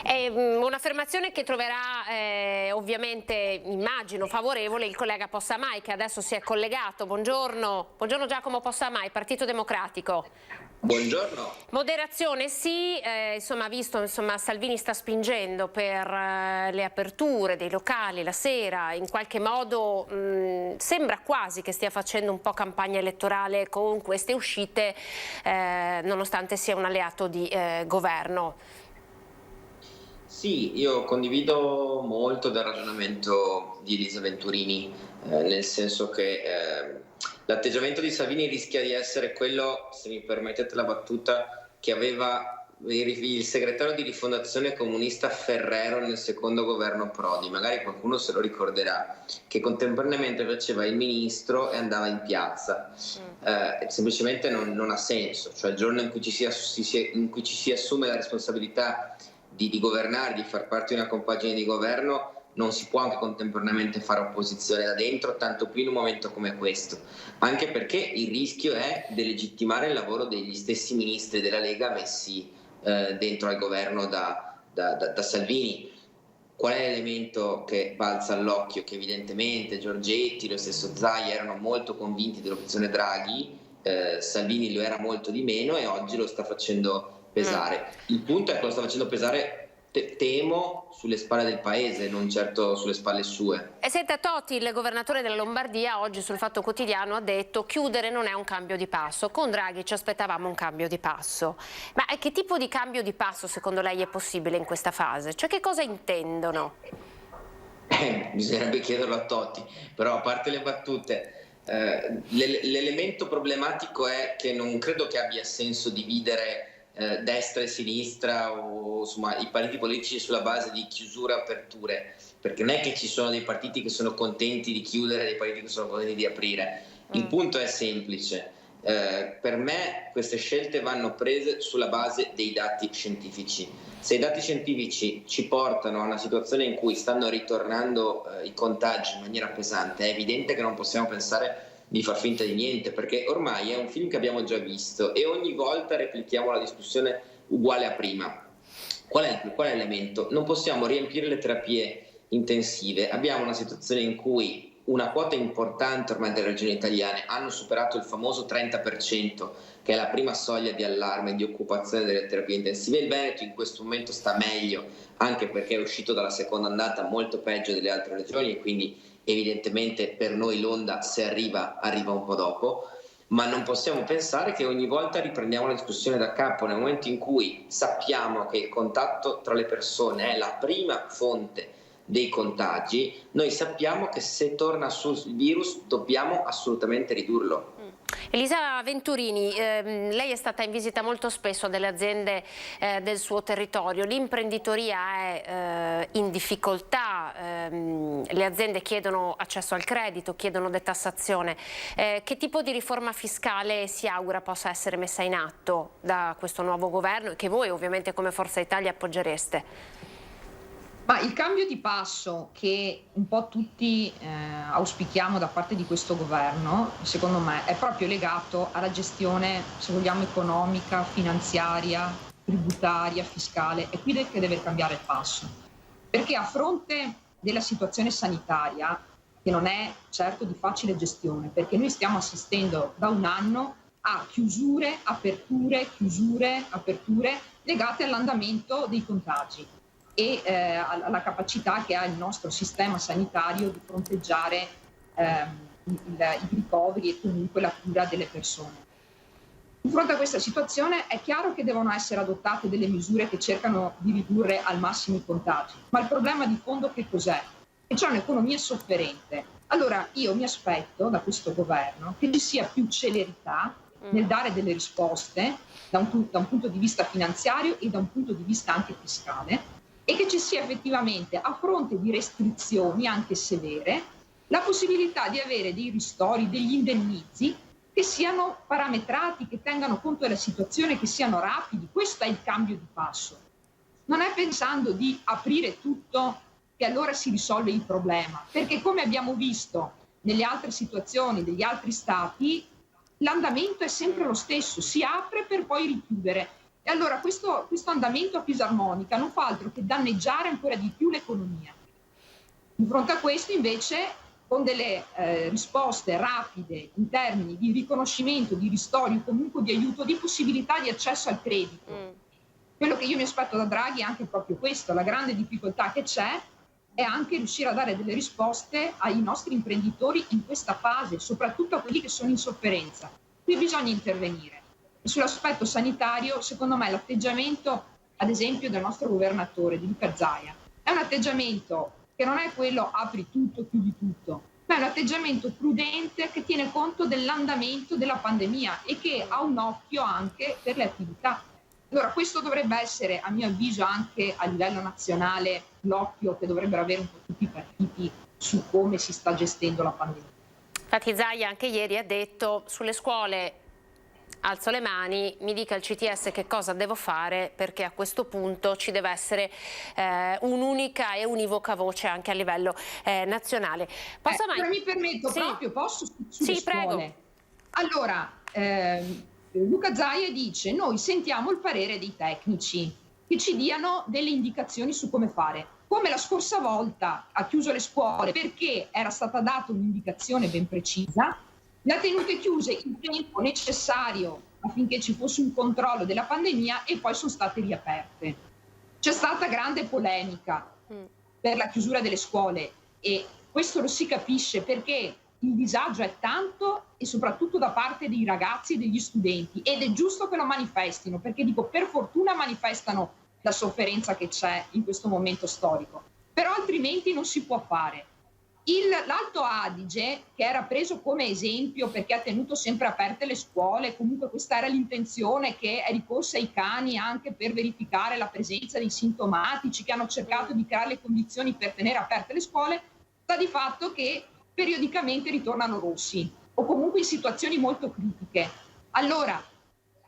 È un'affermazione che troverà ovviamente, immagino, favorevole il collega Possamai, che adesso si è collegato. Buongiorno Giacomo Possamai, Partito Democratico. Buongiorno. Moderazione sì, visto Salvini sta spingendo per le aperture dei locali la sera, in qualche modo sembra quasi che stia facendo un po' campagna elettorale con queste uscite, nonostante sia un alleato di governo. Sì, io condivido molto del ragionamento di Elisa Venturini, nel senso che l'atteggiamento di Salvini rischia di essere quello, se mi permettete la battuta, che aveva il segretario di Rifondazione Comunista Ferrero nel secondo governo Prodi. Magari qualcuno se lo ricorderà, che contemporaneamente faceva il ministro e andava in piazza. Semplicemente non ha senso. Cioè il giorno in cui ci si assume la responsabilità di governare, di far parte di una compagine di governo, non si può anche contemporaneamente fare opposizione da dentro, tanto più in un momento come questo, anche perché il rischio è delegittimare il lavoro degli stessi ministri della Lega messi dentro al governo da Salvini. Qual è l'elemento che balza all'occhio? Che evidentemente Giorgetti, lo stesso Zaia erano molto convinti dell'opzione Draghi, Salvini lo era molto di meno e oggi lo sta facendo pesare. Il punto è che lo sta facendo pesare, temo, sulle spalle del paese, non certo sulle spalle sue. E senta, Toti, il governatore della Lombardia, oggi sul Fatto Quotidiano ha detto: chiudere non è un cambio di passo, con Draghi ci aspettavamo un cambio di passo. Ma che tipo di cambio di passo secondo lei è possibile in questa fase? Cioè che cosa intendono? Bisognerebbe chiederlo a Toti, però a parte le battute, l'elemento problematico è che non credo che abbia senso dividere destra e sinistra o insomma i partiti politici sulla base di chiusure o aperture, perché non è che ci sono dei partiti che sono contenti di chiudere e dei partiti che sono contenti di aprire. Il punto è semplice, per me queste scelte vanno prese sulla base dei dati scientifici. Se i dati scientifici ci portano a una situazione in cui stanno ritornando i contagi in maniera pesante, è evidente che non possiamo pensare di far finta di niente, perché ormai è un film che abbiamo già visto e ogni volta replichiamo la discussione uguale a prima. Qual è l'elemento? Non possiamo riempire le terapie intensive. Abbiamo una situazione in cui una quota importante ormai delle regioni italiane hanno superato il famoso 30%, che è la prima soglia di allarme di occupazione delle terapie intensive. Il Veneto in questo momento sta meglio, anche perché è uscito dalla seconda ondata molto peggio delle altre regioni e quindi evidentemente per noi l'onda, se arriva un po' dopo, ma non possiamo pensare che ogni volta riprendiamo la discussione da capo. Nel momento in cui sappiamo che il contatto tra le persone è la prima fonte dei contagi, noi sappiamo che se torna sul virus dobbiamo assolutamente ridurlo. Elisa Venturini, lei è stata in visita molto spesso a delle aziende del suo territorio, l'imprenditoria è in difficoltà, le aziende chiedono accesso al credito, chiedono detassazione. Che tipo di riforma fiscale si augura possa essere messa in atto da questo nuovo governo e che voi ovviamente come Forza Italia appoggereste? Ma il cambio di passo che un po' tutti auspichiamo da parte di questo governo, secondo me, è proprio legato alla gestione, se vogliamo, economica, finanziaria, tributaria, fiscale. È qui che deve cambiare il passo. Perché a fronte della situazione sanitaria, che non è certo di facile gestione, perché noi stiamo assistendo da un anno a chiusure, aperture, legate all'andamento dei contagi e alla capacità che ha il nostro sistema sanitario di fronteggiare i ricoveri e comunque la cura delle persone. Di fronte a questa situazione è chiaro che devono essere adottate delle misure che cercano di ridurre al massimo i contagi, ma il problema di fondo che cos'è? Che c'è un'economia sofferente. Allora io mi aspetto da questo governo che ci sia più celerità nel dare delle risposte da un punto di vista finanziario e da un punto di vista anche fiscale, e che ci sia effettivamente, a fronte di restrizioni anche severe, la possibilità di avere dei ristori, degli indennizzi che siano parametrati, che tengano conto della situazione, che siano rapidi. Questo è il cambio di passo. Non è pensando di aprire tutto che allora si risolve il problema, perché come abbiamo visto nelle altre situazioni degli altri stati, l'andamento è sempre lo stesso, si apre per poi richiudere. E allora questo andamento a fisarmonica non fa altro che danneggiare ancora di più l'economia. Di fronte a questo invece, con delle risposte rapide in termini di riconoscimento, di ristori, comunque di aiuto, di possibilità di accesso al credito. Quello che io mi aspetto da Draghi è anche proprio questo, la grande difficoltà che c'è è anche riuscire a dare delle risposte ai nostri imprenditori in questa fase, soprattutto a quelli che sono in sofferenza. Qui bisogna intervenire. E sull'aspetto sanitario, secondo me, l'atteggiamento, ad esempio, del nostro governatore, di Luca Zaia, è un atteggiamento che non è quello apri tutto, chiudi tutto, ma è un atteggiamento prudente che tiene conto dell'andamento della pandemia e che ha un occhio anche per le attività. Allora questo dovrebbe essere, a mio avviso, anche a livello nazionale l'occhio che dovrebbero avere un po' tutti i partiti su come si sta gestendo la pandemia. Infatti Zaia anche ieri ha detto: sulle scuole alzo le mani, mi dica il CTS che cosa devo fare, perché a questo punto ci deve essere un'unica e univoca voce anche a livello nazionale. Mi permetto, sì. Proprio, posso? Sulle sì, scuole. Prego. Allora, Luca Zaia dice: noi sentiamo il parere dei tecnici che ci diano delle indicazioni su come fare. Come la scorsa volta ha chiuso le scuole perché era stata data un'indicazione ben precisa, le ha tenute chiuse il tempo necessario affinché ci fosse un controllo della pandemia e poi sono state riaperte. C'è stata grande polemica per la chiusura delle scuole e questo lo si capisce perché il disagio è tanto e soprattutto da parte dei ragazzi e degli studenti, ed è giusto che lo manifestino, perché dico, per fortuna manifestano la sofferenza che c'è in questo momento storico, però altrimenti non si può fare. L'Alto Adige, che era preso come esempio perché ha tenuto sempre aperte le scuole, comunque questa era l'intenzione, che è ricorsa ai cani anche per verificare la presenza dei sintomatici, che hanno cercato di creare le condizioni per tenere aperte le scuole, sta di fatto che periodicamente ritornano rossi o comunque in situazioni molto critiche. Allora,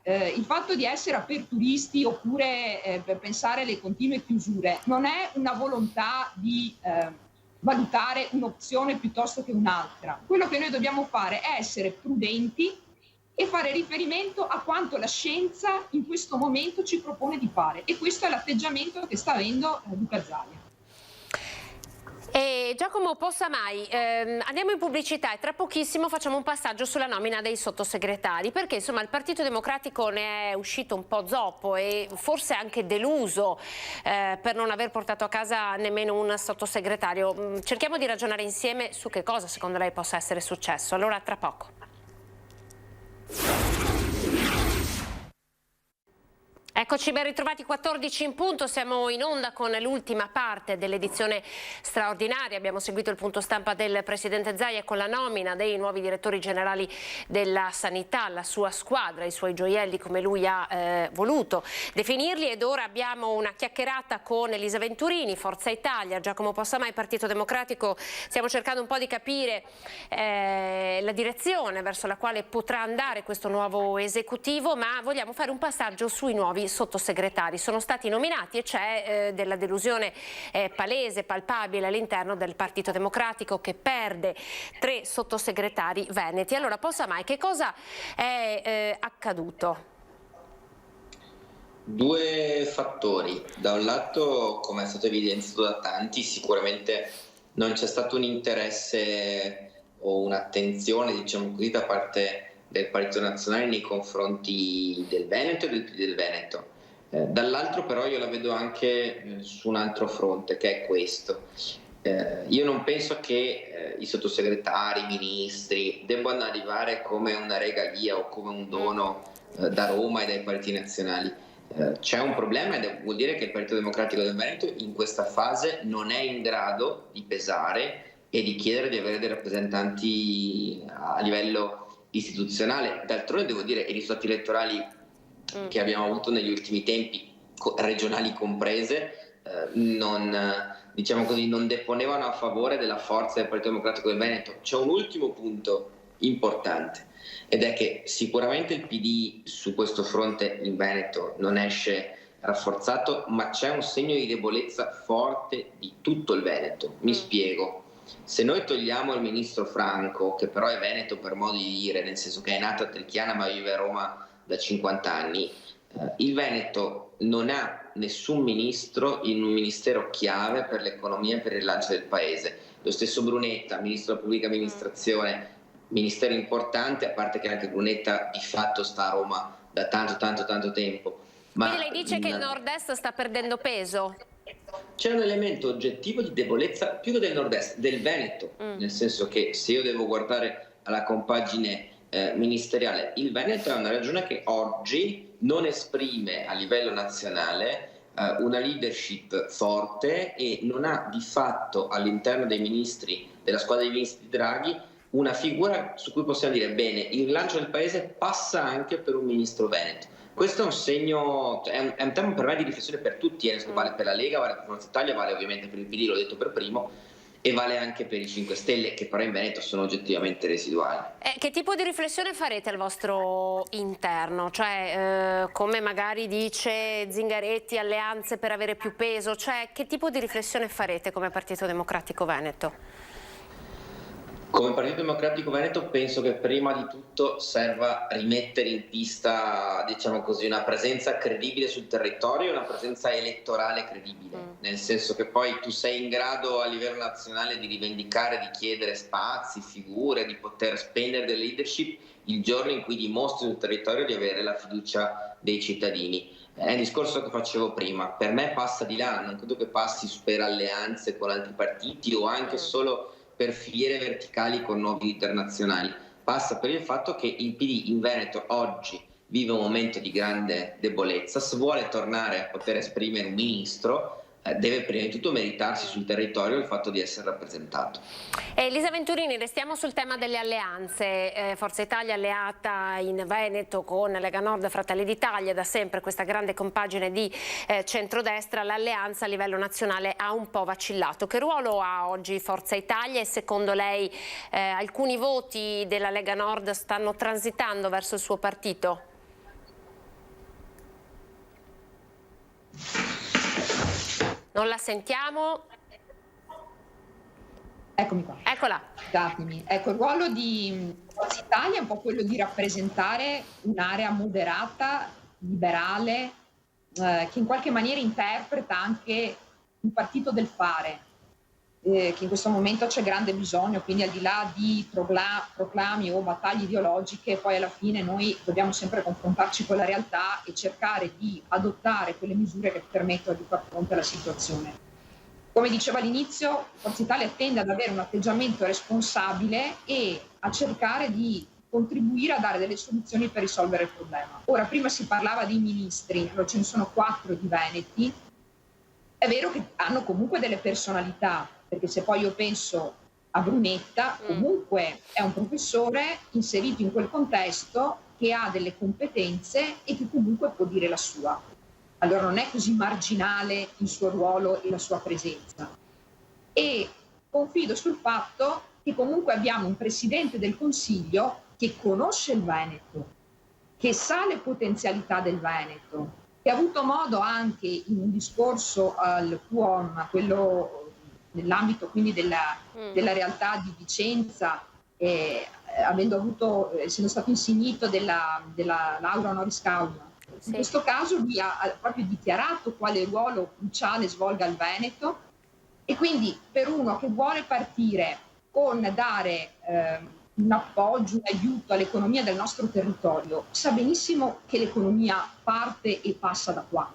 il fatto di essere aperturisti oppure per pensare alle continue chiusure non è una volontà di valutare un'opzione piuttosto che un'altra. Quello che noi dobbiamo fare è essere prudenti e fare riferimento a quanto la scienza in questo momento ci propone di fare, e questo è l'atteggiamento che sta avendo Luca Zaia. E Giacomo Possamai, andiamo in pubblicità e tra pochissimo facciamo un passaggio sulla nomina dei sottosegretari, perché insomma il Partito Democratico ne è uscito un po' zoppo e forse anche deluso per non aver portato a casa nemmeno un sottosegretario. Cerchiamo di ragionare insieme su che cosa secondo lei possa essere successo. Allora, tra poco. Eccoci, ben ritrovati, 14 in punto, siamo in onda con l'ultima parte dell'edizione straordinaria. Abbiamo seguito il punto stampa del Presidente Zaia con la nomina dei nuovi direttori generali della sanità, la sua squadra, i suoi gioielli come lui ha voluto definirli, ed ora abbiamo una chiacchierata con Elisa Venturini, Forza Italia, Giacomo Possamai, Partito Democratico. Stiamo cercando un po' di capire la direzione verso la quale potrà andare questo nuovo esecutivo, ma vogliamo fare un passaggio sui nuovi sottosegretari. Sono stati nominati e c'è della delusione palese, palpabile all'interno del Partito Democratico, che perde 3 sottosegretari veneti. Allora, Possamai, che cosa è accaduto? Due fattori. Da un lato, come è stato evidenziato da tanti, sicuramente non c'è stato un interesse o un'attenzione, diciamo così, da parte del Partito Nazionale nei confronti del Veneto e del Veneto. Dall'altro però io la vedo anche su un altro fronte, che è questo. Io non penso che i sottosegretari, i ministri debbano arrivare come una regalia o come un dono da Roma e dai partiti nazionali. C'è un problema ed vuol dire che il Partito Democratico del Veneto in questa fase non è in grado di pesare e di chiedere di avere dei rappresentanti a livello istituzionale. D'altronde devo dire i risultati elettorali che abbiamo avuto negli ultimi tempi, regionali comprese, diciamo così, non deponevano a favore della forza del Partito Democratico del Veneto. C'è un ultimo punto importante ed è che sicuramente il PD su questo fronte in Veneto non esce rafforzato, ma c'è un segno di debolezza forte di tutto il Veneto. Mi spiego. Se noi togliamo il ministro Franco, che però è veneto per modo di dire, nel senso che è nato a Trichiana ma vive a Roma da 50 anni, il Veneto non ha nessun ministro in un ministero chiave per l'economia e per il rilancio del paese. Lo stesso Brunetta, ministro della pubblica amministrazione, ministero importante, a parte che anche Brunetta di fatto sta a Roma da tanto tempo. Ma quindi lei dice che il nord-est sta perdendo peso? C'è un elemento oggettivo di debolezza più che del nord-est, del Veneto, nel senso che se io devo guardare alla compagine ministeriale, il Veneto è una regione che oggi non esprime a livello nazionale una leadership forte e non ha di fatto all'interno dei ministri, della squadra dei ministri Draghi, una figura su cui possiamo dire bene, il rilancio del paese passa anche per un ministro veneto. Questo è un segno, è un tema per me di riflessione per tutti, vale per la Lega, vale per Forza Italia, vale ovviamente per il PD, l'ho detto per primo, e vale anche per i 5 Stelle, che però in Veneto sono oggettivamente residuali. Che tipo di riflessione farete al vostro interno? Cioè, come magari dice Zingaretti, alleanze per avere più peso, cioè che tipo di riflessione farete come Partito Democratico Veneto? Come Partito Democratico Veneto penso che prima di tutto serva rimettere in pista, diciamo così, una presenza credibile sul territorio e una presenza elettorale credibile, nel senso che poi tu sei in grado a livello nazionale di rivendicare, di chiedere spazi, figure, di poter spendere delle leadership il giorno in cui dimostri sul territorio di avere la fiducia dei cittadini. È il discorso che facevo prima, per me passa di là, non credo che passi per alleanze con altri partiti o anche solo per filiere verticali con nuovi internazionali. Passa per il fatto che il PD in Veneto oggi vive un momento di grande debolezza. Se vuole tornare a poter esprimere un ministro, deve prima di tutto meritarsi sul territorio il fatto di essere rappresentato. Elisa Venturini, restiamo sul tema delle alleanze. Forza Italia alleata in Veneto con Lega Nord e Fratelli d'Italia, da sempre questa grande compagine di centrodestra. L'alleanza a livello nazionale ha un po' vacillato. Che ruolo ha oggi Forza Italia e secondo lei alcuni voti della Lega Nord stanno transitando verso il suo partito? Non la sentiamo. Eccomi qua. Eccola. Scusatemi. Ecco, il ruolo di Forza Italia è un po' quello di rappresentare un'area moderata, liberale, che in qualche maniera interpreta anche un partito del fare, che in questo momento c'è grande bisogno, quindi al di là di proclami o battaglie ideologiche, poi alla fine noi dobbiamo sempre confrontarci con la realtà e cercare di adottare quelle misure che permettono di far fronte alla situazione. Come dicevo all'inizio, Forza Italia tende ad avere un atteggiamento responsabile e a cercare di contribuire a dare delle soluzioni per risolvere il problema. Ora, prima si parlava dei ministri, allora ce ne sono 4 di veneti, è vero che hanno comunque delle personalità, perché se poi io penso a Brunetta, comunque è un professore inserito in quel contesto che ha delle competenze e che comunque può dire la sua. Allora non è così marginale il suo ruolo e la sua presenza. E confido sul fatto che comunque abbiamo un Presidente del Consiglio che conosce il Veneto, che sa le potenzialità del Veneto, che ha avuto modo anche in un discorso al QOM, quello nell'ambito quindi della realtà di Vicenza, essendo stato insignito della laurea honoris causa, In questo caso lui ha proprio dichiarato quale ruolo cruciale svolga il Veneto, e quindi per uno che vuole partire con dare un appoggio, un aiuto all'economia del nostro territorio, sa benissimo che l'economia parte e passa da qua.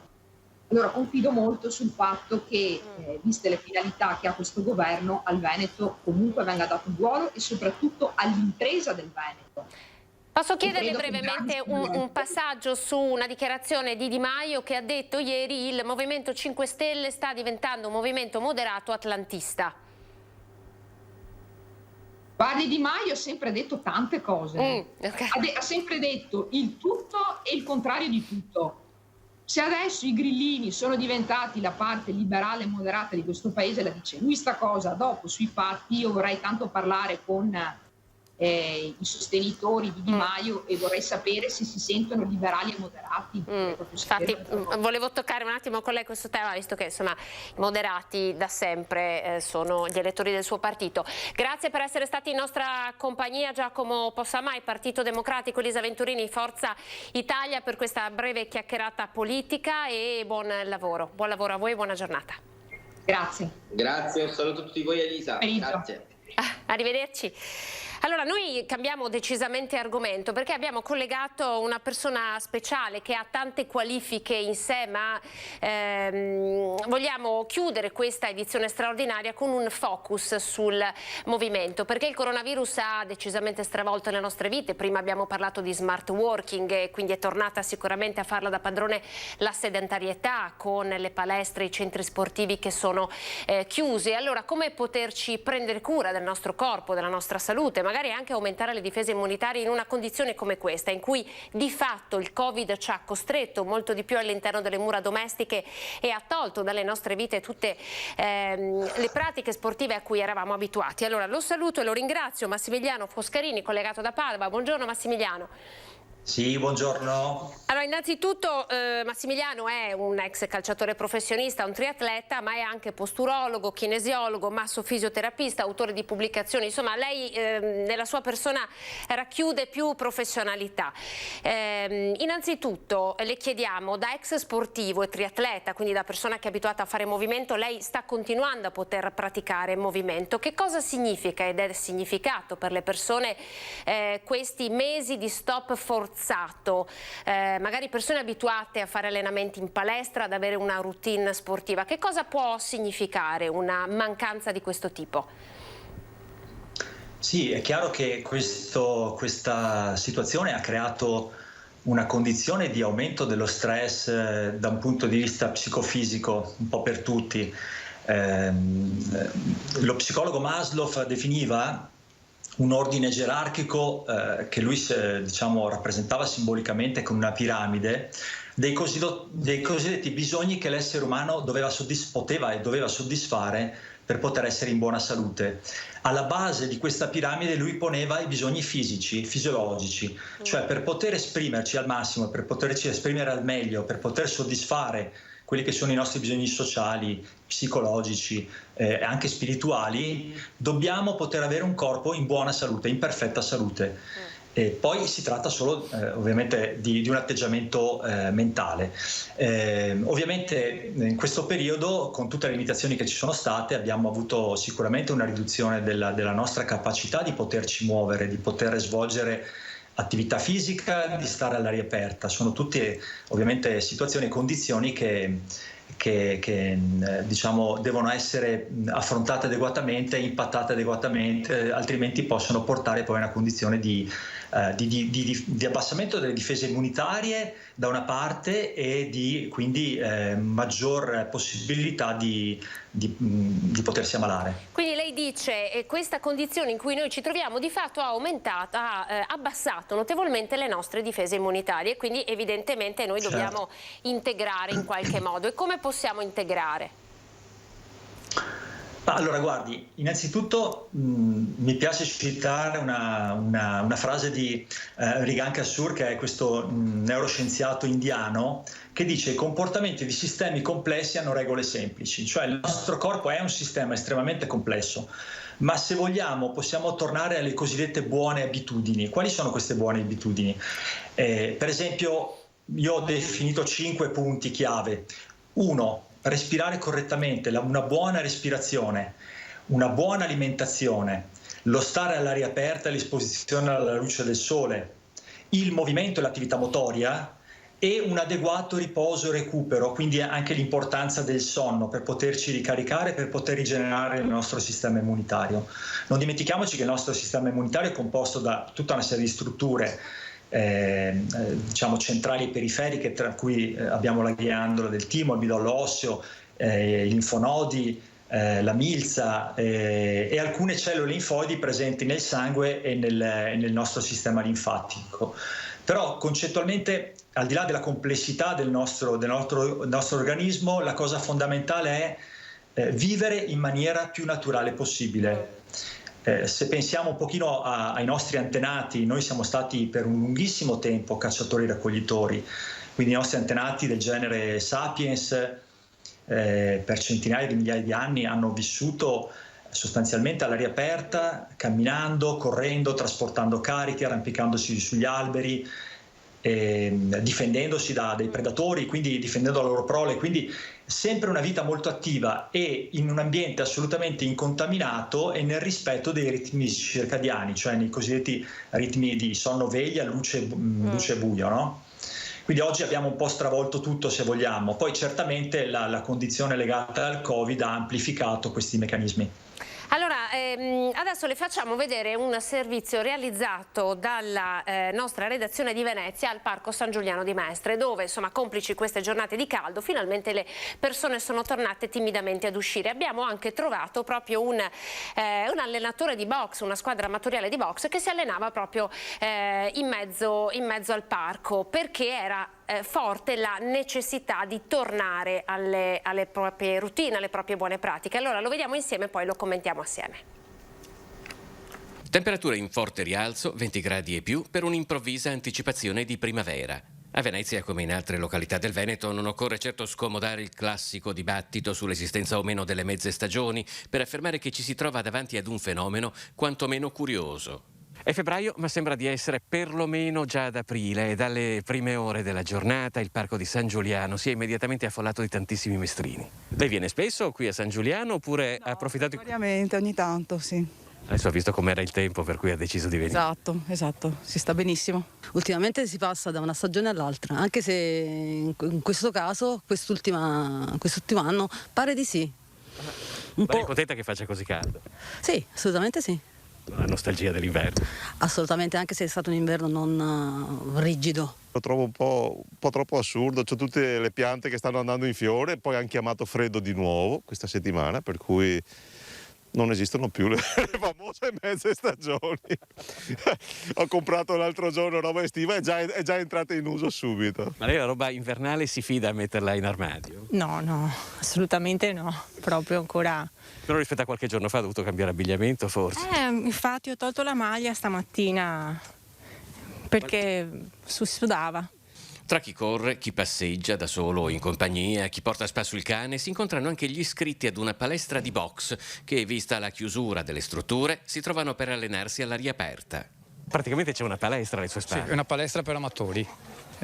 Allora confido molto sul fatto che, viste le finalità che ha questo governo, al Veneto comunque venga dato un ruolo, e soprattutto all'impresa del Veneto. Posso chiederle brevemente un passaggio su una dichiarazione di Di Maio, che ha detto ieri: il Movimento 5 Stelle sta diventando un movimento moderato atlantista. Guardi, Di Maio ha sempre detto tante cose, okay. Ha sempre detto il tutto e il contrario di tutto. Se adesso i grillini sono diventati la parte liberale e moderata di questo paese, la dice lui sta cosa. Dopo sui fatti io vorrei tanto parlare con i sostenitori di Di Maio, e vorrei sapere se si sentono liberali e moderati. Infatti volevo toccare un attimo con lei questo tema, visto che insomma i moderati da sempre sono gli elettori del suo partito. Grazie per essere stati in nostra compagnia, Giacomo Possamai, Partito Democratico, Elisa Venturini, Forza Italia, per questa breve chiacchierata politica, e buon lavoro a voi, buona giornata. Grazie. Grazie, un saluto a tutti voi, Elisa. Grazie. Arrivederci. Allora, noi cambiamo decisamente argomento, perché abbiamo collegato una persona speciale che ha tante qualifiche in sé, ma vogliamo chiudere questa edizione straordinaria con un focus sul movimento, perché il coronavirus ha decisamente stravolto le nostre vite. Prima abbiamo parlato di smart working, e quindi è tornata sicuramente a farla da padrone la sedentarietà, con le palestre, i centri sportivi che sono chiusi. Allora, come poterci prendere cura del nostro corpo, della nostra salute, magari anche aumentare le difese immunitarie in una condizione come questa, in cui di fatto il Covid ci ha costretto molto di più all'interno delle mura domestiche e ha tolto dalle nostre vite tutte le pratiche sportive a cui eravamo abituati. Allora lo saluto e lo ringrazio, Massimiliano Foscarini, collegato da Padova. Buongiorno Massimiliano. Sì, buongiorno. Allora, innanzitutto Massimiliano è un ex calciatore professionista, un triatleta, ma è anche posturologo, kinesiologo, massofisioterapista, autore di pubblicazioni. Insomma, lei nella sua persona racchiude più professionalità. Innanzitutto le chiediamo, da ex sportivo e triatleta, quindi da persona che è abituata a fare movimento, lei sta continuando a poter praticare movimento. Che cosa significa ed è significato per le persone questi mesi di stop forzato? Magari persone abituate a fare allenamenti in palestra, ad avere una routine sportiva. Che cosa può significare una mancanza di questo tipo? Sì, è chiaro che questa situazione ha creato una condizione di aumento dello stress da un punto di vista psicofisico un po' per tutti. Lo psicologo Maslow definiva un ordine gerarchico che lui rappresentava simbolicamente con una piramide dei cosiddetti bisogni che l'essere umano poteva e doveva soddisfare per poter essere in buona salute. Alla base di questa piramide lui poneva i bisogni fisiologici, cioè per poter esprimerci al massimo, per poterci esprimere al meglio, per poter soddisfare quelli che sono i nostri bisogni sociali, psicologici e anche spirituali, dobbiamo poter avere un corpo in buona salute, in perfetta salute. E poi si tratta solo ovviamente di un atteggiamento mentale. Ovviamente in questo periodo, con tutte le limitazioni che ci sono state, abbiamo avuto sicuramente una riduzione della nostra capacità di poterci muovere, di poter svolgere attività fisica, di stare all'aria aperta. Sono tutte ovviamente situazioni e condizioni che devono essere affrontate adeguatamente, impattate adeguatamente, altrimenti possono portare poi a una condizione di abbassamento delle difese immunitarie da una parte e di quindi maggior possibilità di potersi ammalare. Quindi lei dice questa condizione in cui noi ci troviamo di fatto ha abbassato notevolmente le nostre difese immunitarie, e quindi evidentemente noi dobbiamo integrare in qualche modo. E come possiamo integrare? Allora guardi, innanzitutto mi piace citare una frase di Rigan Kassur, che è questo neuroscienziato indiano, che dice: i comportamenti di sistemi complessi hanno regole semplici. Cioè il nostro corpo è un sistema estremamente complesso, ma se vogliamo possiamo tornare alle cosiddette buone abitudini. Quali sono queste buone abitudini? Per esempio io ho definito 5 punti chiave. 1. Respirare correttamente, una buona respirazione, una buona alimentazione, lo stare all'aria aperta e l'esposizione alla luce del sole, il movimento e l'attività motoria e un adeguato riposo e recupero, quindi anche l'importanza del sonno per poterci ricaricare, per poter rigenerare il nostro sistema immunitario. Non dimentichiamoci che il nostro sistema immunitario è composto da tutta una serie di strutture diciamo centrali e periferiche, tra cui abbiamo la ghiandola del timo, il midollo osseo, i linfonodi, la milza e alcune cellule linfoidi presenti nel sangue e nel nostro sistema linfatico. Però concettualmente, al di là della complessità del nostro organismo, la cosa fondamentale è vivere in maniera più naturale possibile. Se pensiamo un pochino ai nostri antenati, noi siamo stati per un lunghissimo tempo cacciatori-raccoglitori, quindi i nostri antenati del genere Sapiens per centinaia di migliaia di anni hanno vissuto sostanzialmente all'aria aperta, camminando, correndo, trasportando cariche, arrampicandosi sugli alberi, difendendosi dai predatori, quindi difendendo la loro prole, quindi sempre una vita molto attiva e in un ambiente assolutamente incontaminato e nel rispetto dei ritmi circadiani, cioè nei cosiddetti ritmi di sonno-veglia, luce-buio, no? Quindi oggi abbiamo un po' stravolto tutto, se vogliamo. Poi certamente la condizione legata al Covid ha amplificato questi meccanismi. Allora, adesso le facciamo vedere un servizio realizzato dalla nostra redazione di Venezia al Parco San Giuliano di Mestre, dove, insomma, complici queste giornate di caldo, finalmente le persone sono tornate timidamente ad uscire. Abbiamo anche trovato proprio un allenatore di box, una squadra amatoriale di box che si allenava proprio in mezzo al parco, perché era forte la necessità di tornare alle proprie routine, alle proprie buone pratiche. Allora lo vediamo insieme e poi lo commentiamo assieme. Temperature in forte rialzo, 20 gradi e più, per un'improvvisa anticipazione di primavera. A Venezia, come in altre località del Veneto, non occorre certo scomodare il classico dibattito sull'esistenza o meno delle mezze stagioni per affermare che ci si trova davanti ad un fenomeno quantomeno curioso. È febbraio, ma sembra di essere perlomeno già ad aprile e dalle prime ore della giornata il Parco di San Giuliano si è immediatamente affollato di tantissimi mestrini. Lei viene spesso qui a San Giuliano oppure ha approfittato? Variamente, ogni tanto, sì. Adesso ha visto com'era il tempo per cui ha deciso di venire. Esatto, si sta benissimo. Ultimamente si passa da una stagione all'altra, anche se in questo caso, quest'ultimo anno, pare di sì. Ma è contenta che faccia così caldo? Sì, assolutamente sì. La nostalgia dell'inverno. Assolutamente, anche se è stato un inverno non rigido. Lo trovo un po' troppo assurdo, c'ho tutte le piante che stanno andando in fiore, poi hanno chiamato freddo di nuovo questa settimana, per cui non esistono più le famose mezze stagioni. Ho comprato l'altro giorno roba estiva e è già entrata in uso subito. Ma lei la roba invernale si fida a metterla in armadio? No, assolutamente no, proprio ancora. Però rispetto a qualche giorno fa ha dovuto cambiare abbigliamento forse? Infatti ho tolto la maglia stamattina perché sudava. Tra chi corre, chi passeggia da solo o in compagnia, chi porta a spasso il cane, si incontrano anche gli iscritti ad una palestra di box che, vista la chiusura delle strutture, si trovano per allenarsi all'aria aperta. Praticamente c'è una palestra alle sue spalle. Sì, è una palestra per amatori.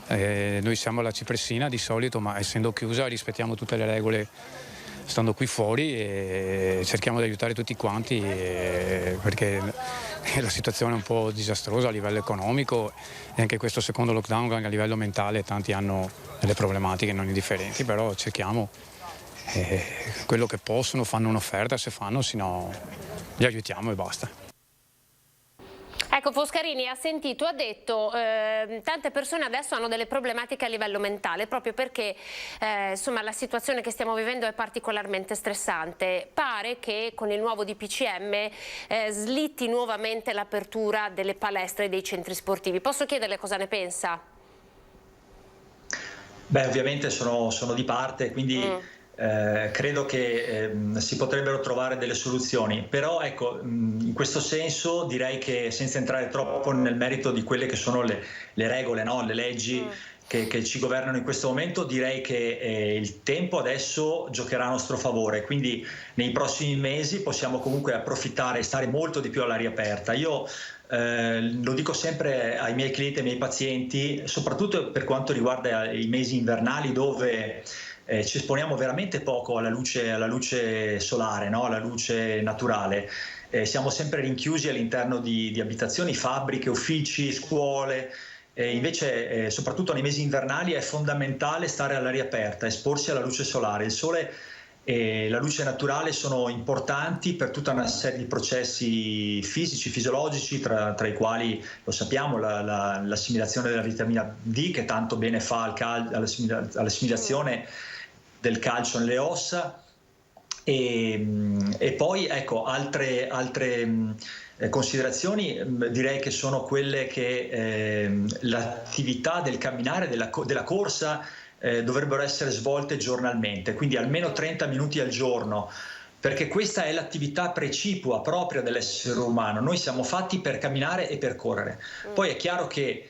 Noi siamo alla Cipressina di solito, ma essendo chiusa rispettiamo tutte le regole stando qui fuori e cerchiamo di aiutare tutti quanti perché la situazione è un po' disastrosa a livello economico e anche questo secondo lockdown a livello mentale tanti hanno delle problematiche non indifferenti, però cerchiamo quello che possono, fanno un'offerta se fanno, sennò li aiutiamo e basta. Ecco, Foscarini ha sentito, ha detto tante persone adesso hanno delle problematiche a livello mentale proprio perché insomma la situazione che stiamo vivendo è particolarmente stressante. Pare che con il nuovo DPCM slitti nuovamente l'apertura delle palestre e dei centri sportivi. Posso chiederle cosa ne pensa? Beh, ovviamente sono di parte, quindi credo che si potrebbero trovare delle soluzioni, però ecco, in questo senso direi che senza entrare troppo nel merito di quelle che sono le regole, no? Le leggi che ci governano in questo momento, direi che il tempo adesso giocherà a nostro favore, quindi nei prossimi mesi possiamo comunque approfittare e stare molto di più all'aria aperta. Io lo dico sempre ai miei clienti e ai miei pazienti, soprattutto per quanto riguarda i mesi invernali dove ci esponiamo veramente poco alla luce solare, no? Alla luce naturale. Siamo sempre rinchiusi all'interno di abitazioni, fabbriche, uffici, scuole. Invece, soprattutto nei mesi invernali, è fondamentale stare all'aria aperta, esporsi alla luce solare. Il sole e la luce naturale sono importanti per tutta una serie di processi fisici, fisiologici, tra i quali, lo sappiamo, l'assimilazione della vitamina D, che tanto bene fa all'assimilazione del calcio nelle ossa, e poi ecco altre considerazioni, direi che sono quelle che l'attività del camminare, della corsa, dovrebbero essere svolte giornalmente, quindi almeno 30 minuti al giorno, perché questa è l'attività precipua propria dell'essere umano. Noi siamo fatti per camminare e per correre. Poi è chiaro che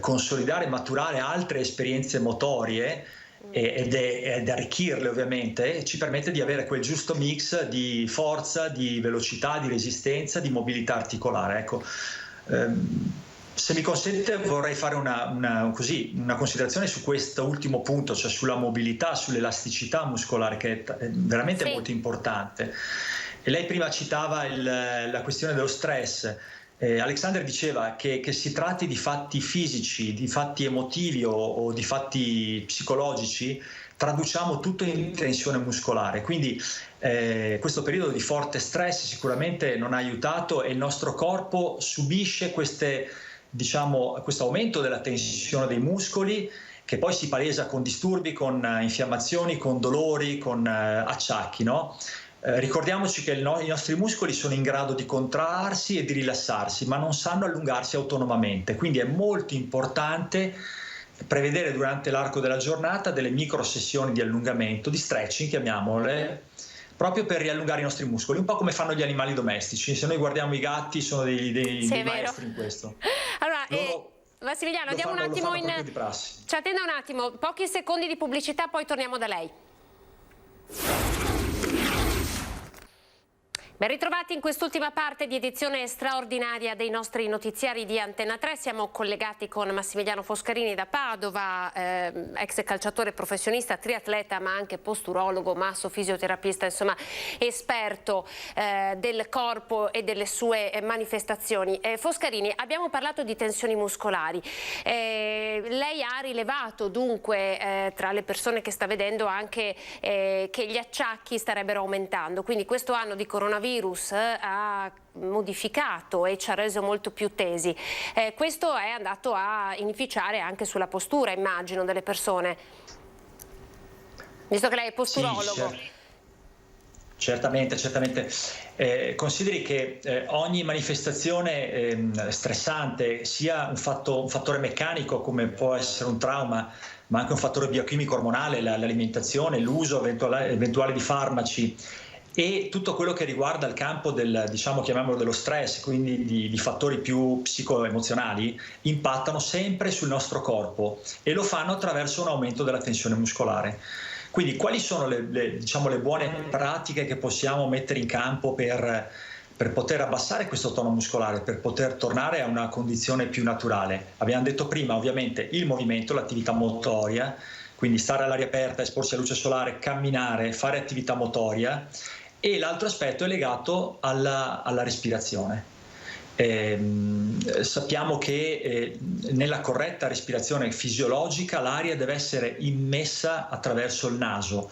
consolidare e maturare altre esperienze motorie ed arricchirle ovviamente ci permette di avere quel giusto mix di forza, di velocità, di resistenza, di mobilità articolare. Ecco, se mi consente vorrei fare una considerazione su questo ultimo punto, cioè sulla mobilità, sull'elasticità muscolare, che è veramente molto importante. E lei prima citava la questione dello stress. Alexander diceva che si tratti di fatti fisici, di fatti emotivi o di fatti psicologici, traduciamo tutto in tensione muscolare. Quindi questo periodo di forte stress sicuramente non ha aiutato e il nostro corpo subisce questo aumento della tensione dei muscoli, che poi si palesa con disturbi, con infiammazioni, con dolori, con acciacchi, no? Ricordiamoci che i nostri muscoli sono in grado di contrarsi e di rilassarsi, ma non sanno allungarsi autonomamente, quindi è molto importante prevedere durante l'arco della giornata delle micro sessioni di allungamento, di stretching chiamiamole, proprio per riallungare i nostri muscoli, un po' come fanno gli animali domestici. Se noi guardiamo i gatti, sono dei maestri in questo. Allora, Massimiliano, andiamo un attimo ci attenda un attimo, pochi secondi di pubblicità, poi torniamo da lei. Ben ritrovati in quest'ultima parte di edizione straordinaria dei nostri notiziari di Antenna 3. Siamo collegati con Massimiliano Foscarini da Padova, ex calciatore professionista, triatleta ma anche posturologo, massofisioterapista, insomma esperto del corpo e delle sue manifestazioni. Foscarini, abbiamo parlato di tensioni muscolari. Lei ha rilevato dunque tra le persone che sta vedendo anche che gli acciacchi starebbero aumentando, quindi questo anno di coronavirus ha modificato e ci ha reso molto più tesi. Questo è andato a inficiare anche sulla postura, immagino, delle persone, visto che lei è posturologo. Sì, certamente. Consideri che ogni manifestazione stressante, sia un fattore meccanico come può essere un trauma, ma anche un fattore biochimico ormonale, l'alimentazione, l'uso eventuale di farmaci, e tutto quello che riguarda il campo chiamiamolo dello stress, quindi di fattori più psicoemozionali, impattano sempre sul nostro corpo e lo fanno attraverso un aumento della tensione muscolare. Quindi quali sono le buone pratiche che possiamo mettere in campo per poter abbassare questo tono muscolare, per poter tornare a una condizione più naturale? Abbiamo detto prima, ovviamente, il movimento, l'attività motoria, quindi stare all'aria aperta, esporsi alla luce solare, camminare, fare attività motoria. E l'altro aspetto è legato alla respirazione. Sappiamo che nella corretta respirazione fisiologica l'aria deve essere immessa attraverso il naso.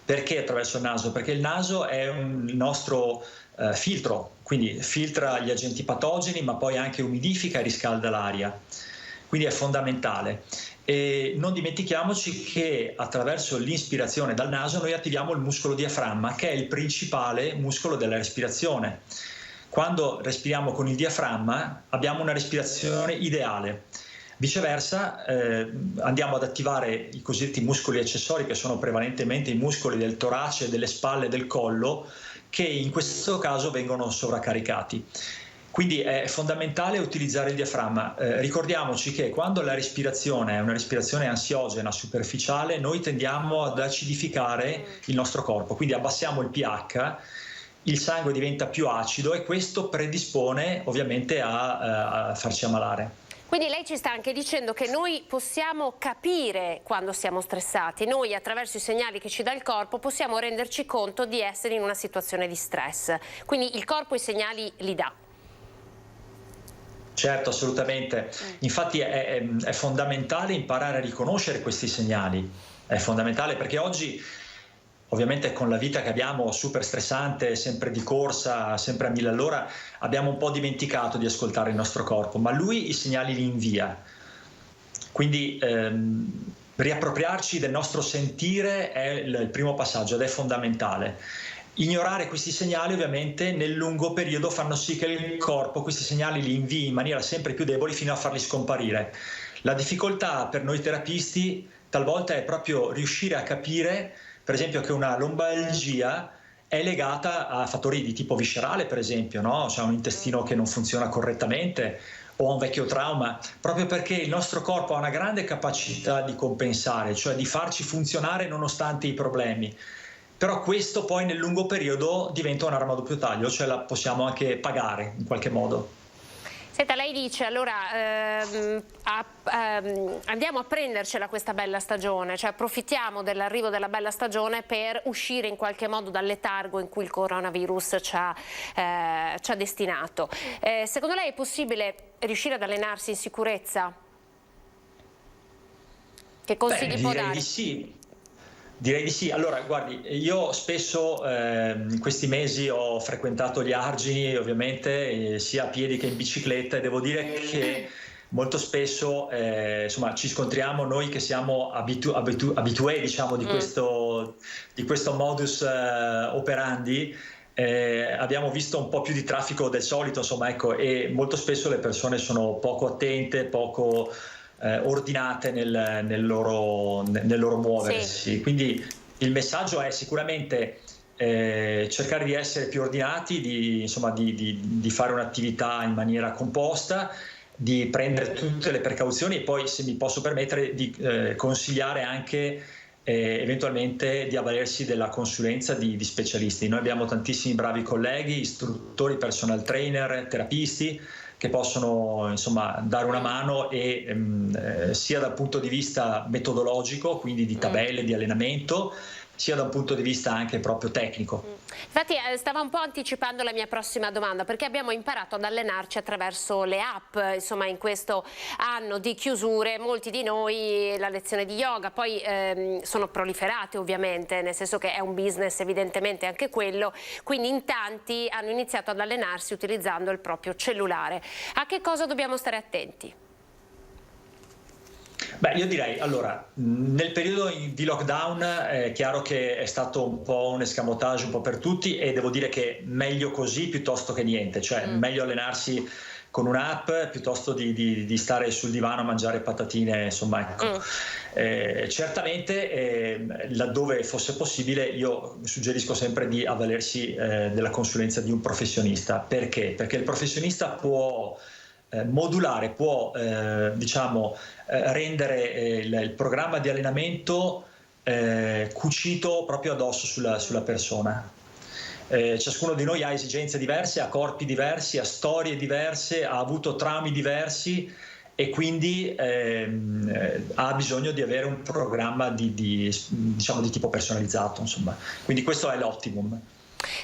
Perché attraverso il naso? Perché il naso è il nostro filtro, quindi filtra gli agenti patogeni, ma poi anche umidifica e riscalda l'aria. Quindi è fondamentale. E non dimentichiamoci che attraverso l'inspirazione dal naso noi attiviamo il muscolo diaframma, che è il principale muscolo della respirazione. Quando respiriamo con il diaframma abbiamo una respirazione ideale. Viceversa andiamo ad attivare i cosiddetti muscoli accessori, che sono prevalentemente i muscoli del torace, delle spalle e del collo, che in questo caso vengono sovraccaricati. Quindi è fondamentale utilizzare il diaframma. Ricordiamoci che quando la respirazione è una respirazione ansiogena, superficiale, noi tendiamo ad acidificare il nostro corpo, quindi abbassiamo il pH il sangue diventa più acido e questo predispone ovviamente a farci ammalare. Quindi lei ci sta anche dicendo che noi possiamo capire quando siamo stressati, noi attraverso i segnali che ci dà il corpo possiamo renderci conto di essere in una situazione di stress, quindi il corpo i segnali li dà. Certo, assolutamente. Infatti è fondamentale imparare a riconoscere questi segnali, è fondamentale perché oggi ovviamente con la vita che abbiamo super stressante, sempre di corsa, sempre a 1000 all'ora, abbiamo un po' dimenticato di ascoltare il nostro corpo, ma lui i segnali li invia. Quindi riappropriarci del nostro sentire è il primo passaggio ed è fondamentale. Ignorare questi segnali ovviamente nel lungo periodo fanno sì che il corpo questi segnali li invii in maniera sempre più deboli fino a farli scomparire. La difficoltà per noi terapisti talvolta è proprio riuscire a capire, per esempio, che una lombalgia è legata a fattori di tipo viscerale, per esempio, no? C'è un intestino che non funziona correttamente o a un vecchio trauma, proprio perché il nostro corpo ha una grande capacità di compensare, cioè di farci funzionare nonostante i problemi. Però questo poi nel lungo periodo diventa un'arma a doppio taglio, cioè la possiamo anche pagare in qualche modo. Senta, lei dice allora andiamo a prendercela questa bella stagione, cioè approfittiamo dell'arrivo della bella stagione per uscire in qualche modo dal letargo in cui il coronavirus ci ha destinato. Secondo lei è possibile riuscire ad allenarsi in sicurezza? Che consigli può dare? Direi di sì. Direi di sì. Allora, guardi, io spesso in questi mesi ho frequentato gli argini, ovviamente, sia a piedi che in bicicletta, e devo dire che molto spesso insomma, ci scontriamo noi che siamo abitué diciamo, di questo modus operandi. Abbiamo visto un po' più di traffico del solito, insomma, ecco, e molto spesso le persone sono poco attente, poco ordinate nel loro muoversi. Sì. Quindi il messaggio è sicuramente cercare di essere più ordinati, di fare un'attività in maniera composta, di prendere tutte le precauzioni e poi, se mi posso permettere, di consigliare anche eventualmente di avvalersi della consulenza di specialisti. Noi abbiamo tantissimi bravi colleghi, istruttori, personal trainer, terapisti che possono insomma dare una mano e sia dal punto di vista metodologico, quindi di tabelle, di allenamento, sia da un punto di vista anche proprio tecnico. Infatti stava un po' anticipando la mia prossima domanda, perché abbiamo imparato ad allenarci attraverso le app, insomma in questo anno di chiusure molti di noi la lezione di yoga poi sono proliferate ovviamente, nel senso che è un business evidentemente anche quello, quindi in tanti hanno iniziato ad allenarsi utilizzando il proprio cellulare. A che cosa dobbiamo stare attenti? Beh, io direi, allora, nel periodo di lockdown è chiaro che è stato un po' un escamotage un po' per tutti e devo dire che meglio così piuttosto che niente, cioè meglio allenarsi con un'app piuttosto di stare sul divano a mangiare patatine, insomma, ecco. Certamente laddove fosse possibile io suggerisco sempre di avvalersi della consulenza di un professionista. Perché? Perché il professionista può modulare, può rendere il programma di allenamento cucito proprio addosso sulla persona. Ciascuno di noi ha esigenze diverse, ha corpi diversi, ha storie diverse, ha avuto traumi diversi e quindi ha bisogno di avere un programma di tipo personalizzato, insomma. Quindi questo è l'optimum.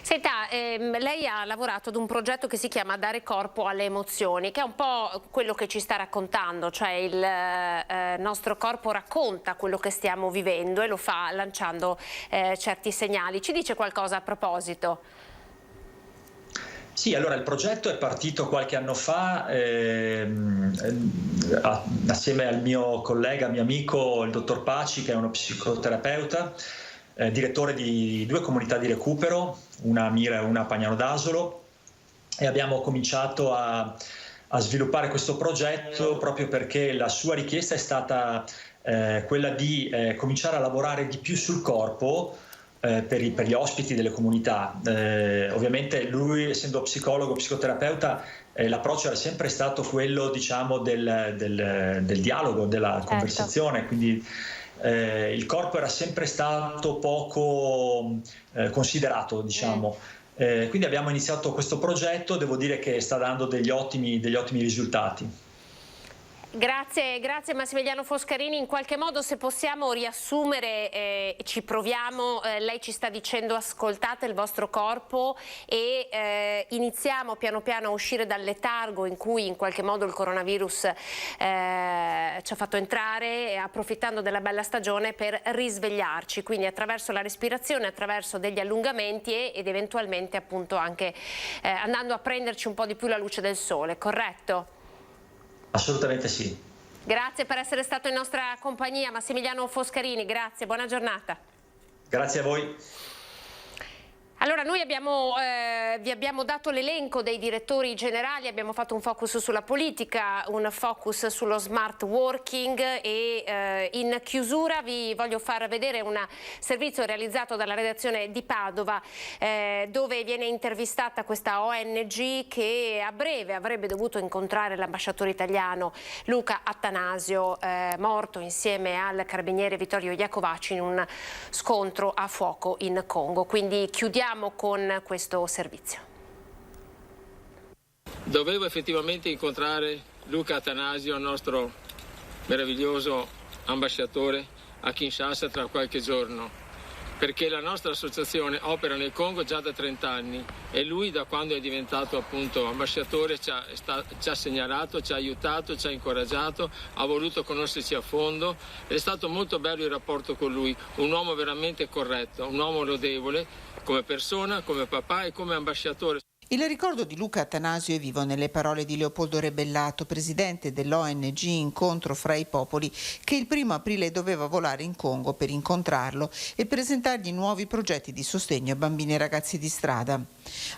Senta, lei ha lavorato ad un progetto che si chiama Dare corpo alle emozioni, che è un po' quello che ci sta raccontando, cioè il nostro corpo racconta quello che stiamo vivendo e lo fa lanciando certi segnali. Ci dice qualcosa a proposito? Sì, allora il progetto è partito qualche anno fa assieme al mio collega, mio amico, il dottor Paci, che è uno psicoterapeuta, direttore di 2 comunità di recupero, una a Mira e una a Pagnano d'Asolo, e abbiamo cominciato a sviluppare questo progetto proprio perché la sua richiesta è stata quella di cominciare a lavorare di più sul corpo per gli ospiti delle comunità. Ovviamente lui, essendo psicologo, psicoterapeuta, l'approccio era sempre stato quello, diciamo, del dialogo, della conversazione, quindi il corpo era sempre stato poco considerato, diciamo. Quindi abbiamo iniziato questo progetto, devo dire che sta dando degli ottimi risultati. Grazie Massimiliano Foscarini. In qualche modo, se possiamo riassumere, ci proviamo, lei ci sta dicendo ascoltate il vostro corpo e iniziamo piano piano a uscire dal letargo in cui in qualche modo il coronavirus ci ha fatto entrare, approfittando della bella stagione per risvegliarci, quindi attraverso la respirazione, attraverso degli allungamenti ed eventualmente appunto anche andando a prenderci un po' di più la luce del sole, corretto? Assolutamente sì. Grazie per essere stato in nostra compagnia, Massimiliano Foscarini, grazie, buona giornata. Grazie a voi. Allora, noi vi abbiamo dato l'elenco dei direttori generali, abbiamo fatto un focus sulla politica, un focus sullo smart working e in chiusura vi voglio far vedere un servizio realizzato dalla redazione di Padova dove viene intervistata questa ONG che a breve avrebbe dovuto incontrare l'ambasciatore italiano Luca Attanasio, morto insieme al carabiniere Vittorio Iacovacci in un scontro a fuoco in Congo. Quindi chiudiamo con questo servizio. Dovevo effettivamente incontrare Luca Attanasio, il nostro meraviglioso ambasciatore a Kinshasa tra qualche giorno, perché la nostra associazione opera nel Congo già da 30 anni e lui da quando è diventato appunto ambasciatore ci ha segnalato, ci ha aiutato, ci ha incoraggiato, ha voluto conoscerci a fondo ed è stato molto bello il rapporto con lui, un uomo veramente corretto, un uomo lodevole come persona, come papà e come ambasciatore. Il ricordo di Luca Attanasio è vivo nelle parole di Leopoldo Rebellato, presidente dell'ONG Incontro fra i Popoli, che il 1° aprile doveva volare in Congo per incontrarlo e presentargli nuovi progetti di sostegno a bambini e ragazzi di strada.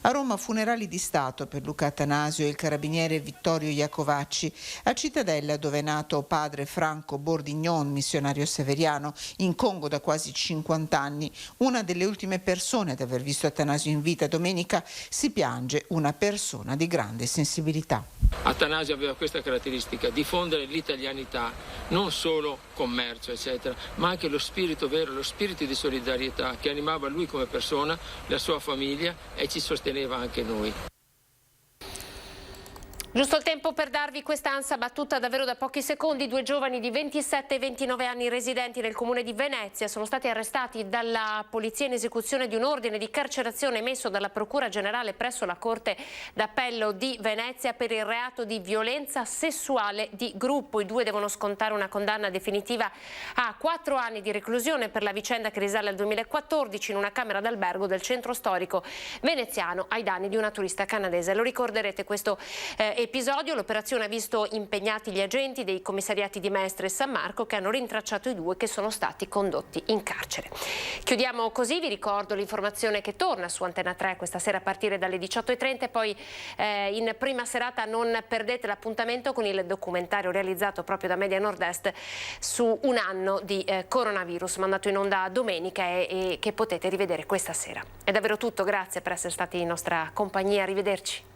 A Roma funerali di Stato per Luca Attanasio e il carabiniere Vittorio Iacovacci. A Cittadella, dove è nato padre Franco Bordignon, missionario severiano, in Congo da quasi 50 anni, una delle ultime persone ad aver visto Attanasio in vita. Domenica si piange una persona di grande sensibilità. Attanasio aveva questa caratteristica: diffondere l'italianità, non solo commercio eccetera, ma anche lo spirito vero, lo spirito di solidarietà che animava lui come persona, la sua famiglia e ci sosteneva anche noi. Giusto il tempo per darvi questa ansa battuta davvero da pochi secondi. 2 giovani di 27 e 29 anni residenti nel comune di Venezia sono stati arrestati dalla polizia in esecuzione di un ordine di carcerazione emesso dalla Procura Generale presso la Corte d'Appello di Venezia per il reato di violenza sessuale di gruppo. I 2 devono scontare una condanna definitiva a 4 anni di reclusione per la vicenda che risale al 2014 in una camera d'albergo del centro storico veneziano ai danni di una turista canadese. Lo ricorderete questo episodio. L'operazione ha visto impegnati gli agenti dei commissariati di Mestre e San Marco che hanno rintracciato i 2 che sono stati condotti in carcere. Chiudiamo così, vi ricordo l'informazione che torna su Antenna 3 questa sera a partire dalle 18:30 e poi in prima serata non perdete l'appuntamento con il documentario realizzato proprio da Media Nord-Est su un anno di coronavirus, mandato in onda domenica e che potete rivedere questa sera. È davvero tutto, grazie per essere stati in nostra compagnia, arrivederci.